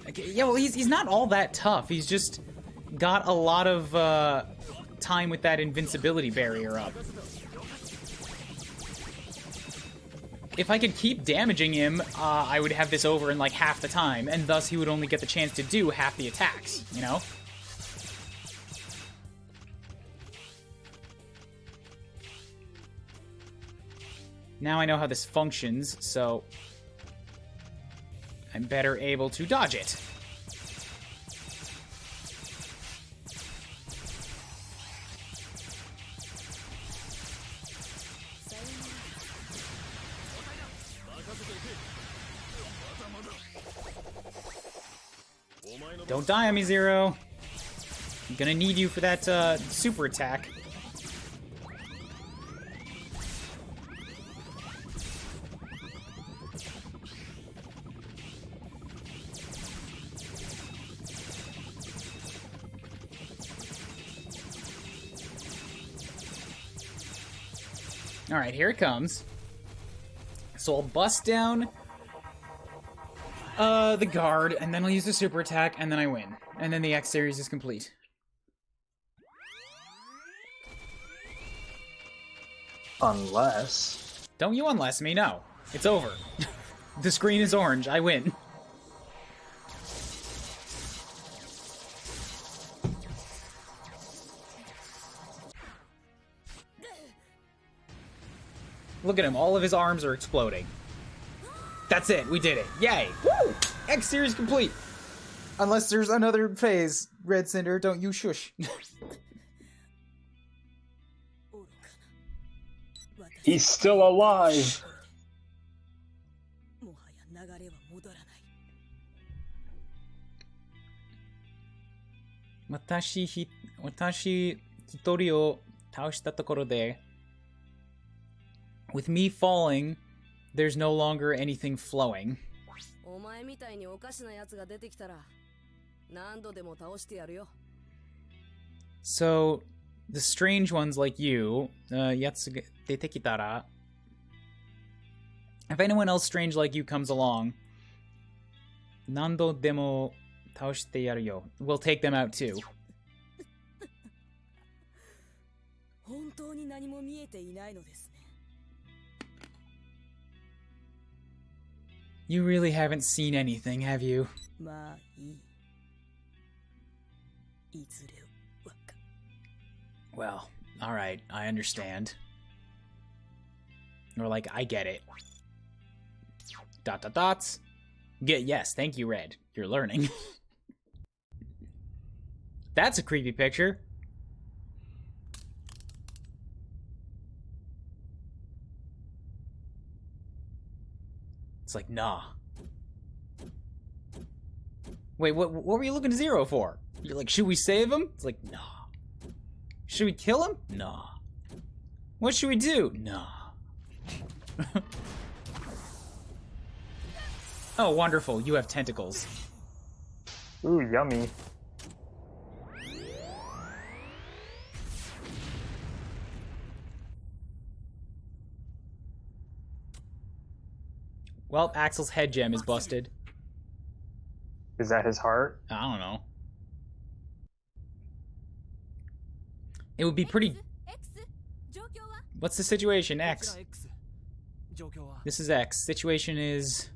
Okay, yeah, well, he's not all that tough. He's just got a lot of time with that invincibility barrier up. If I could keep damaging him, I would have this over in like half the time, and thus he would only get the chance to do half the attacks, you know? Now I know how this functions, so I'm better able to dodge it. Don't die on me, Zero. I'm gonna need you for that super attack. Alright, here it comes. So I'll bust down the guard, and then I'll use the super attack, and then I win. And then the X series is complete. Unless... Don't you unless me, no. It's over. The screen is orange, I win. Look at him, all of his arms are exploding. That's it, we did it. Yay! Woo! X series complete! Unless there's another phase. Red Cinder, don't you shush. He's still alive! Watashi hitori o taoshita tokoro de. With me falling, there's no longer anything flowing. So, the strange ones like you, if anyone else strange like you comes along, nando demo taoshite yaru yo. We'll take them out too. You really haven't seen anything, have you? まあいい。いずれわか。Well, alright, I understand. Or like, I get it. Dot dot dots. Yes, thank you, Red. You're learning. That's a creepy picture. It's like, nah. Wait, what were you looking to Zero for? You're like, should we save him? It's like, nah. Should we kill him? Nah. What should we do? Nah. Oh, wonderful. You have tentacles. Ooh, yummy. Well, Axel's head gem is busted. Is that his heart? I don't know. It would be pretty... What's the situation, X? This is X. Situation is...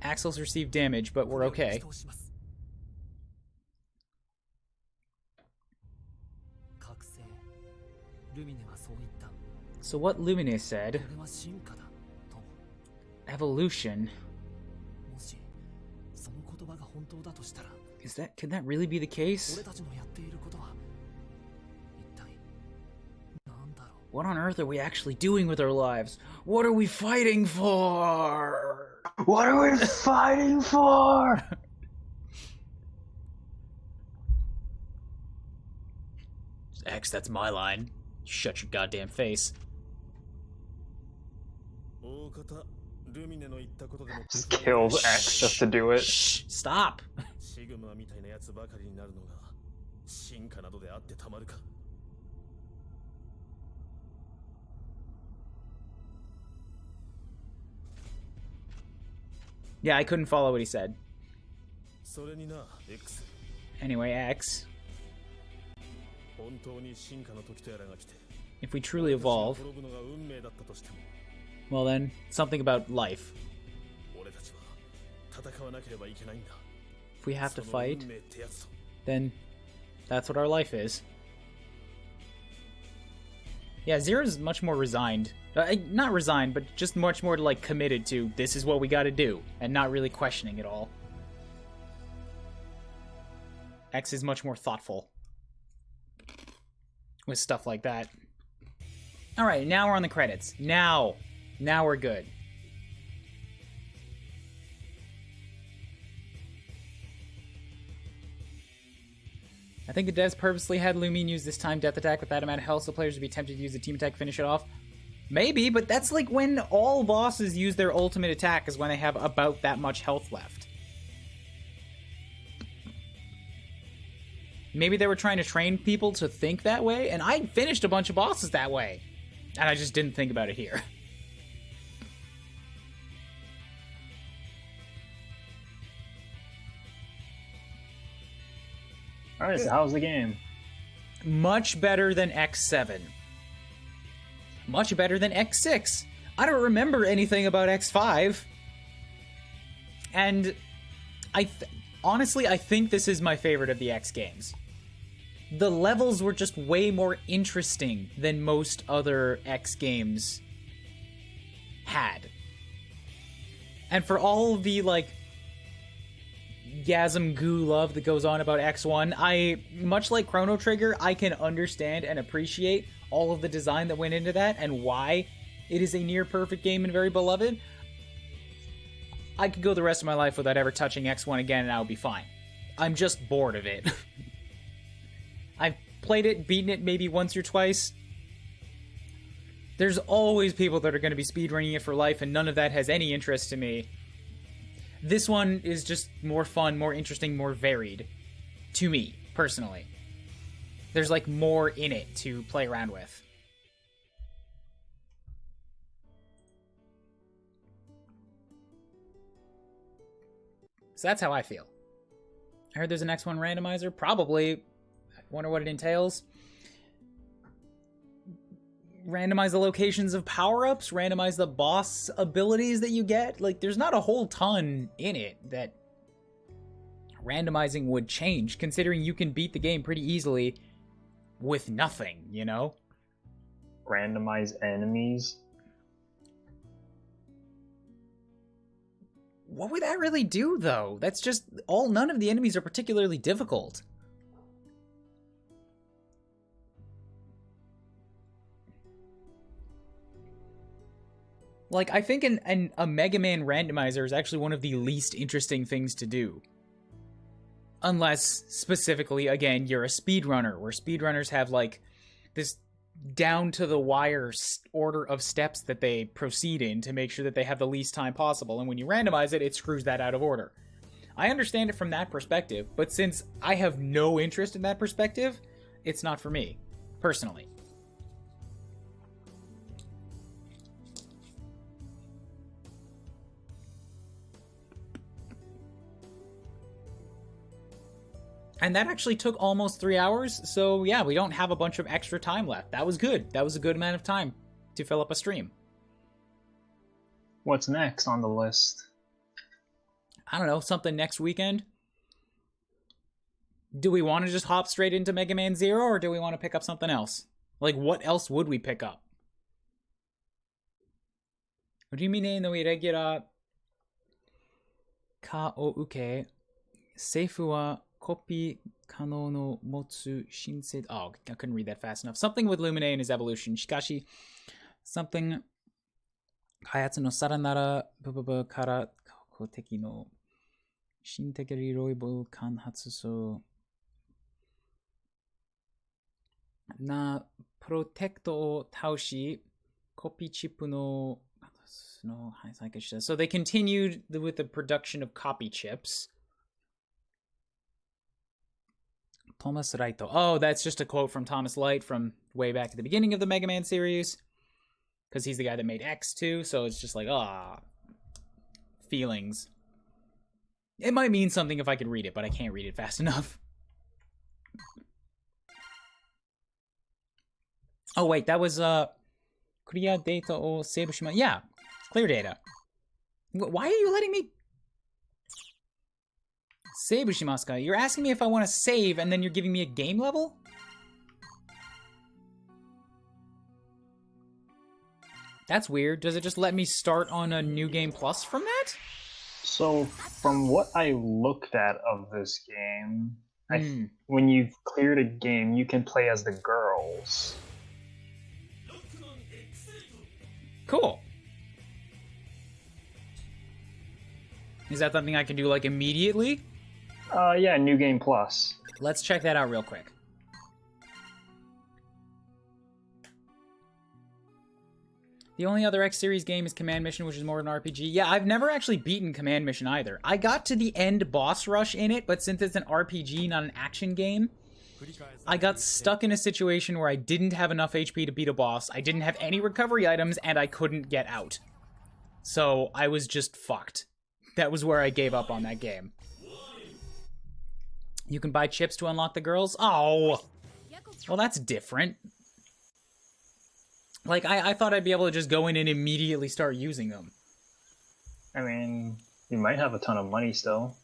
Axel's received damage, but we're okay. So what Lumine said... Evolution... Can that really be the case? What on earth are we actually doing with our lives? What are we fighting for? What are we fighting for? X, that's my line. Shut your goddamn face. Just kills X just to do it. Shh, stop. Yeah, I couldn't follow what he said. Anyway, X. If we truly evolve, well then, something about life. If we have to fight, then that's what our life is. Yeah, Zero's much more resigned. Not resigned, but just much more like committed to this is what we gotta do, and not really questioning it all. X is much more thoughtful with stuff like that. Alright, now we're on the credits. Now we're good. I think the devs purposely had Lumine use this time death attack with that amount of health so players would be tempted to use the team attack to finish it off. Maybe, but that's like when all bosses use their ultimate attack is when they have about that much health left. Maybe they were trying to train people to think that way, and I finished a bunch of bosses that way. And I just didn't think about it here. Alright, so how's the game? Much better than X7. Much better than X6. I don't remember anything about X5. And honestly, I think this is my favorite of the X games. The levels were just way more interesting than most other X games had. And for all the, like, Gasm goo love that goes on about X1, much like Chrono Trigger, I can understand and appreciate all of the design that went into that and why it is a near perfect game and very beloved. I could go the rest of my life without ever touching X1 again and I would be fine. I'm just bored of it. I've played it, beaten it maybe once or twice. There's always people that are going to be speedrunning it for life, and none of that has any interest to me. This one is just more fun, more interesting, more varied. To me, personally. There's, like, more in it to play around with. So that's how I feel. I heard there's an X1 randomizer. Probably. I wonder what it entails. randomize the locations of power-ups, randomize the boss abilities that you get. Like, there's not a whole ton in it that randomizing would change, considering you can beat the game pretty easily with nothing, you know? Randomize enemies. What would that really do, though? That's just none of the enemies are particularly difficult. Like, I think a Mega Man randomizer is actually one of the least interesting things to do. Unless, specifically, again, you're a speedrunner, where speedrunners have, like, this down-to-the-wire order of steps that they proceed in to make sure that they have the least time possible, and when you randomize it, it screws that out of order. I understand it from that perspective, but since I have no interest in that perspective, it's not for me, personally. And that actually took almost 3 hours, so yeah, we don't have a bunch of extra time left. That was good. That was a good amount of time to fill up a stream. What's next on the list? I don't know, something next weekend? Do we want to just hop straight into Mega Man Zero, or do we want to pick up something else? Like, what else would we pick up? Rimine no irregular ka o uke, seifu wa copy kano no motsu shinsei. Oh, I couldn't read that fast enough. Something with Lumine and his evolution. Shikashi, something kayatsu no saranara bubaba kara teki no shintekeri roibo kanhatsu so na protecto o taushi copy chip no. So they continued with the production of copy chips. Thomas Raito. Oh, that's just a quote from Thomas Light from way back at the beginning of the Mega Man series. Because he's the guy that made X2, so it's just like, feelings. It might mean something if I could read it, but I can't read it fast enough. Oh, wait, that was, clear data or save shima. Yeah, clear data. Why are you letting me save shimasu? You're asking me if I want to save, and then you're giving me a game level? That's weird. Does it just let me start on a new game plus from that? So, from what I looked at of this game, when you've cleared a game, you can play as the girls. Cool. Is that something I can do, like, immediately? Yeah, New Game Plus. Let's check that out real quick. The only other X-Series game is Command Mission, which is more an RPG. Yeah, I've never actually beaten Command Mission either. I got to the end boss rush in it, but since it's an RPG, not an action game, I got stuck in a situation where I didn't have enough HP to beat a boss, I didn't have any recovery items, and I couldn't get out. So, I was just fucked. That was where I gave up on that game. You can buy chips to unlock the girls? Oh! Well, that's different. Like, I thought I'd be able to just go in and immediately start using them. I mean, you might have a ton of money still.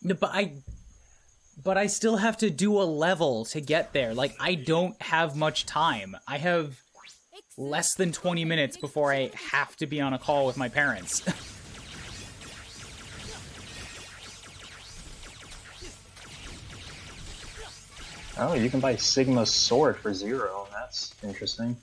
No, but I still have to do a level to get there. Like, I don't have much time. I have less than 20 minutes before I have to be on a call with my parents. Oh, you can buy Sigma's sword for 0. That's interesting.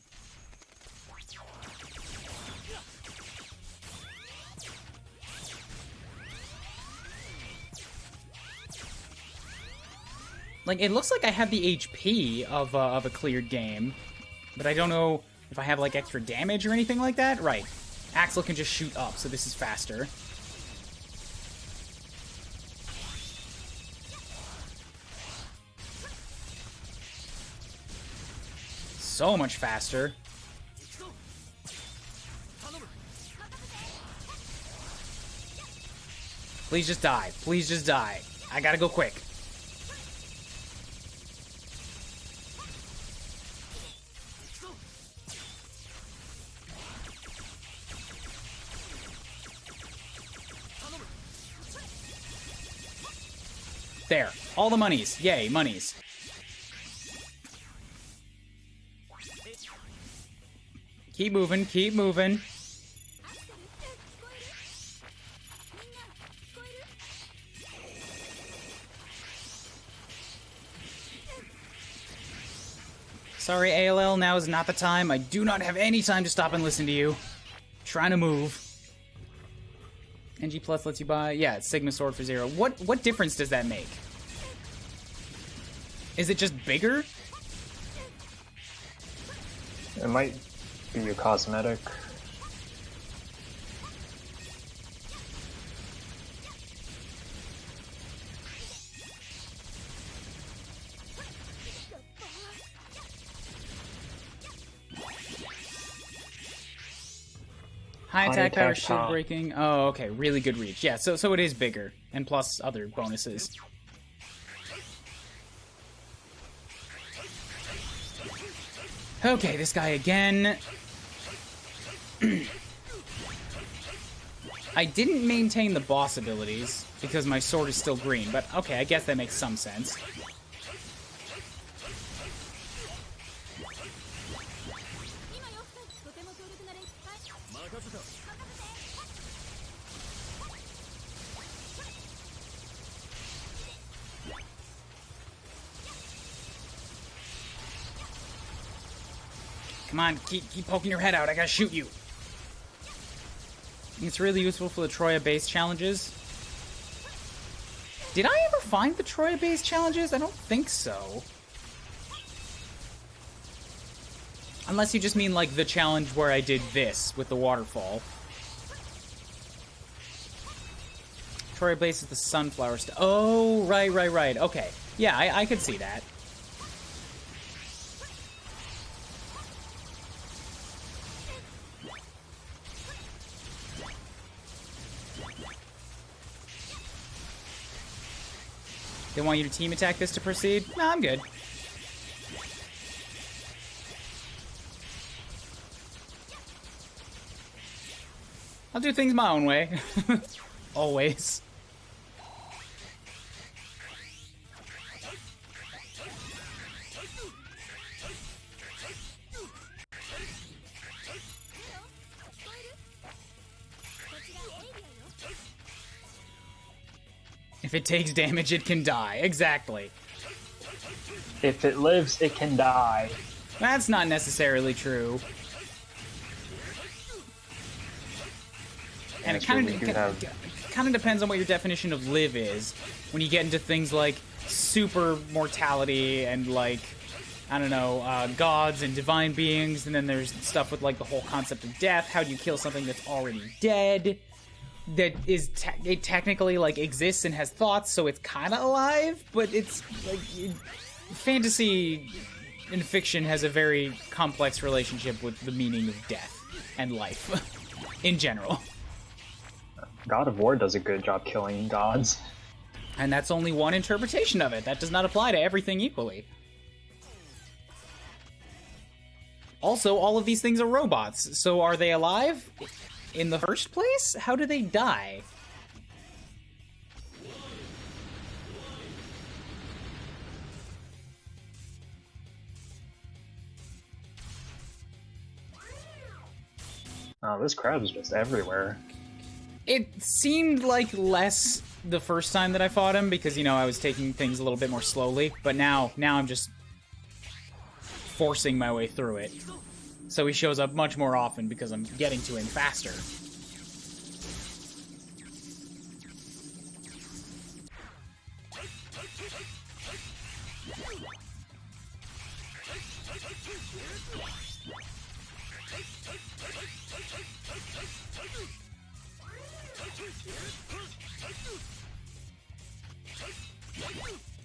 Like, it looks like I have the HP of a cleared game, but I don't know if I have, like, extra damage or anything like that. Right. Axel can just shoot up, so this is faster. So much faster. Please just die. Please just die. I gotta go quick. There. All the monies. Yay, monies. Keep moving, keep moving. Sorry, ALL, now is not the time. I do not have any time to stop and listen to you. Trying to move. NG Plus lets you buy... Yeah, it's Sigma Sword for 0. What difference does that make? Is it just bigger? It might be a cosmetic. High attack power, shield power. breaking. Oh, okay. Really good reach. Yeah, so it is bigger. And plus other bonuses. Okay, this guy again. I didn't maintain the boss abilities because my sword is still green, but okay, I guess that makes some sense. Come on, keep poking your head out. I gotta shoot you. It's really useful for the Troya base challenges. Did I ever find the Troya base challenges? I don't think so. Unless you just mean like the challenge where I did this with the waterfall. Troya base is the sunflower stuff. Oh, right. Okay. Yeah, I could see that. They want you to team attack this to proceed? No, I'm good. I'll do things my own way. Always. If it takes damage, it can die. Exactly. If it lives, it can die. That's not necessarily true. And it kind of depends on what your definition of live is. When you get into things like super mortality and like, I don't know, gods and divine beings, and then there's stuff with like the whole concept of death. How do you kill something that's already dead? That is it technically like exists and has thoughts, so it's kind of alive, but it's like fantasy and fiction has a very complex relationship with the meaning of death and life in general. God of War does a good job killing gods. And that's only one interpretation of it. That does not apply to everything equally. Also, all of these things are robots, so are they alive in the first place? How do they die? Oh, this crab's just everywhere. It seemed like less the first time that I fought him because, you know, I was taking things a little bit more slowly, but now I'm just forcing my way through it. So he shows up much more often because I'm getting to him faster.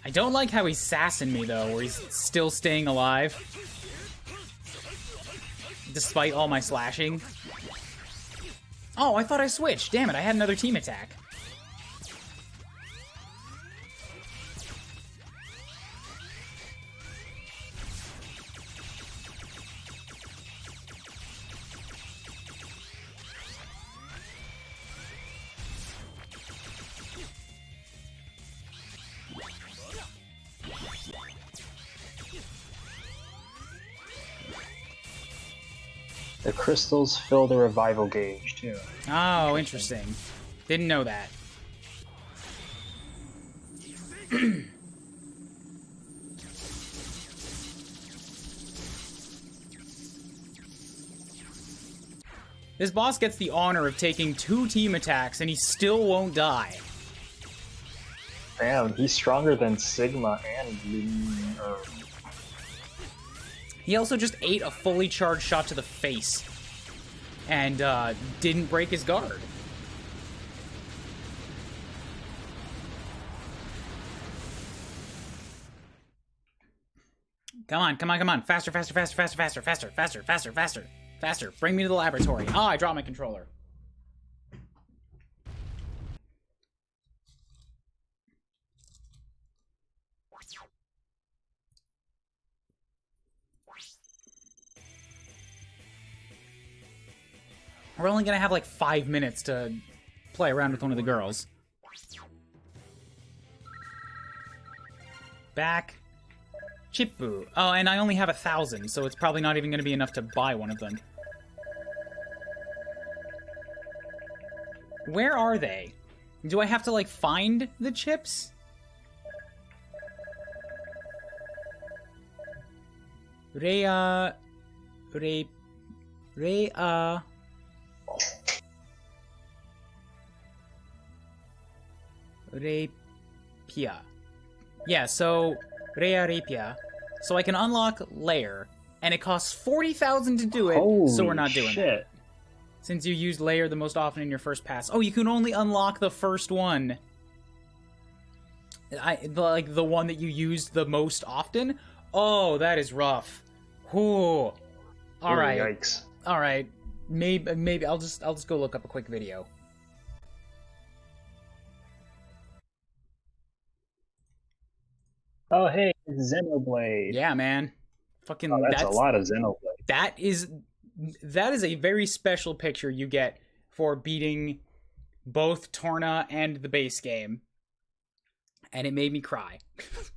I don't like how he's sassing me, though, where he's still staying alive. Despite all my slashing. Oh, I thought I switched. Damn it, I had another team attack. The crystals fill the revival gauge too. Oh, interesting. Didn't know that. This boss gets the honor of taking 2 team attacks, and he still won't die. Damn, he's stronger than Sigma and He also just ate a fully charged shot to the face, and didn't break his guard. Come on, come on, come on. Faster, faster, faster, faster, faster, faster, faster, faster, faster. Faster. Bring me to the laboratory. Oh, I dropped my controller. We're only gonna have like 5 minutes to play around with one of the girls. Back. Chippu. Oh, and I only have 1,000, so it's probably not even gonna be enough to buy one of them. Where are they? Do I have to, like, find the chips? Rhea... Rapia. Yeah, so... Rhea Rapia. So I can unlock Lair, and it costs 40,000 to do it, so we're not doing it. Since you used Lair the most often in your first pass. Oh, you can only unlock the first one. Like, the one that you used the most often? Oh, that is rough. Ooh. Alright. Yikes. Alright. Maybe I'll just go look up a quick video. Oh, hey, Xenoblade. Yeah, man. Fucking that's a lot of Xenoblade. That is a very special picture you get for beating both Torna and the base game. And it made me cry.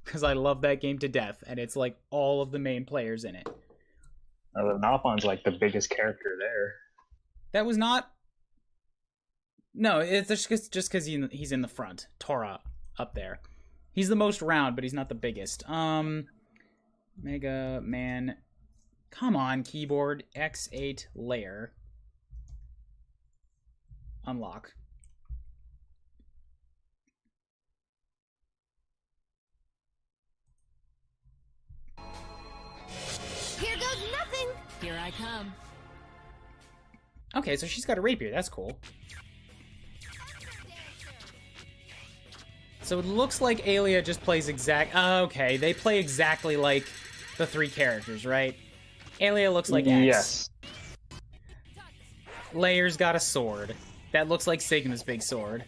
Because I love that game to death. And it's like all of the main players in it. The Noppon's like the biggest character there. That was not... No, it's just because he's in the front. Tora up there. He's the most round, but he's not the biggest. Mega Man... Come on, keyboard. X8 Lair. Unlock. Here goes nothing! Here I come. Okay, so she's got a rapier. That's cool. So it looks like Aelia just plays okay, they play exactly like the 3 characters, right? Aelia looks like X. Yes. Lair's got a sword. That looks like Sigma's big sword.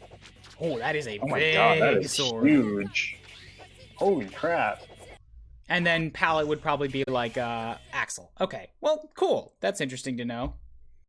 Oh, that is a big God, that is sword. Huge. Holy crap. And then Palette would probably be like Axel. Okay, well, cool. That's interesting to know.